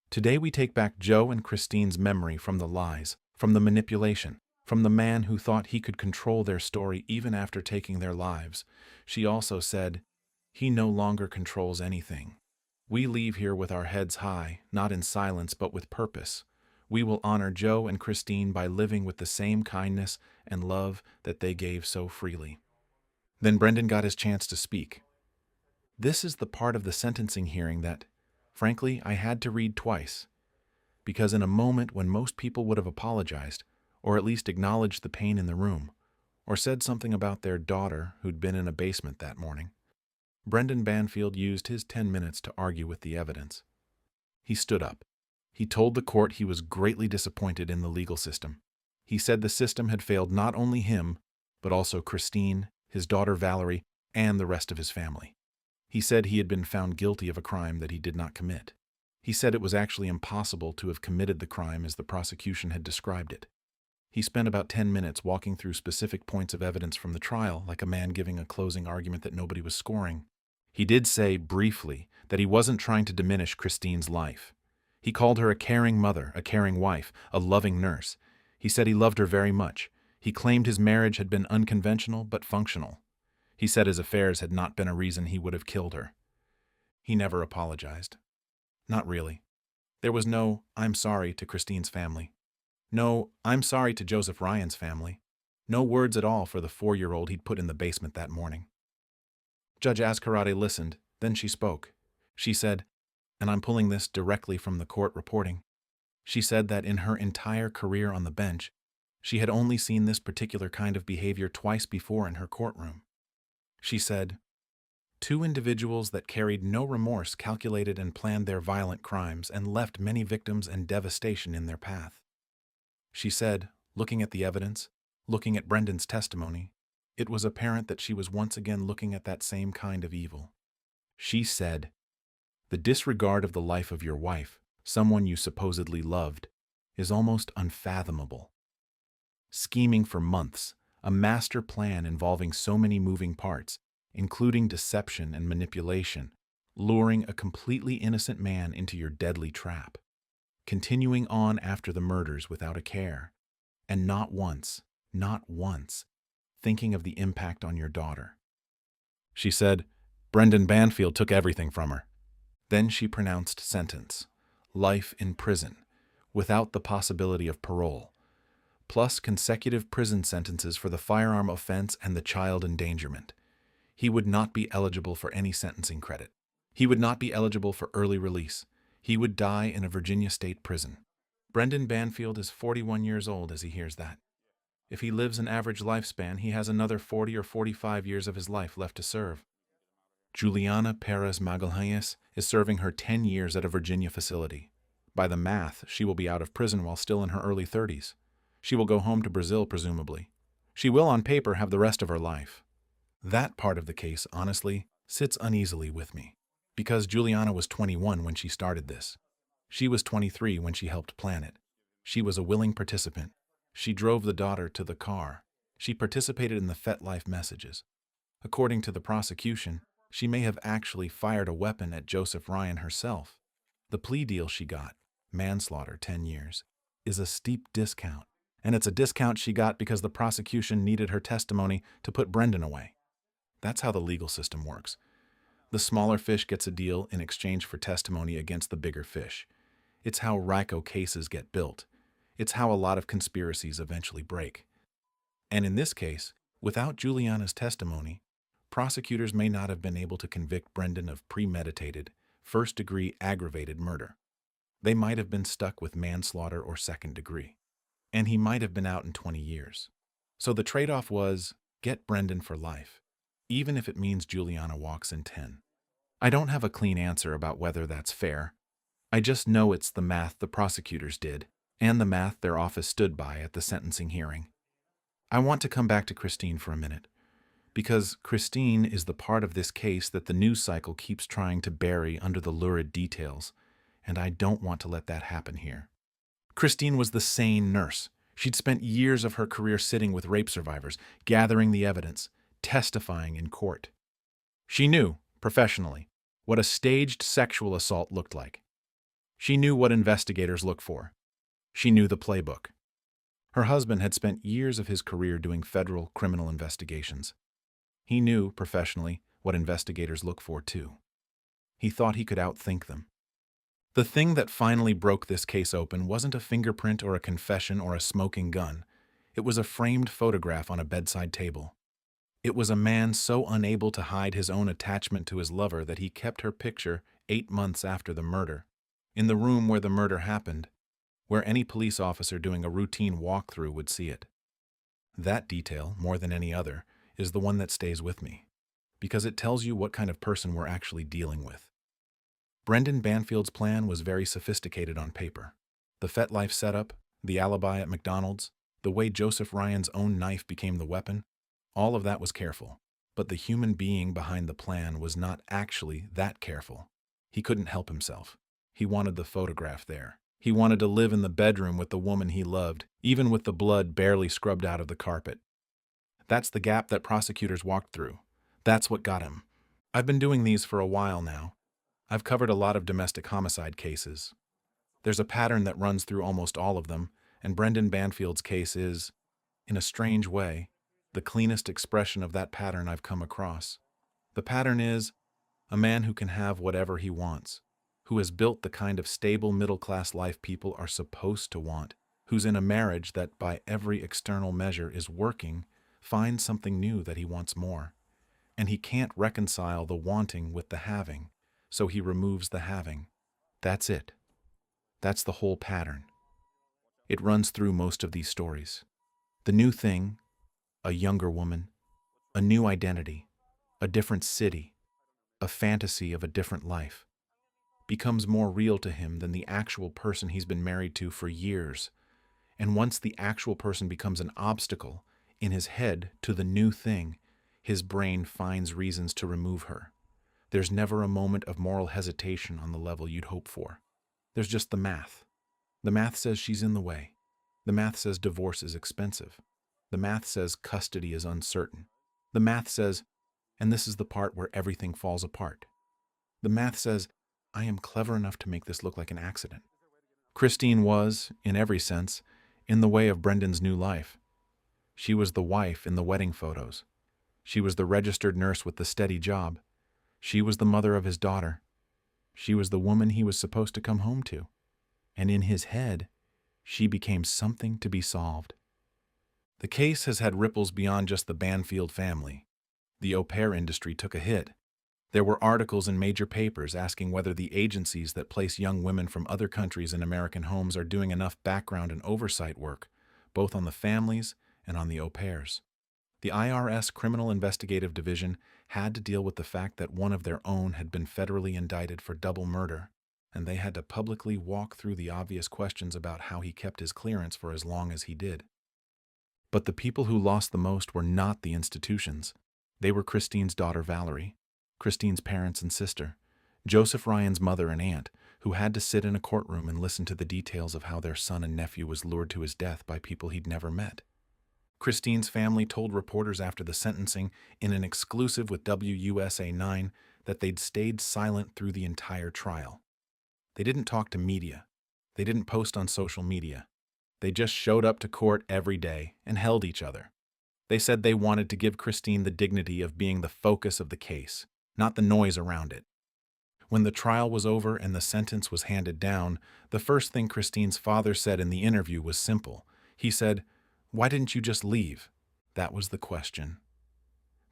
"Today we take back Joe and Christine's memory from the lies, from the manipulation, from the man who thought he could control their story even after taking their lives." She also said, "He no longer controls anything. We leave here with our heads high, not in silence but with purpose. We will honor Joe and Christine by living with the same kindness and love that they gave so freely." Then Brendan got his chance to speak. This is the part of the sentencing hearing that, frankly, I had to read twice, because in a moment when most people would have apologized, or at least acknowledged the pain in the room, or said something about their daughter who'd been in a basement that morning, Brendan Banfield used his 10 minutes to argue with the evidence. He stood up. He told the court he was greatly disappointed in the legal system. He said the system had failed not only him, but also Christine, his daughter Valerie, and the rest of his family. He said he had been found guilty of a crime that he did not commit. He said it was actually impossible to have committed the crime as the prosecution had described it. He spent about 10 minutes walking through specific points of evidence from the trial, like a man giving a closing argument that nobody was scoring. He did say, briefly, that he wasn't trying to diminish Christine's life. He called her a caring mother, a caring wife, a loving nurse. He said he loved her very much. He claimed his marriage had been unconventional but functional. He said his affairs had not been a reason he would have killed her. He never apologized. Not really. There was no, "I'm sorry" to Christine's family. No, "I'm sorry" to Joseph Ryan's family. No words at all for the 4-year-old he'd put in the basement that morning. Judge Azcarate listened, then she spoke. She said, and I'm pulling this directly from the court reporting, she said that in her entire career on the bench, she had only seen this particular kind of behavior twice before in her courtroom. She said, "Two individuals that carried no remorse calculated and planned their violent crimes and left many victims and devastation in their path." She said, looking at the evidence, looking at Brendan's testimony, it was apparent that she was once again looking at that same kind of evil. She said, "The disregard of the life of your wife, someone you supposedly loved, is almost unfathomable. Scheming for months, a master plan involving so many moving parts, including deception and manipulation, luring a completely innocent man into your deadly trap, continuing on after the murders without a care, and not once, thinking of the impact on your daughter." She said, "Brendan Banfield took everything from her." Then she pronounced sentence, life in prison, without the possibility of parole, plus consecutive prison sentences for the firearm offense and the child endangerment. He would not be eligible for any sentencing credit. He would not be eligible for early release. He would die in a Virginia state prison. Brendan Banfield is 41 years old as he hears that. If he lives an average lifespan, he has another 40 or 45 years of his life left to serve. Juliana Perez Magalhaes is serving her 10 years at a Virginia facility. By the math, she will be out of prison while still in her early 30s. She will go home to Brazil, presumably. She will, on paper, have the rest of her life. That part of the case, honestly, sits uneasily with me, because Juliana was 21 when she started this. She was 23 when she helped plan it. She was a willing participant. She drove the daughter to the car. She participated in the FetLife messages. According to the prosecution, she may have actually fired a weapon at Joseph Ryan herself. The plea deal she got, manslaughter 10 years, is a steep discount. And it's a discount she got because the prosecution needed her testimony to put Brendan away. That's how the legal system works. The smaller fish gets a deal in exchange for testimony against the bigger fish. It's how RICO cases get built. It's how a lot of conspiracies eventually break. And in this case, without Juliana's testimony, prosecutors may not have been able to convict Brendan of premeditated, first-degree aggravated murder. They might have been stuck with manslaughter or second degree. And he might have been out in 20 years. So the trade-off was, get Brendan for life, even if it means Juliana walks in 10. I don't have a clean answer about whether that's fair. I just know it's the math the prosecutors did, and the math their office stood by at the sentencing hearing. I want to come back to Christine for a minute, Because Christine is the part of this case that the news cycle keeps trying to bury under the lurid details, and I don't want to let that happen here. Christine was the sane nurse. She'd spent years of her career sitting with rape survivors, gathering the evidence, testifying in court. She knew, professionally, what a staged sexual assault looked like. She knew what investigators look for. She knew the playbook. Her husband had spent years of his career doing federal criminal investigations. He knew, professionally, what investigators look for, too. He thought he could outthink them. The thing that finally broke this case open wasn't a fingerprint or a confession or a smoking gun. It was a framed photograph on a bedside table. It was a man so unable to hide his own attachment to his lover that he kept her picture 8 months after the murder, in the room where the murder happened, where any police officer doing a routine walkthrough would see it. That detail, more than any other, is the one that stays with me, because it tells you what kind of person we're actually dealing with. Brendan Banfield's plan was very sophisticated on paper. The FetLife setup, the alibi at McDonald's, the way Joseph Ryan's own knife became the weapon, all of that was careful. But the human being behind the plan was not actually that careful. He couldn't help himself. He wanted the photograph there. He wanted to live in the bedroom with the woman he loved, even with the blood barely scrubbed out of the carpet. That's the gap that prosecutors walked through. That's what got him. I've been doing these for a while now. I've covered a lot of domestic homicide cases. There's a pattern that runs through almost all of them, and Brendan Banfield's case is, in a strange way, the cleanest expression of that pattern I've come across. The pattern is a man who can have whatever he wants, who has built the kind of stable middle-class life people are supposed to want, who's in a marriage that by every external measure is working, finds something new that he wants more. And he can't reconcile the wanting with the having, so he removes the having. That's it. That's the whole pattern. It runs through most of these stories. The new thing, a younger woman, a new identity, a different city, a fantasy of a different life, becomes more real to him than the actual person he's been married to for years. And once the actual person becomes an obstacle in his head to the new thing, his brain finds reasons to remove her. There's never a moment of moral hesitation on the level you'd hope for. There's just the math. The math says she's in the way. The math says divorce is expensive. The math says custody is uncertain. The math says, and this is the part where everything falls apart. The math says, I am clever enough to make this look like an accident. Christine was, in every sense, in the way of Brendan's new life. She was the wife in the wedding photos. She was the registered nurse with the steady job. She was the mother of his daughter. She was the woman he was supposed to come home to. And in his head, she became something to be solved. The case has had ripples beyond just the Banfield family. The au pair industry took a hit. There were articles in major papers asking whether the agencies that place young women from other countries in American homes are doing enough background and oversight work, both on the families and on the au pairs. The IRS Criminal Investigative Division had to deal with the fact that one of their own had been federally indicted for double murder, and they had to publicly walk through the obvious questions about how he kept his clearance for as long as he did. But the people who lost the most were not the institutions. They were Christine's daughter Valerie, Christine's parents and sister, Joseph Ryan's mother and aunt, who had to sit in a courtroom and listen to the details of how their son and nephew was lured to his death by people he'd never met. Christine's family told reporters after the sentencing in an exclusive with WUSA 9 that they'd stayed silent through the entire trial. They didn't talk to media. They didn't post on social media. They just showed up to court every day and held each other. They said they wanted to give Christine the dignity of being the focus of the case, not the noise around it. When the trial was over and the sentence was handed down, the first thing Christine's father said in the interview was simple. He said, "Why didn't you just leave?" That was the question.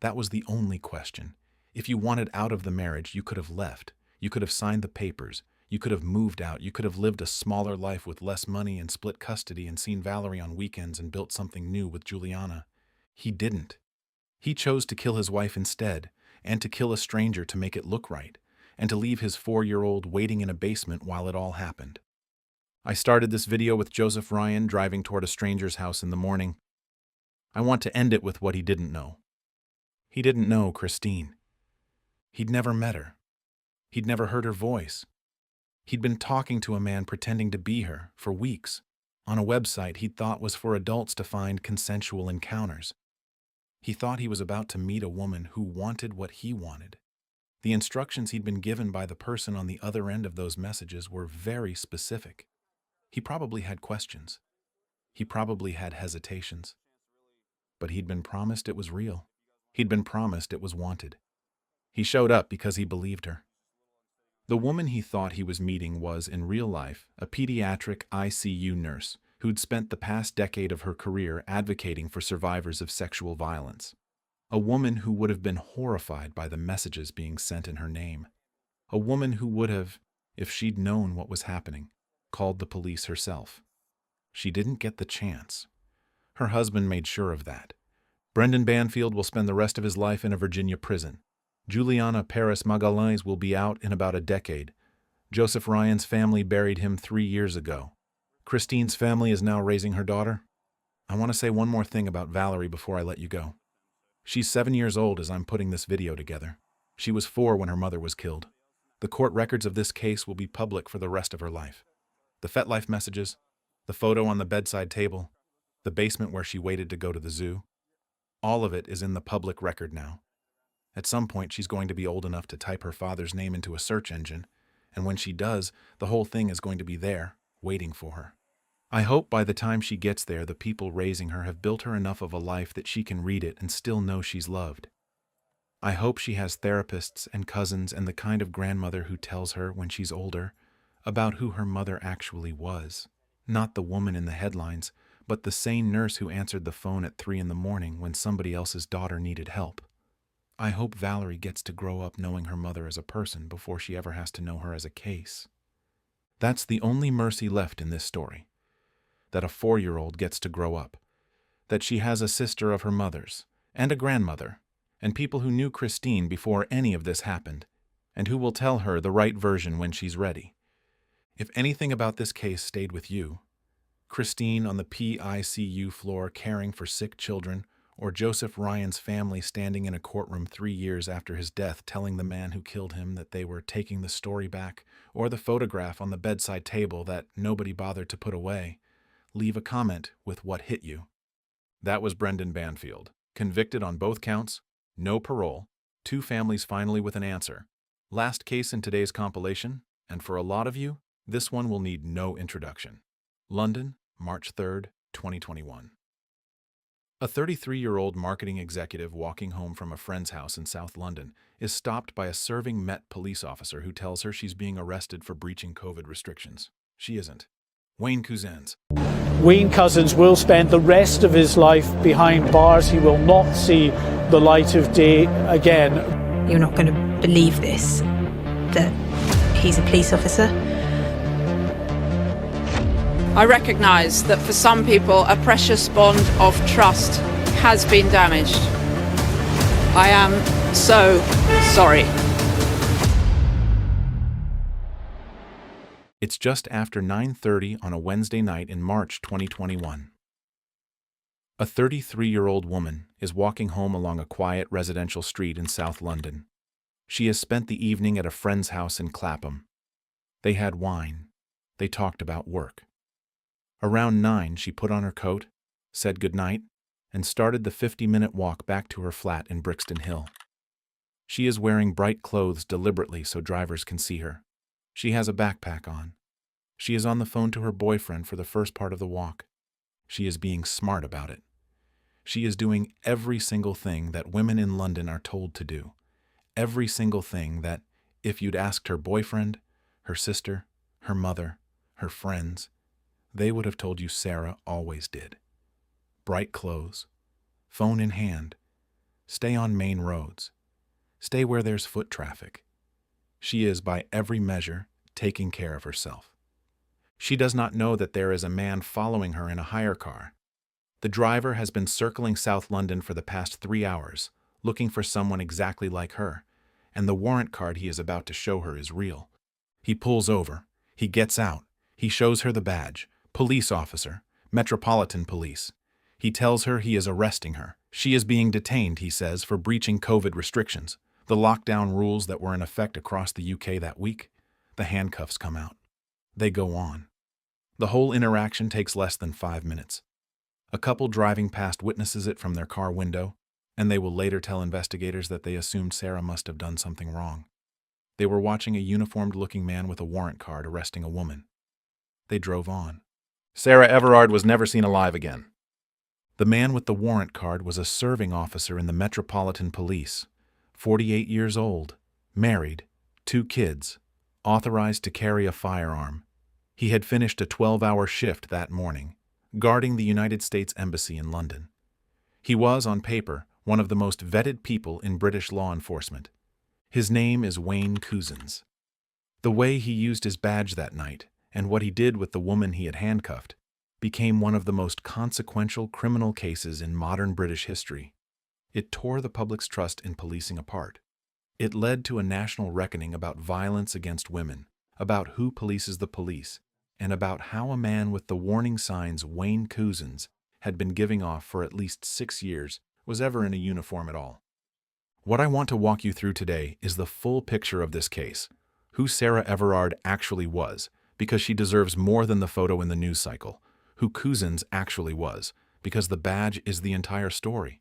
That was the only question. If you wanted out of the marriage, you could have left. You could have signed the papers. You could have moved out. You could have lived a smaller life with less money and split custody and seen Valerie on weekends and built something new with Juliana. He didn't. He chose to kill his wife instead, and to kill a stranger to make it look right, and to leave his 4-year-old waiting in a basement while it all happened. I started this video with Joseph Ryan driving toward a stranger's house in the morning. I want to end it with what he didn't know. He didn't know Christine. He'd never met her. He'd never heard her voice. He'd been talking to a man pretending to be her for weeks, on a website he'd thought was for adults to find consensual encounters. He thought he was about to meet a woman who wanted what he wanted. The instructions he'd been given by the person on the other end of those messages were very specific. He probably had questions. He probably had hesitations. But he'd been promised it was real. He'd been promised it was wanted. He showed up because he believed her. The woman he thought he was meeting was, in real life, a pediatric ICU nurse who'd spent the past decade of her career advocating for survivors of sexual violence. A woman who would have been horrified by the messages being sent in her name. A woman who would have, if she'd known what was happening, called the police herself. She didn't get the chance. Her husband made sure of that. Brendan Banfield will spend the rest of his life in a Virginia prison. Juliana Perez Magalhães will be out in about a decade. Joseph Ryan's family buried him 3 years ago. Christine's family is now raising her daughter. I want to say one more thing about Valerie before I let you go. She's 7 years old as I'm putting this video together. She was 4 when her mother was killed. The court records of this case will be public for the rest of her life. The FetLife messages, the photo on the bedside table, the basement where she waited to go to the zoo, all of it is in the public record now. At some point, she's going to be old enough to type her father's name into a search engine, and when she does, the whole thing is going to be there, waiting for her. I hope by the time she gets there, the people raising her have built her enough of a life that she can read it and still know she's loved. I hope she has therapists and cousins and the kind of grandmother who tells her, when she's older, about who her mother actually was. Not the woman in the headlines, but the sane nurse who answered the phone at 3 in the morning when somebody else's daughter needed help. I hope Valerie gets to grow up knowing her mother as a person before she ever has to know her as a case. That's the only mercy left in this story. That a 4-year-old gets to grow up. That she has a sister of her mother's, and a grandmother, and people who knew Christine before any of this happened, and who will tell her the right version when she's ready. If anything about this case stayed with you, Christine on the PICU floor caring for sick children, or Joseph Ryan's family standing in a courtroom 3 years after his death telling the man who killed him that they were taking the story back, or the photograph on the bedside table that nobody bothered to put away, leave a comment with what hit you. That was Brendan Banfield, convicted on both counts, no parole, 2 families finally with an answer. Last case in today's compilation, and for a lot of you, this one will need no introduction. London, March 3rd, 2021. A 33-year-old marketing executive walking home from a friend's house in South London is stopped by a serving Met police officer who tells her she's being arrested for breaching COVID restrictions. She isn't. Wayne Couzens. Wayne Couzens will spend the rest of his life behind bars. He will not see the light of day again. You're not going to believe this, that he's a police officer. I recognise that for some people a precious bond of trust has been damaged. I am so sorry. It's just after 9:30 on a Wednesday night in March 2021. A 33-year-old woman is walking home along a quiet residential street in South London. She has spent the evening at a friend's house in Clapham. They had wine. They talked about work. Around 9, she put on her coat, said goodnight, and started the 50-minute walk back to her flat in Brixton Hill. She is wearing bright clothes deliberately so drivers can see her. She has a backpack on. She is on the phone to her boyfriend for the first part of the walk. She is being smart about it. She is doing every single thing that women in London are told to do. Every single thing that, if you'd asked her boyfriend, her sister, her mother, her friends, they would have told you Sarah always did. Bright clothes, phone in hand, stay on main roads, stay where there's foot traffic. She is, by every measure, taking care of herself. She does not know that there is a man following her in a hire car. The driver has been circling South London for the past 3 hours, looking for someone exactly like her, and the warrant card he is about to show her is real. He pulls over. He gets out. He shows her the badge. Police officer, Metropolitan Police. He tells her he is arresting her. She is being detained, he says, for breaching COVID restrictions, the lockdown rules that were in effect across the UK that week. The handcuffs come out. They go on. The whole interaction takes less than 5 minutes. A couple driving past witnesses it from their car window, and they will later tell investigators that they assumed Sarah must have done something wrong. They were watching a uniformed-looking man with a warrant card arresting a woman. They drove on. Sarah Everard was never seen alive again. The man with the warrant card was a serving officer in the Metropolitan Police, 48 years old, married, 2 kids, authorized to carry a firearm. He had finished a 12-hour shift that morning, guarding the United States Embassy in London. He was, on paper, one of the most vetted people in British law enforcement. His name is Wayne Couzens. The way he used his badge that night, and what he did with the woman he had handcuffed, became one of the most consequential criminal cases in modern British history. It tore the public's trust in policing apart. It led to a national reckoning about violence against women, about who polices the police, and about how a man with the warning signs Wayne Couzens had been giving off for at least 6 years was ever in a uniform at all. What I want to walk you through today is the full picture of this case, who Sarah Everard actually was, because she deserves more than the photo in the news cycle, who Couzens actually was, because the badge is the entire story,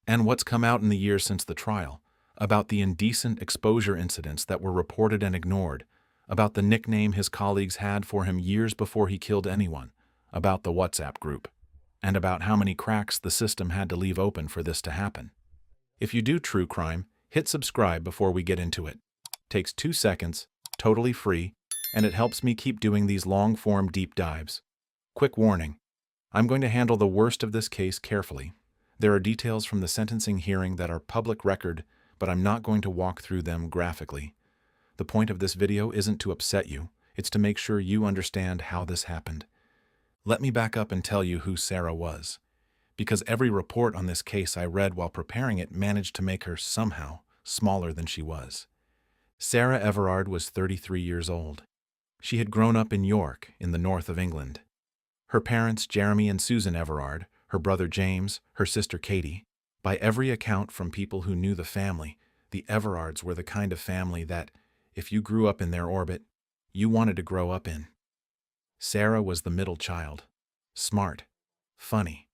and what's come out in the years since the trial, about the indecent exposure incidents that were reported and ignored, about the nickname his colleagues had for him years before he killed anyone, about the WhatsApp group, and about how many cracks the system had to leave open for this to happen. If you do true crime, hit subscribe before we get into it. Takes 2 seconds, totally free, and it helps me keep doing these long-form deep dives. Quick warning, I'm going to handle the worst of this case carefully. There are details from the sentencing hearing that are public record, but I'm not going to walk through them graphically. The point of this video isn't to upset you, it's to make sure you understand how this happened. Let me back up and tell you who Sarah was, because every report on this case I read while preparing it managed to make her somehow smaller than she was. Sarah Everard was 33 years old. She had grown up in York, in the north of England. Her parents, Jeremy and Susan Everard, her brother James, her sister Katie, by every account from people who knew the family, the Everards were the kind of family that, if you grew up in their orbit, you wanted to grow up in. Sarah was the middle child, smart, funny,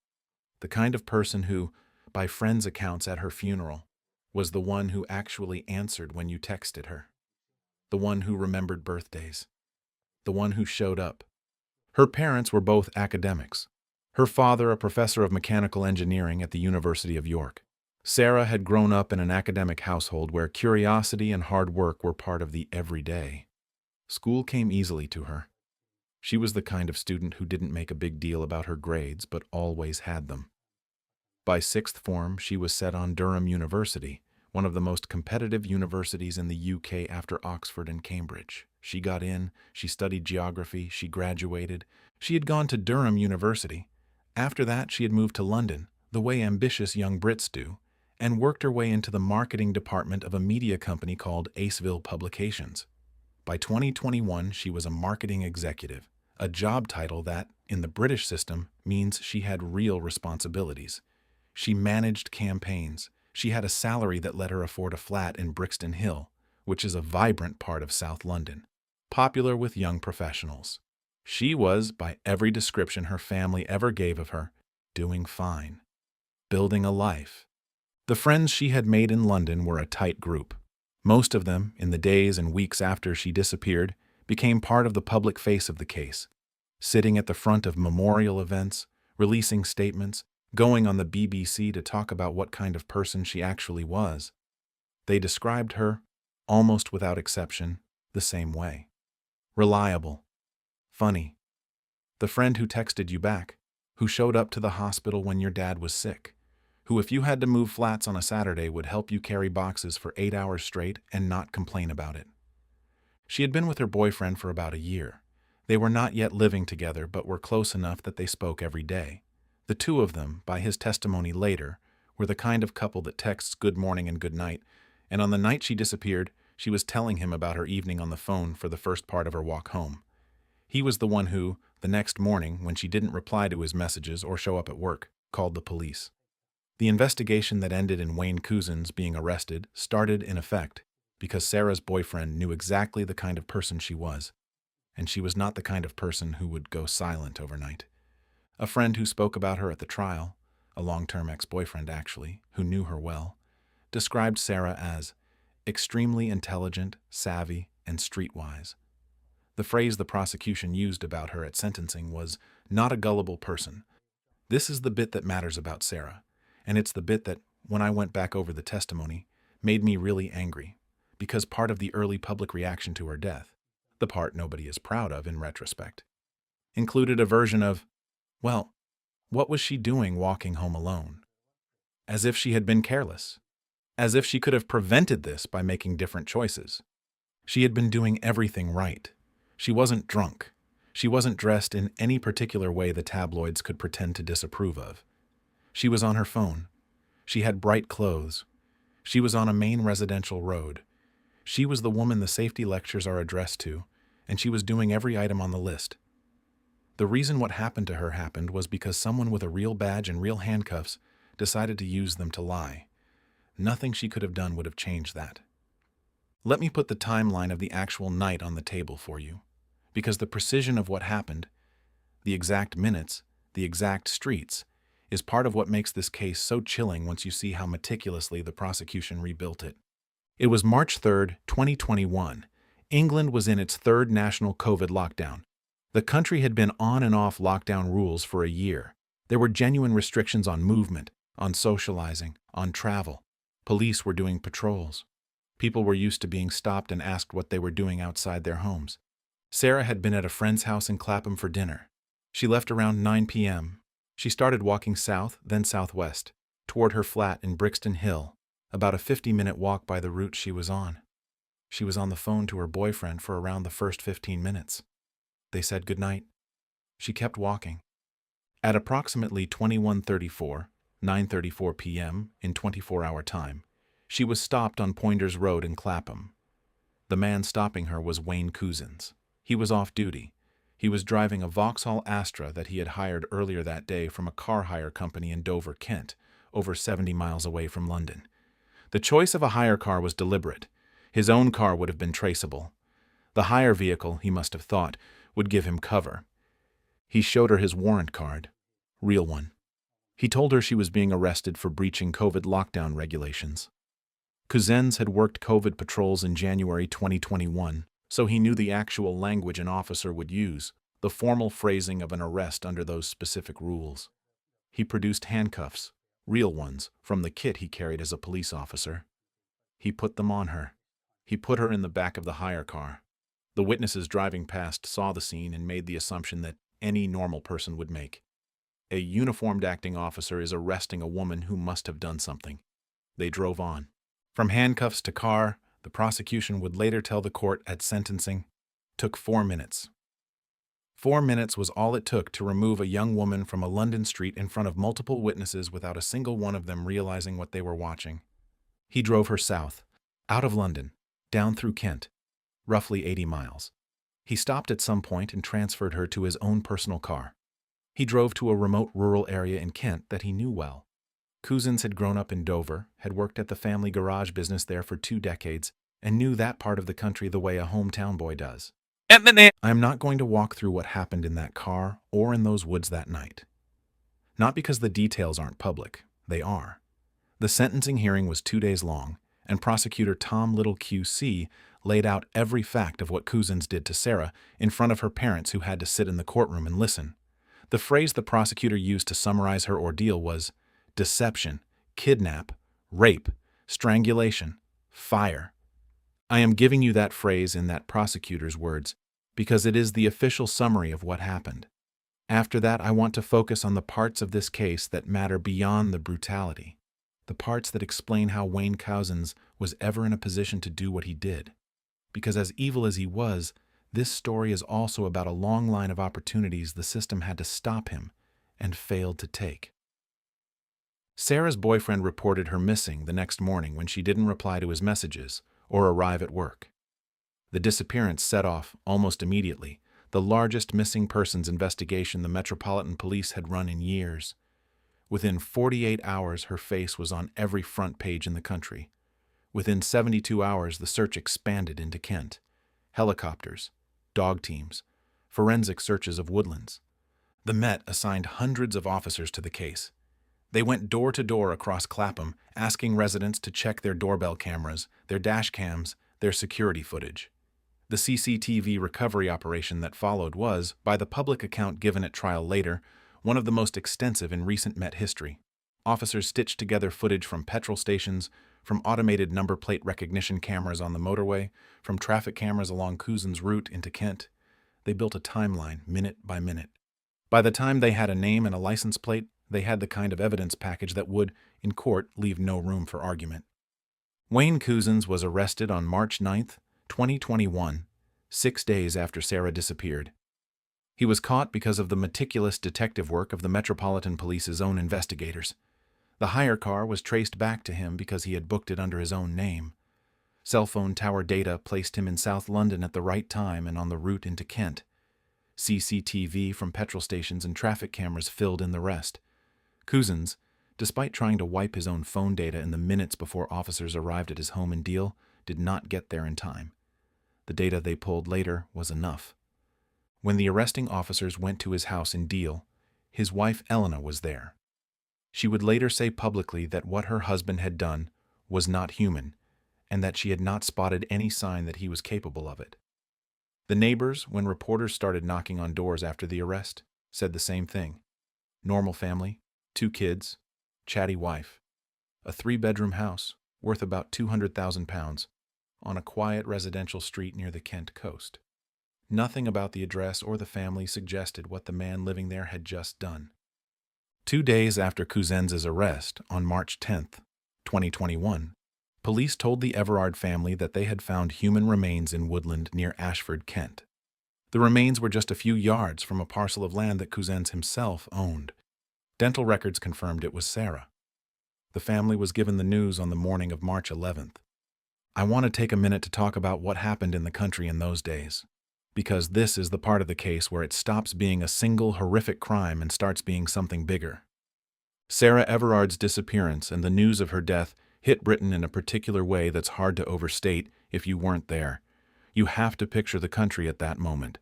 the kind of person who, by friends' accounts at her funeral, was the one who actually answered when you texted her, the one who remembered birthdays, the one who showed up. Her parents were both academics, her father a professor of mechanical engineering at the University of York. Sarah had grown up in an academic household where curiosity and hard work were part of the everyday. School came easily to her. She was the kind of student who didn't make a big deal about her grades, but always had them. By 6th form, she was set on Durham University, one of the most competitive universities in the UK after Oxford and Cambridge. She got in, she studied geography, she graduated. She had gone to Durham University. After that, she had moved to London, the way ambitious young Brits do, and worked her way into the marketing department of a media company called Aceville Publications. By 2021, she was a marketing executive, a job title that, in the British system, means she had real responsibilities. She managed campaigns. She had a salary that let her afford a flat in Brixton Hill, which is a vibrant part of South London, popular with young professionals. She was, by every description her family ever gave of her, doing fine, building a life. The friends she had made in London were a tight group. Most of them, in the days and weeks after she disappeared, became part of the public face of the case, sitting at the front of memorial events, releasing statements, going on the BBC to talk about what kind of person she actually was. They described her, almost without exception, the same way. Reliable. Funny. The friend who texted you back, who showed up to the hospital when your dad was sick, who if you had to move flats on a Saturday would help you carry boxes for 8 hours straight and not complain about it. She had been with her boyfriend for about a year. They were not yet living together but were close enough that they spoke every day. The two of them, by his testimony later, were the kind of couple that texts good morning and good night, and on the night she disappeared, she was telling him about her evening on the phone for the first part of her walk home. He was the one who, the next morning, when she didn't reply to his messages or show up at work, called the police. The investigation that ended in Wayne Couzens being arrested started in effect because Sarah's boyfriend knew exactly the kind of person she was, and she was not the kind of person who would go silent overnight. A friend who spoke about her at the trial, a long-term ex-boyfriend actually, who knew her well, described Sarah as extremely intelligent, savvy, and streetwise. The phrase the prosecution used about her at sentencing was, "not a gullible person." This is the bit that matters about Sarah, and it's the bit that, when I went back over the testimony, made me really angry, because part of the early public reaction to her death, the part nobody is proud of in retrospect, included a version of, well, what was she doing walking home alone? As if she had been careless. As if she could have prevented this by making different choices. She had been doing everything right. She wasn't drunk. She wasn't dressed in any particular way the tabloids could pretend to disapprove of. She was on her phone. She had bright clothes. She was on a main residential road. She was the woman the safety lectures are addressed to, and she was doing every item on the list. The reason what happened to her happened was because someone with a real badge and real handcuffs decided to use them to lie. Nothing she could have done would have changed that. Let me put the timeline of the actual night on the table for you, because the precision of what happened, the exact minutes, the exact streets, is part of what makes this case so chilling once you see how meticulously the prosecution rebuilt it. It was March 3rd, 2021. England was in its third national COVID lockdown. The country had been on and off lockdown rules for a year. There were genuine restrictions on movement, on socializing, on travel. Police were doing patrols. People were used to being stopped and asked what they were doing outside their homes. Sarah had been at a friend's house in Clapham for dinner. She left around 9 p.m. She started walking south, then southwest, toward her flat in Brixton Hill, about a 50-minute walk by the route she was on. She was on the phone to her boyfriend for around the first 15 minutes. They said goodnight. She kept walking. At approximately 21:34, 9:34 p.m. in 24-hour time, she was stopped on Poinders Road in Clapham. The man stopping her was Wayne Couzens. He was off duty. He was driving a Vauxhall Astra that he had hired earlier that day from a car hire company in Dover, Kent, over 70 miles away from London. The choice of a hire car was deliberate. His own car would have been traceable. The hire vehicle, he must have thought, would give him cover. He showed her his warrant card. Real one. He told her she was being arrested for breaching COVID lockdown regulations. Couzens had worked COVID patrols in January 2021, so he knew the actual language an officer would use, the formal phrasing of an arrest under those specific rules. He produced handcuffs, real ones, from the kit he carried as a police officer. He put them on her. He put her in the back of the hire car. The witnesses driving past saw the scene and made the assumption that any normal person would make. A uniformed acting officer is arresting a woman who must have done something. They drove on. From handcuffs to car, the prosecution would later tell the court at sentencing, took 4 minutes. 4 minutes was all it took to remove a young woman from a London street in front of multiple witnesses without a single one of them realizing what they were watching. He drove her south, out of London, down through Kent, roughly 80 miles. He stopped at some point and transferred her to his own personal car. He drove to a remote rural area in Kent that he knew well. Couzens had grown up in Dover, had worked at the family garage business there for 2 decades, and knew that part of the country the way a hometown boy does. I am not going to walk through what happened in that car or in those woods that night. Not because the details aren't public, they are. The sentencing hearing was 2 days long, and prosecutor Tom Little QC laid out every fact of what Couzens did to Sarah in front of her parents who had to sit in the courtroom and listen. The phrase the prosecutor used to summarize her ordeal was deception, kidnap, rape, strangulation, fire. I am giving you that phrase in that prosecutor's words because it is the official summary of what happened. After that, I want to focus on the parts of this case that matter beyond the brutality, the parts that explain how Wayne Couzens was ever in a position to do what he did. Because as evil as he was, this story is also about a long line of opportunities the system had to stop him and failed to take. Sarah's boyfriend reported her missing the next morning when she didn't reply to his messages or arrive at work. The disappearance set off, almost immediately, the largest missing persons investigation the Metropolitan Police had run in years. Within 48 hours, her face was on every front page in the country. Within 72 hours, the search expanded into Kent. Helicopters, dog teams, forensic searches of woodlands. The Met assigned hundreds of officers to the case. They went door to door across Clapham, asking residents to check their doorbell cameras, their dash cams, their security footage. The CCTV recovery operation that followed was, by the public account given at trial later, one of the most extensive in recent Met history. Officers stitched together footage from petrol stations, from automated number plate recognition cameras on the motorway, from traffic cameras along Cousin's route into Kent. They built a timeline, minute by minute. By the time they had a name and a license plate, they had the kind of evidence package that would, in court, leave no room for argument. Wayne Couzens was arrested on March 9, 2021, 6 days after Sarah disappeared. He was caught because of the meticulous detective work of the Metropolitan Police's own investigators. The hire car was traced back to him because he had booked it under his own name. Cell phone tower data placed him in South London at the right time and on the route into Kent. CCTV from petrol stations and traffic cameras filled in the rest. Couzens, despite trying to wipe his own phone data in the minutes before officers arrived at his home in Deal, did not get there in time. The data they pulled later was enough. When the arresting officers went to his house in Deal, his wife Elena was there. She would later say publicly that what her husband had done was not human, and that she had not spotted any sign that he was capable of it. The neighbors, when reporters started knocking on doors after the arrest, said the same thing. Normal family, 2 kids, chatty wife, a 3-bedroom house worth about £200,000 on a quiet residential street near the Kent coast. Nothing about the address or the family suggested what the man living there had just done. 2 days after Couzens' arrest, on March 10, 2021, police told the Everard family that they had found human remains in woodland near Ashford, Kent. The remains were just a few yards from a parcel of land that Couzens himself owned. Dental records confirmed it was Sarah. The family was given the news on the morning of March 11th. I want to take a minute to talk about what happened in the country in those days, because this is the part of the case where it stops being a single horrific crime and starts being something bigger. Sarah Everard's disappearance and the news of her death hit Britain in a particular way that's hard to overstate if you weren't there. You have to picture the country at that moment.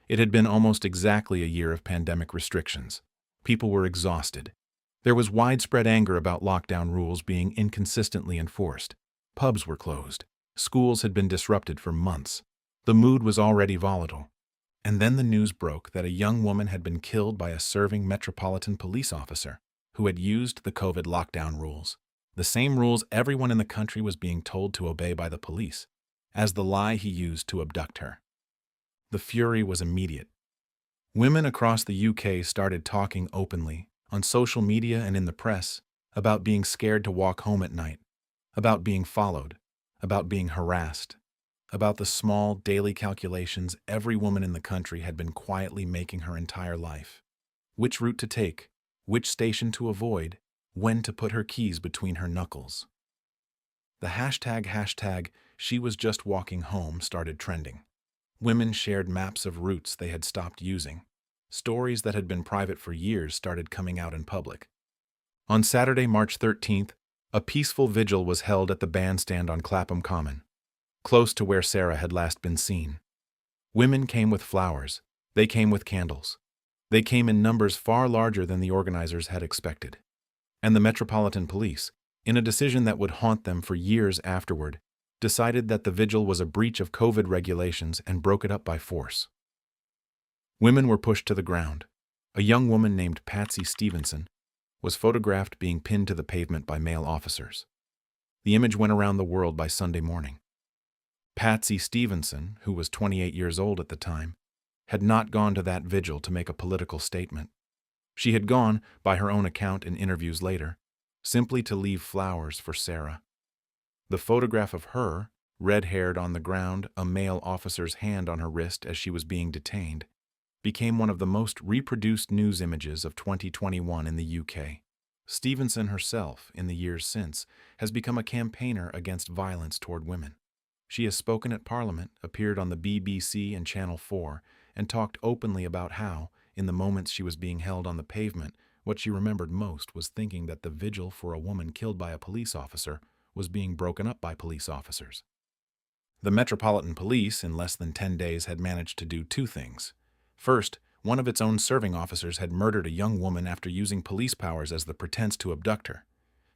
It had been almost exactly a year of pandemic restrictions. People were exhausted. There was widespread anger about lockdown rules being inconsistently enforced. Pubs were closed. Schools had been disrupted for months. The mood was already volatile. And then the news broke that a young woman had been killed by a serving Metropolitan Police officer who had used the COVID lockdown rules. The same rules everyone in the country was being told to obey by the police, as the lie he used to abduct her. The fury was immediate. Women across the UK started talking openly, on social media and in the press, about being scared to walk home at night, about being followed, about being harassed, about the small daily calculations every woman in the country had been quietly making her entire life. Which route to take, which station to avoid, when to put her keys between her knuckles. The hashtag she was just walking home started trending. Women shared maps of routes they had stopped using. Stories that had been private for years started coming out in public. On Saturday, March 13th, a peaceful vigil was held at the bandstand on Clapham Common, close to where Sarah had last been seen. Women came with flowers. They came with candles. They came in numbers far larger than the organizers had expected. And the Metropolitan Police, in a decision that would haunt them for years afterward, decided that the vigil was a breach of COVID regulations and broke it up by force. Women were pushed to the ground. A young woman named Patsy Stevenson was photographed being pinned to the pavement by male officers. The image went around the world by Sunday morning. Patsy Stevenson, who was 28 years old at the time, had not gone to that vigil to make a political statement. She had gone, by her own account in interviews later, simply to leave flowers for Sarah. The photograph of her, red-haired on the ground, a male officer's hand on her wrist as she was being detained, became one of the most reproduced news images of 2021 in the UK. Stevenson herself, in the years since, has become a campaigner against violence toward women. She has spoken at Parliament, appeared on the BBC and Channel 4, and talked openly about how, in the moments she was being held on the pavement, What she remembered most was thinking that the vigil for a woman killed by a police officer was being broken up by police officers. The Metropolitan Police, in less than 10 days, had managed to do two things. First, one of its own serving officers had murdered a young woman after using police powers as the pretense to abduct her.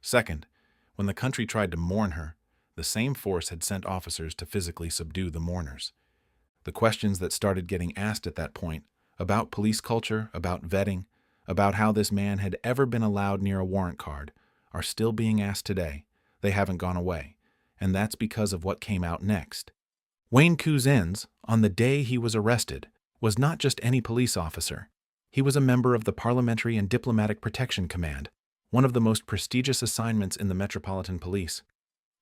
Second, when the country tried to mourn her, the same force had sent officers to physically subdue the mourners. The questions that started getting asked at that point, about police culture, about vetting, about how this man had ever been allowed near a warrant card, are still being asked today. They haven't gone away, and that's because of what came out next. Wayne Couzens, on the day he was arrested, was not just any police officer. He was a member of the Parliamentary and Diplomatic Protection Command, one of the most prestigious assignments in the Metropolitan Police.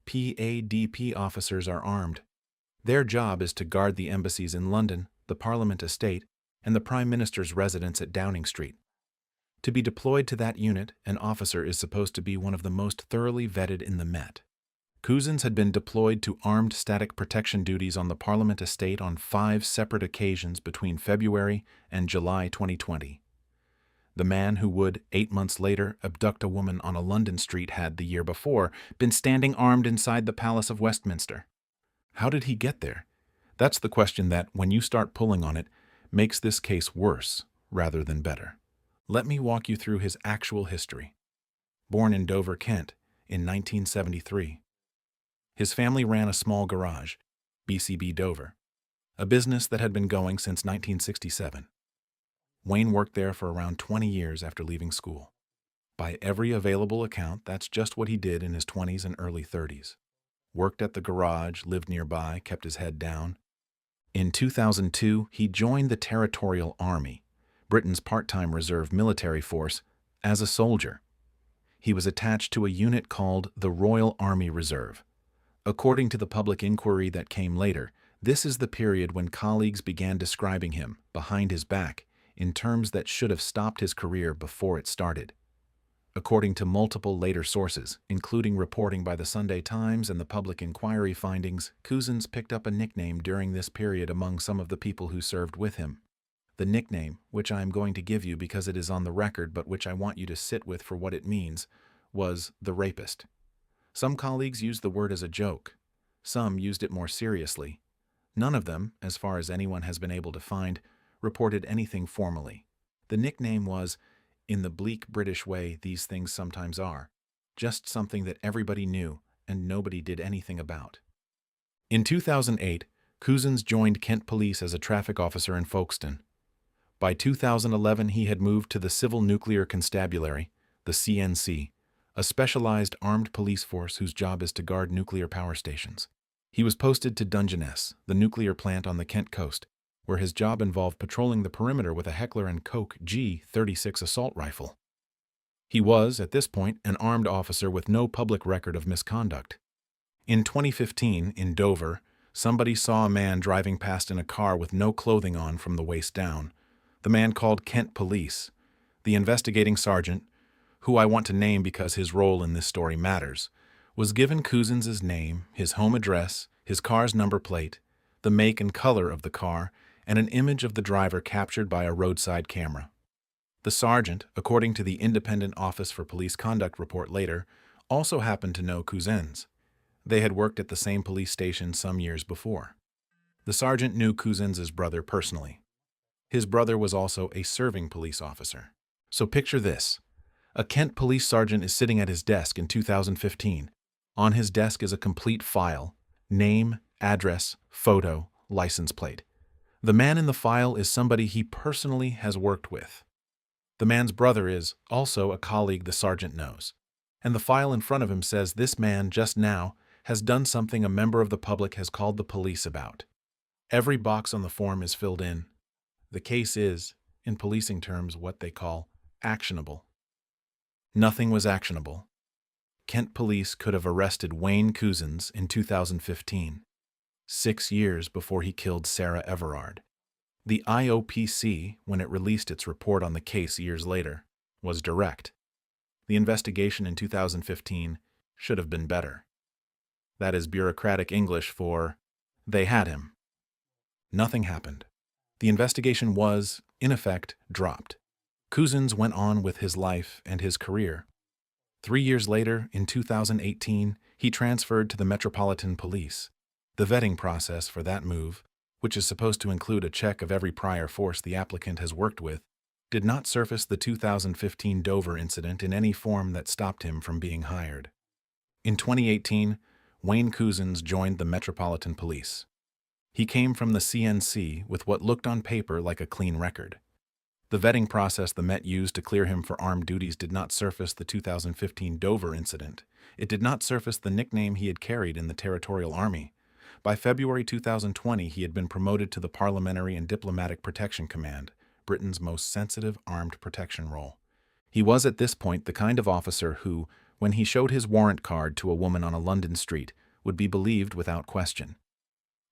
PADP officers are armed. Their job is to guard the embassies in London, the Parliament Estate, and the Prime Minister's residence at Downing Street. To be deployed to that unit, an officer is supposed to be one of the most thoroughly vetted in the Met. Couzens had been deployed to armed static protection duties on the Parliament Estate on 5 separate occasions between February and July 2020. The man who would, 8 months later, abduct a woman on a London street had, the year before, been standing armed inside the Palace of Westminster. How did he get there? That's the question that, when you start pulling on it, makes this case worse rather than better. Let me walk you through his actual history. Born in Dover, Kent, in 1973. His family ran a small garage, BCB Dover, a business that had been going since 1967. Wayne worked there for around 20 years after leaving school. By every available account, that's just what he did in his 20s and early 30s. Worked at the garage, lived nearby, kept his head down. In 2002, he joined the Territorial Army, Britain's part-time reserve military force, as a soldier. He was attached to a unit called the Royal Army Reserve. According to the public inquiry that came later, this is the period when colleagues began describing him, behind his back, in terms that should have stopped his career before it started. According to multiple later sources, including reporting by the Sunday Times and the public inquiry findings, Couzens picked up a nickname during this period among some of the people who served with him. The nickname, which I am going to give you because it is on the record but which I want you to sit with for what it means, was the rapist. Some colleagues used the word as a joke. Some used it more seriously. None of them, as far as anyone has been able to find, reported anything formally. The nickname was, in the bleak British way these things sometimes are, just something that everybody knew and nobody did anything about. In 2008, Couzens joined Kent Police as a traffic officer in Folkestone. By 2011, he had moved to the Civil Nuclear Constabulary, the CNC, a specialized armed police force whose job is to guard nuclear power stations. He was posted to Dungeness, the nuclear plant on the Kent coast, where his job involved patrolling the perimeter with a Heckler & Koch G36 assault rifle. He was, at this point, an armed officer with no public record of misconduct. In 2015, in Dover, somebody saw a man driving past in a car with no clothing on from the waist down. The man called Kent Police. The investigating sergeant, who I want to name because his role in this story matters, was given Couzens' name, his home address, his car's number plate, the make and color of the car, and an image of the driver captured by a roadside camera. The sergeant, according to the Independent Office for Police Conduct report later, also happened to know Couzens. They had worked at the same police station some years before. The sergeant knew Couzens' brother personally. His brother was also a serving police officer. So picture this. A Kent police sergeant is sitting at his desk in 2015. On his desk is a complete file: name, address, photo, license plate. The man in the file is somebody he personally has worked with. The man's brother is also a colleague the sergeant knows. And the file in front of him says this man, just now, has done something a member of the public has called the police about. Every box on the form is filled in. The case is, in policing terms, what they call actionable. Nothing was actionable. Kent Police could have arrested Wayne Couzens in 2015, 6 years before he killed Sarah Everard. The IOPC, when it released its report on the case years later, was direct. The investigation in 2015 should have been better. That is bureaucratic English for, they had him. Nothing happened. The investigation was, in effect, dropped. Cousins went on with his life and his career. 3 years later, in 2018, he transferred to the Metropolitan Police. The vetting process for that move, which is supposed to include a check of every prior force the applicant has worked with, did not surface the 2015 Dover incident in any form that stopped him from being hired. In 2018, Wayne Cousins joined the Metropolitan Police. He came from the CNC with what looked on paper like a clean record. The vetting process the Met used to clear him for armed duties did not surface the 2015 Dover incident. It did not surface the nickname he had carried in the Territorial Army. By February 2020, he had been promoted to the Parliamentary and Diplomatic Protection Command, Britain's most sensitive armed protection role. He was at this point the kind of officer who, when he showed his warrant card to a woman on a London street, would be believed without question.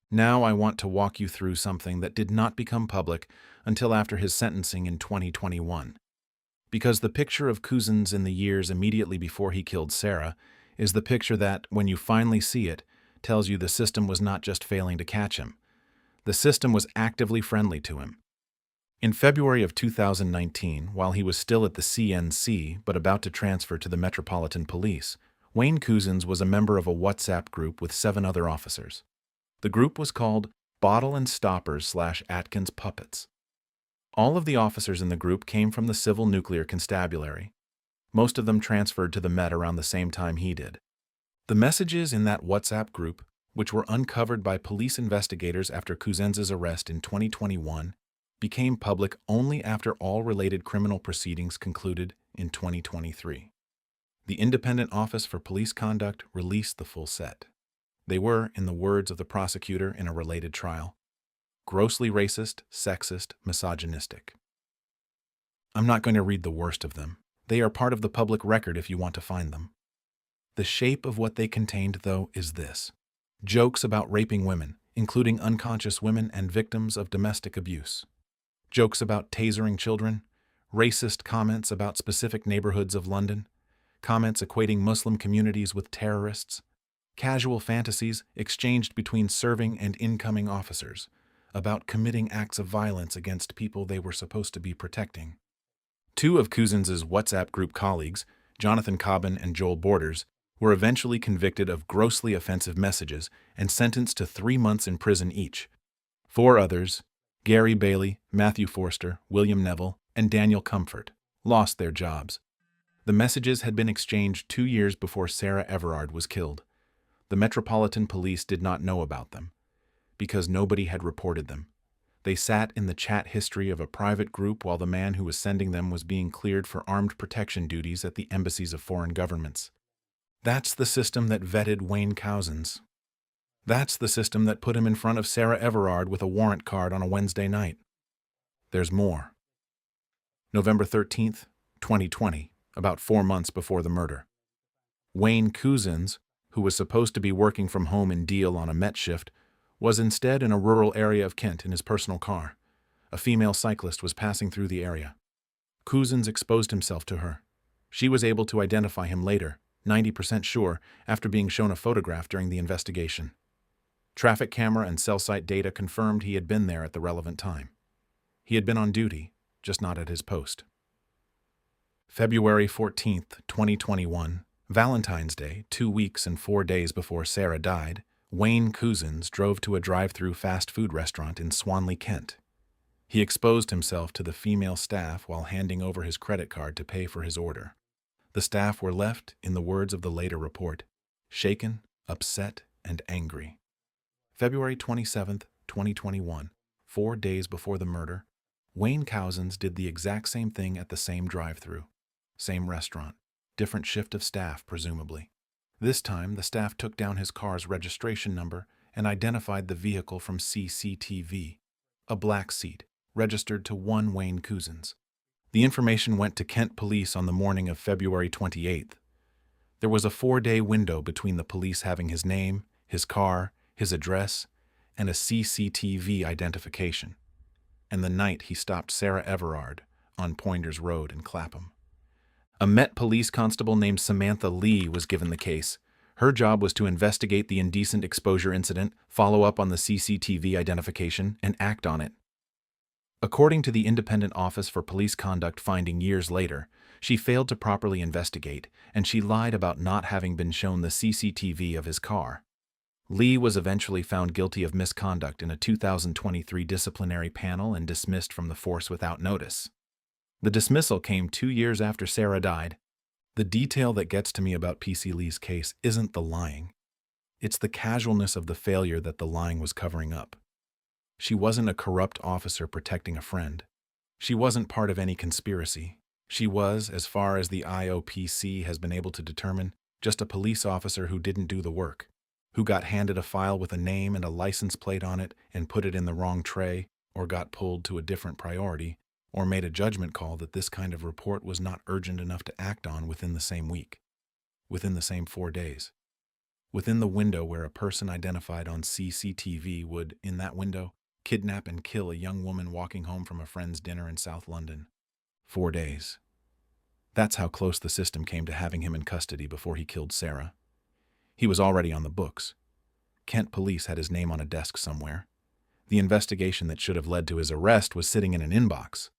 Now I want to walk you through something that did not become public until after his sentencing in 2021. Because the picture of Cousins in the years immediately before he killed Sarah is the picture that, when you finally see it, tells you the system was not just failing to catch him. The system was actively friendly to him. In February of 2019, while he was still at the CNC but about to transfer to the Metropolitan Police, Wayne Cousins was a member of a WhatsApp group with 7 other officers. The group was called Bottle and Stoppers / Atkins Puppets. All of the officers in the group came from the Civil Nuclear Constabulary. Most of them transferred to the Met around the same time he did. The messages in that WhatsApp group, which were uncovered by police investigators after Cousins's arrest in 2021, became public only after all related criminal proceedings concluded in 2023. The Independent Office for Police Conduct released the full set. They were, in the words of the prosecutor in a related trial, grossly racist, sexist, misogynistic. I'm not going to read the worst of them. They are part of the public record if you want to find them. The shape of what they contained, though, is this: jokes about raping women, including unconscious women and victims of domestic abuse. Jokes about tasering children, racist comments about specific neighborhoods of London, comments equating Muslim communities with terrorists, casual fantasies exchanged between serving and incoming officers about committing acts of violence against people they were supposed to be protecting. 2 of Cousins's WhatsApp group colleagues, Jonathan Cobbin and Joel Borders, were eventually convicted of grossly offensive messages and sentenced to 3 months in prison each. 4 others, Gary Bailey, Matthew Forster, William Neville, and Daniel Comfort, lost their jobs. The messages had been exchanged 2 years before Sarah Everard was killed. The Metropolitan Police did not know about them, because nobody had reported them. They sat in the chat history of a private group while the man who was sending them was being cleared for armed protection duties at the embassies of foreign governments. That's the system that vetted Wayne Cousins. That's the system that put him in front of Sarah Everard with a warrant card on a Wednesday night. There's more. November 13th, 2020, about 4 months before the murder. Wayne Cousins, who was supposed to be working from home in Deal on a Met shift, was instead in a rural area of Kent in his personal car. A female cyclist was passing through the area. Cousins exposed himself to her. She was able to identify him later, 90% sure, after being shown a photograph during the investigation. Traffic camera and cell site data confirmed he had been there at the relevant time. He had been on duty, just not at his post. February 14th, 2021, Valentine's Day, 2 weeks and 4 days before Sarah died, Wayne Cousins drove to a drive-through fast food restaurant in Swanley, Kent. He exposed himself to the female staff while handing over his credit card to pay for his order. The staff were left, in the words of the later report, shaken, upset, and angry. February 27th, 2021, 4 days before the murder, Wayne Cousins did the exact same thing at the same drive-through, same restaurant, different shift of staff, presumably. This time, the staff took down his car's registration number and identified the vehicle from CCTV, a black seat, registered to one Wayne Cousins. The information went to Kent Police on the morning of February 28th. There was a 4-day window between the police having his name, his car, his address, and a CCTV identification, and the night he stopped Sarah Everard on Poinders Road in Clapham. A Met police constable named Samantha Lee was given the case. Her job was to investigate the indecent exposure incident, follow up on the CCTV identification, and act on it. According to the Independent Office for Police Conduct finding years later, she failed to properly investigate, and she lied about not having been shown the CCTV of his car. Lee was eventually found guilty of misconduct in a 2023 disciplinary panel and dismissed from the force without notice. The dismissal came 2 years after Sarah died. The detail that gets to me about PC Lee's case isn't the lying. It's the casualness of the failure that the lying was covering up. She wasn't a corrupt officer protecting a friend. She wasn't part of any conspiracy. She was, as far as the IOPC has been able to determine, just a police officer who didn't do the work, who got handed a file with a name and a license plate on it and put it in the wrong tray, or got pulled to a different priority, or made a judgment call that this kind of report was not urgent enough to act on within the same week, within the same 4 days, within the window where a person identified on CCTV would, in that window, kidnap and kill a young woman walking home from a friend's dinner in South London. 4 days. That's how close the system came to having him in custody before he killed Sarah. He was already on the books. Kent police had his name on a desk somewhere. The investigation that should have led to his arrest was sitting in an inbox.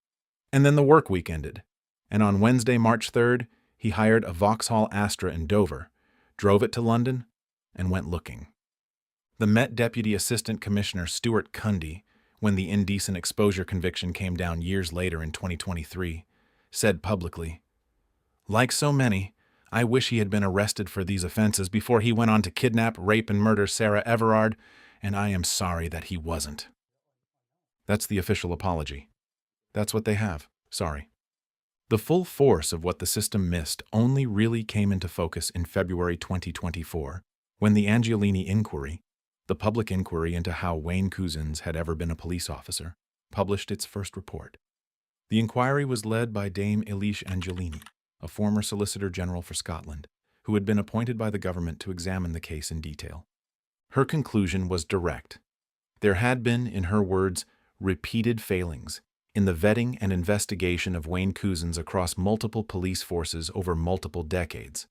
And then the work week ended, and on Wednesday, March 3rd, he hired a Vauxhall Astra in Dover, drove it to London, and went looking. The Met Deputy Assistant Commissioner Stuart Cundy, when the indecent exposure conviction came down years later in 2023, said publicly, "Like so many, I wish he had been arrested for these offenses before he went on to kidnap, rape, and murder Sarah Everard, and I am sorry that he wasn't." That's the official apology. That's what they have. Sorry. The full force of what the system missed only really came into focus in February 2024, when the Angiolini inquiry, the public inquiry into how Wayne Couzens had ever been a police officer, published its first report. The inquiry was led by Dame Eilish Angiolini, a former Solicitor General for Scotland, who had been appointed by the government to examine the case in detail. Her conclusion was direct. There had been, in her words, repeated failings in the vetting and investigation of Wayne Couzens across multiple police forces over multiple decades.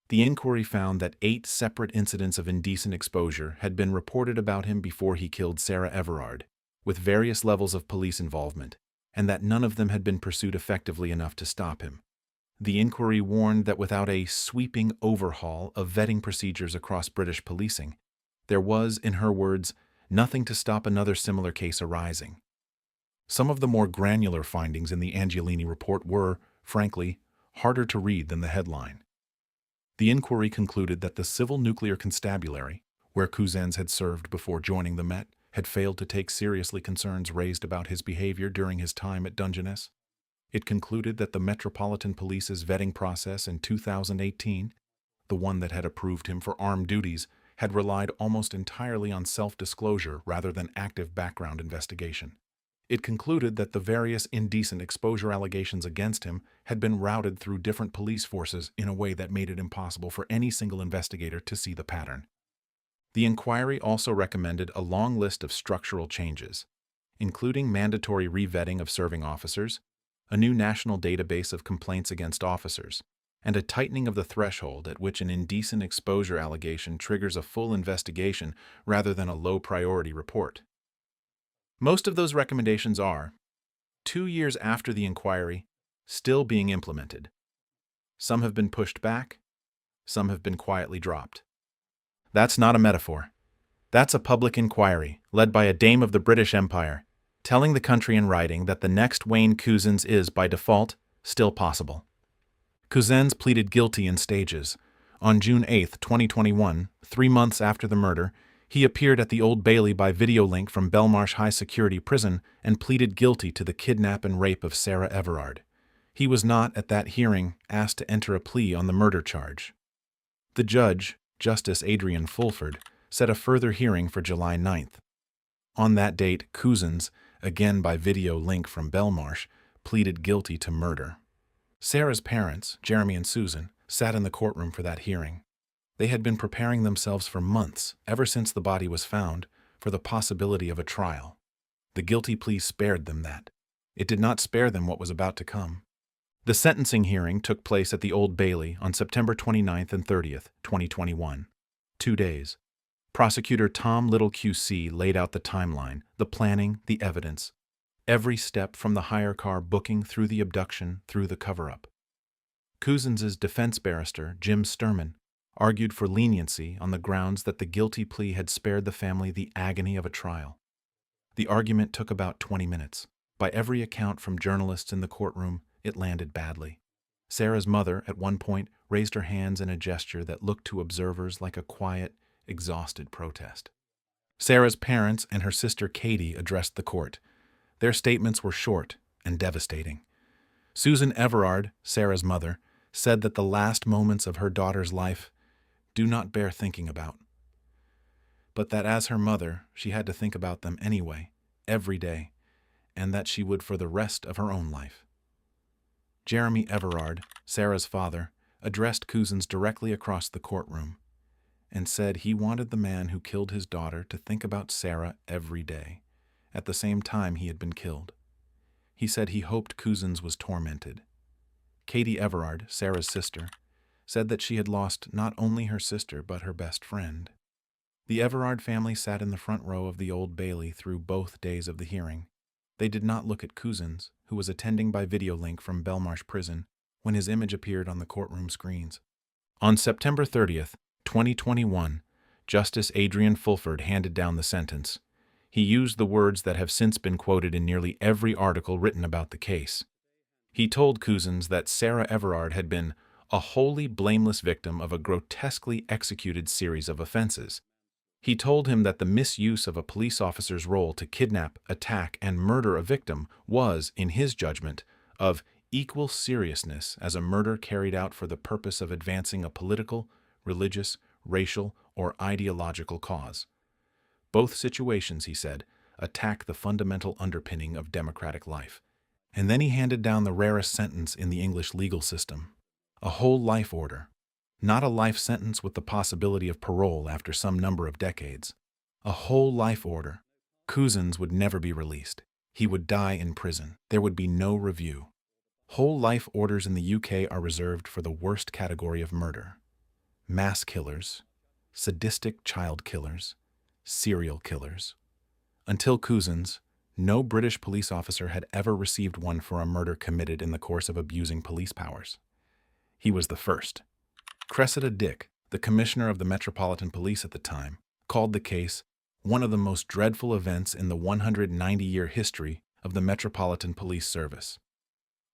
The inquiry found that 8 separate incidents of indecent exposure had been reported about him before he killed Sarah Everard, with various levels of police involvement, and that none of them had been pursued effectively enough to stop him. The inquiry warned that without a sweeping overhaul of vetting procedures across British policing, there was, in her words, nothing to stop another similar case arising. Some of the more granular findings in the Angiolini report were, frankly, harder to read than the headline. The inquiry concluded that the Civil Nuclear Constabulary, where Couzens had served before joining the Met, had failed to take seriously concerns raised about his behavior during his time at Dungeness. It concluded that the Metropolitan Police's vetting process in 2018, the one that had approved him for armed duties, had relied almost entirely on self-disclosure rather than active background investigation. It concluded that the various indecent exposure allegations against him had been routed through different police forces in a way that made it impossible for any single investigator to see the pattern. The inquiry also recommended a long list of structural changes, including mandatory revetting of serving officers, a new national database of complaints against officers, and a tightening of the threshold at which an indecent exposure allegation triggers a full investigation rather than a low-priority report. Most of those recommendations are, 2 years after the inquiry, still being implemented. Some have been pushed back, some have been quietly dropped. That's not a metaphor. That's a public inquiry, led by a dame of the British Empire, telling the country in writing that the next Wayne Couzens is, by default, still possible. Couzens pleaded guilty in stages. On June 8, 2021, 3 months after the murder, he appeared at the Old Bailey by video link from Belmarsh High Security Prison and pleaded guilty to the kidnap and rape of Sarah Everard. He was not, at that hearing, asked to enter a plea on the murder charge. The judge, Justice Adrian Fulford, set a further hearing for July 9th. On that date, Couzens, again by video link from Belmarsh, pleaded guilty to murder. Sarah's parents, Jeremy and Susan, sat in the courtroom for that hearing. They had been preparing themselves for months, ever since the body was found, for the possibility of a trial. The guilty plea spared them that. It did not spare them what was about to come. The sentencing hearing took place at the Old Bailey on September 29th and 30th, 2021. 2 days. Prosecutor Tom Little QC laid out the timeline, the planning, the evidence. every step from the hire car booking through the abduction through the cover-up. Cousins' defense barrister, Jim Sturman, argued for leniency on the grounds that the guilty plea had spared the family the agony of a trial. The argument took about 20 minutes. By every account from journalists in the courtroom, it landed badly. Sarah's mother, at one point, raised her hands in a gesture that looked to observers like a quiet, exhausted protest. Sarah's parents and her sister Katie addressed the court. Their statements were short and devastating. Susan Everard, Sarah's mother, said that the last moments of her daughter's life do not bear thinking about, but that as her mother, she had to think about them anyway, every day, and that she would for the rest of her own life. Jeremy Everard, Sarah's father, addressed Cousins directly across the courtroom and said he wanted the man who killed his daughter to think about Sarah every day, at the same time he had been killed. He said he hoped Cousins was tormented. Katie Everard, Sarah's sister, said that she had lost not only her sister but her best friend. The Everard family sat in the front row of the Old Bailey through both days of the hearing. They did not look at Cousins, who was attending by video link from Belmarsh Prison, when his image appeared on the courtroom screens. On September 30th, 2021, Justice Adrian Fulford handed down the sentence. He used the words that have since been quoted in nearly every article written about the case. He told Cousins that Sarah Everard had been a wholly blameless victim of a grotesquely executed series of offenses. He told him that the misuse of a police officer's role to kidnap, attack, and murder a victim was, in his judgment, of equal seriousness as a murder carried out for the purpose of advancing a political, religious, racial, or ideological cause. Both situations, he said, attack the fundamental underpinning of democratic life. And then he handed down the rarest sentence in the English legal system: a whole life order. Not a life sentence with the possibility of parole after some number of decades. A whole life order. Cousins would never be released. He would die in prison. There would be no review. Whole life orders in the UK are reserved for the worst category of murder: mass killers, sadistic child killers, serial killers. Until Cousins, no British police officer had ever received one for a murder committed in the course of abusing police powers. He was the first. Cressida Dick, the commissioner of the Metropolitan Police at the time, called the case one of the most dreadful events in the 190-year history of the Metropolitan Police Service.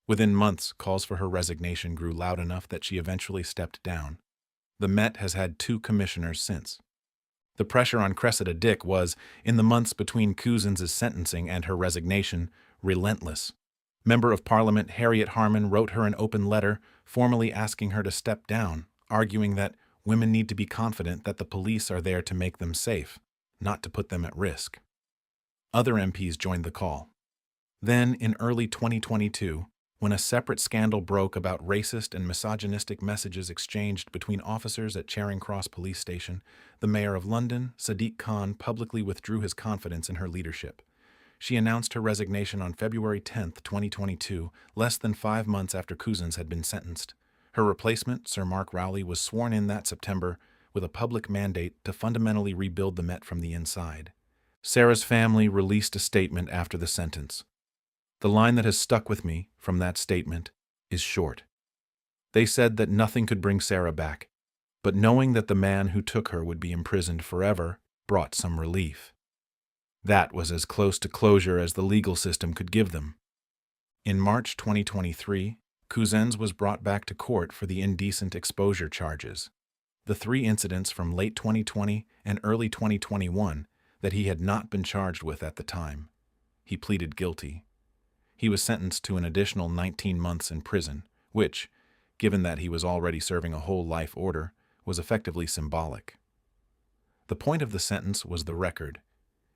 Within months, calls for her resignation grew loud enough that she eventually stepped down. The Met has had 2 commissioners since. The pressure on Cressida Dick was, in the months between Cousins' sentencing and her resignation, relentless. Member of Parliament Harriet Harman wrote her an open letter formally asking her to step down, arguing that women need to be confident that the police are there to make them safe, not to put them at risk. Other MPs joined the call. Then, in early 2022, when a separate scandal broke about racist and misogynistic messages exchanged between officers at Charing Cross Police Station, the Mayor of London, Sadiq Khan, publicly withdrew his confidence in her leadership. She announced her resignation on February 10, 2022, less than 5 months after Cousins had been sentenced. Her replacement, Sir Mark Rowley, was sworn in that September with a public mandate to fundamentally rebuild the Met from the inside. Sarah's family released a statement after the sentence. The line that has stuck with me from that statement is short. They said that nothing could bring Sarah back, but knowing that the man who took her would be imprisoned forever brought some relief. That was as close to closure as the legal system could give them. In March 2023, Cousins was brought back to court for the indecent exposure charges, the 3 incidents from late 2020 and early 2021 that he had not been charged with at the time. He pleaded guilty. He was sentenced to an additional 19 months in prison, which, given that he was already serving a whole life order, was effectively symbolic. The point of the sentence was the record.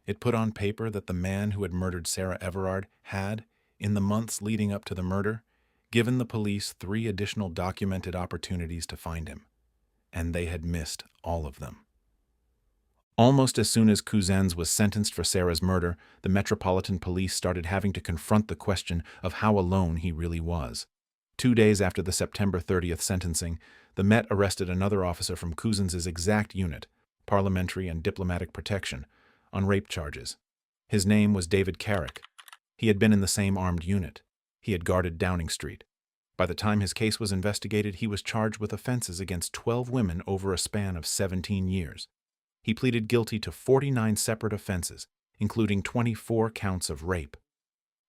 It put on paper that the man who had murdered Sarah Everard had, in the months leading up to the murder, given the police 3 additional documented opportunities to find him, and they had missed all of them. Almost as soon as Cousins was sentenced for Sarah's murder, the Metropolitan Police started having to confront the question of how alone he really was. 2 days after the September 30th sentencing, the Met arrested another officer from Cousins' exact unit, Parliamentary and Diplomatic Protection, on rape charges. His name was David Carrick. He had been in the same armed unit. He had guarded Downing Street. By the time his case was investigated, he was charged with offenses against 12 women over a span of 17 years. He pleaded guilty to 49 separate offenses, including 24 counts of rape.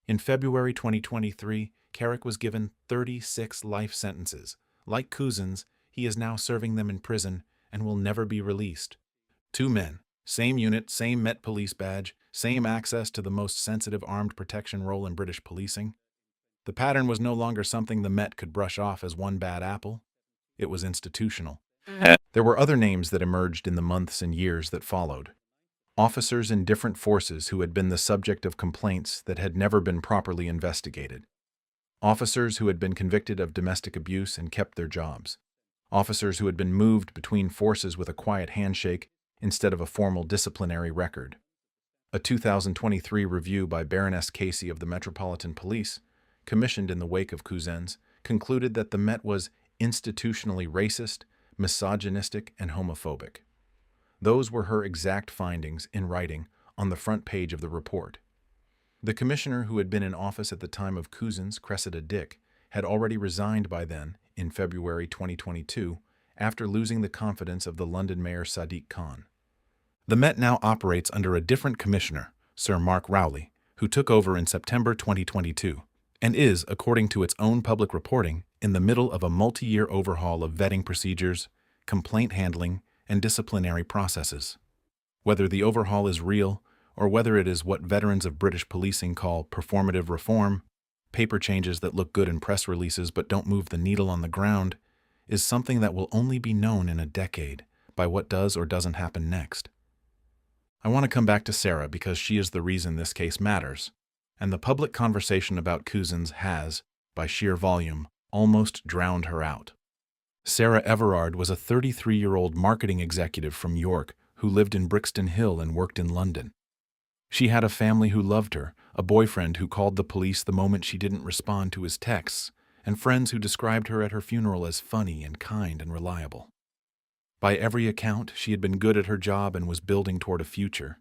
In February 2023, Carrick was given 36 life sentences. Like Cousins, he is now serving them in prison and will never be released. 2 men, same unit, same Met Police badge, same access to the most sensitive armed protection role in British policing. The pattern was no longer something the Met could brush off as one bad apple. It was institutional. There were other names that emerged in the months and years that followed. Officers in different forces who had been the subject of complaints that had never been properly investigated. Officers who had been convicted of domestic abuse and kept their jobs. Officers who had been moved between forces with a quiet handshake instead of a formal disciplinary record. A 2023 review by Baroness Casey of the Metropolitan Police, commissioned in the wake of Cousins, concluded that the Met was institutionally racist, misogynistic, and homophobic. Those were her exact findings in writing on the front page of the report. The commissioner who had been in office at the time of Cousins, Cressida Dick, had already resigned by then, in February 2022, after losing the confidence of the London Mayor Sadiq Khan. The Met now operates under a different commissioner, Sir Mark Rowley, who took over in September 2022, and is, according to its own public reporting, in the middle of a multi-year overhaul of vetting procedures, complaint handling, and disciplinary processes. Whether the overhaul is real, or whether it is what veterans of British policing call performative reform, paper changes that look good in press releases but don't move the needle on the ground, is something that will only be known in a decade by what does or doesn't happen next. I want to come back to Sarah because she is the reason this case matters, and the public conversation about Cousins has, by sheer volume, almost drowned her out. Sarah Everard was a 33-year-old marketing executive from York who lived in Brixton Hill and worked in London. She had a family who loved her, a boyfriend who called the police the moment she didn't respond to his texts, and friends who described her at her funeral as funny and kind and reliable. By every account, she had been good at her job and was building toward a future.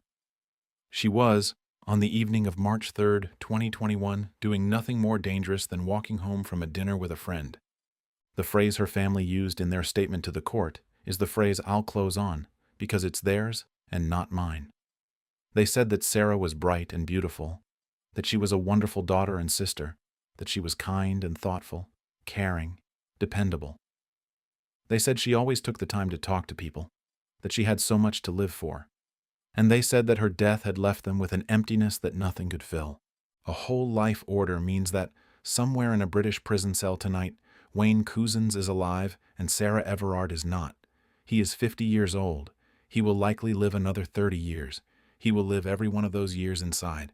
She was, on the evening of March 3, 2021, doing nothing more dangerous than walking home from a dinner with a friend. The phrase her family used in their statement to the court is the phrase "I'll close on," because it's theirs and not mine. They said that Sarah was bright and beautiful, that she was a wonderful daughter and sister, that she was kind and thoughtful, caring, dependable. They said she always took the time to talk to people, that she had so much to live for. And they said that her death had left them with an emptiness that nothing could fill. A whole life order means that somewhere in a British prison cell tonight, Wayne Cousins is alive and Sarah Everard is not. He is 50 years old. He will likely live another 30 years. He will live every one of those years inside.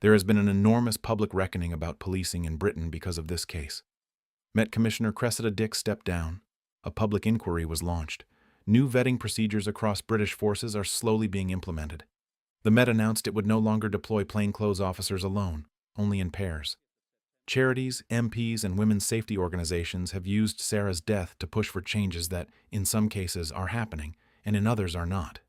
There has been an enormous public reckoning about policing in Britain because of this case. Met Commissioner Cressida Dick stepped down. A public inquiry was launched. New vetting procedures across British forces are slowly being implemented. The Met announced it would no longer deploy plainclothes officers alone, only in pairs. Charities, MPs, and women's safety organizations have used Sarah's death to push for changes that, in some cases, are happening, and in others are not.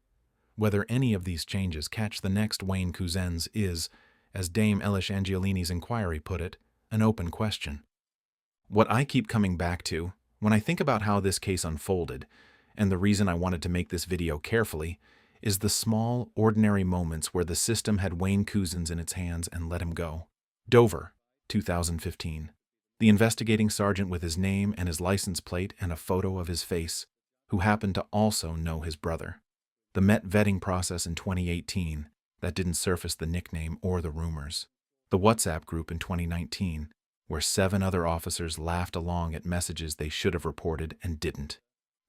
Whether any of these changes catch the next Wayne Cousins is, as Dame Elish Angiolini's inquiry put it, an open question. What I keep coming back to, when I think about how this case unfolded, and the reason I wanted to make this video carefully, is the small, ordinary moments where the system had Wayne Cousins in its hands and let him go. Dover, 2015. The investigating sergeant with his name and his license plate and a photo of his face, who happened to also know his brother. The Met vetting process in 2018, that didn't surface the nickname or the rumors. The WhatsApp group in 2019, where 7 other officers laughed along at messages they should have reported and didn't.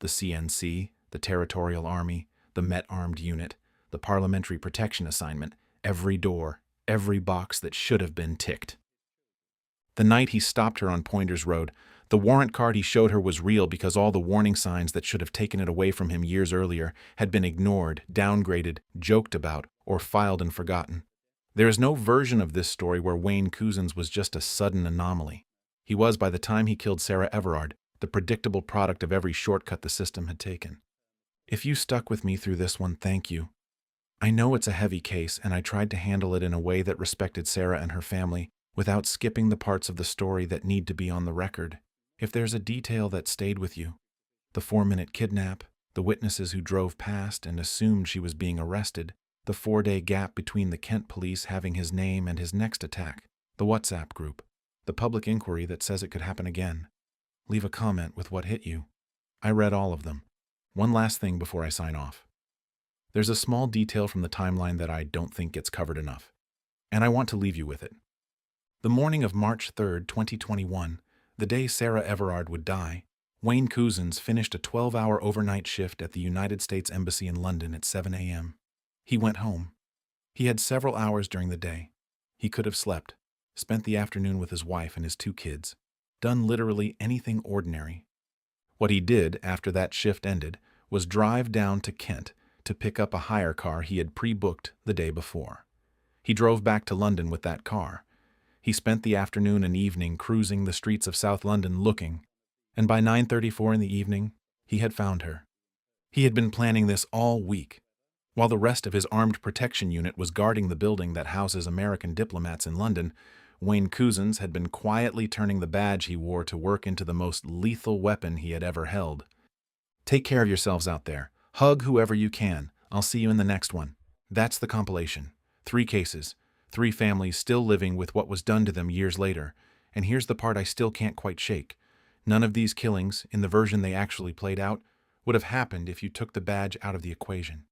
The CNC, the Territorial Army, the Met Armed Unit, the Parliamentary Protection Assignment, every door, every box that should have been ticked. The night he stopped her on Pointers Road, the warrant card he showed her was real because all the warning signs that should have taken it away from him years earlier had been ignored, downgraded, joked about, or filed and forgotten. There is no version of this story where Wayne Cousins was just a sudden anomaly. He was, by the time he killed Sarah Everard, the predictable product of every shortcut the system had taken. If you stuck with me through this one, thank you. I know it's a heavy case, and I tried to handle it in a way that respected Sarah and her family, without skipping the parts of the story that need to be on the record. If there's a detail that stayed with you, the 4-minute kidnap, the witnesses who drove past and assumed she was being arrested, the 4-day gap between the Kent police having his name and his next attack, the WhatsApp group, the public inquiry that says it could happen again, leave a comment with what hit you. I read all of them. One last thing before I sign off. There's a small detail from the timeline that I don't think gets covered enough, and I want to leave you with it. The morning of March 3rd, 2021, the day Sarah Everard would die, Wayne Couzens finished a 12-hour overnight shift at the United States Embassy in London at 7 a.m. He went home. He had several hours during the day. He could have slept, spent the afternoon with his wife and his 2 kids, done literally anything ordinary. What he did after that shift ended was drive down to Kent to pick up a hire car he had pre-booked the day before. He drove back to London with that car. He spent the afternoon and evening cruising the streets of South London looking, and by 9:34 in the evening, he had found her. He had been planning this all week. While the rest of his armed protection unit was guarding the building that houses American diplomats in London, Wayne Couzens had been quietly turning the badge he wore to work into the most lethal weapon he had ever held. Take care of yourselves out there. Hug whoever you can. I'll see you in the next one. That's the compilation. 3 cases, 3 families still living with what was done to them years later. And here's the part I still can't quite shake. None of these killings, in the version they actually played out, would have happened if you took the badge out of the equation.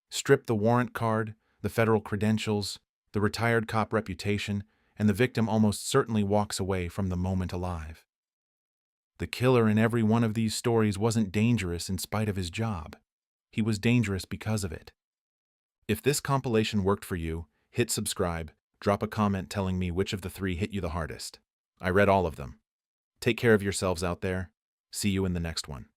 Strip the warrant card, the federal credentials, the retired cop reputation, and the victim almost certainly walks away from the moment alive. The killer in every one of these stories wasn't dangerous in spite of his job. He was dangerous because of it. If this compilation worked for you, hit subscribe, drop a comment telling me which of the 3 hit you the hardest. I read all of them. Take care of yourselves out there. See you in the next one.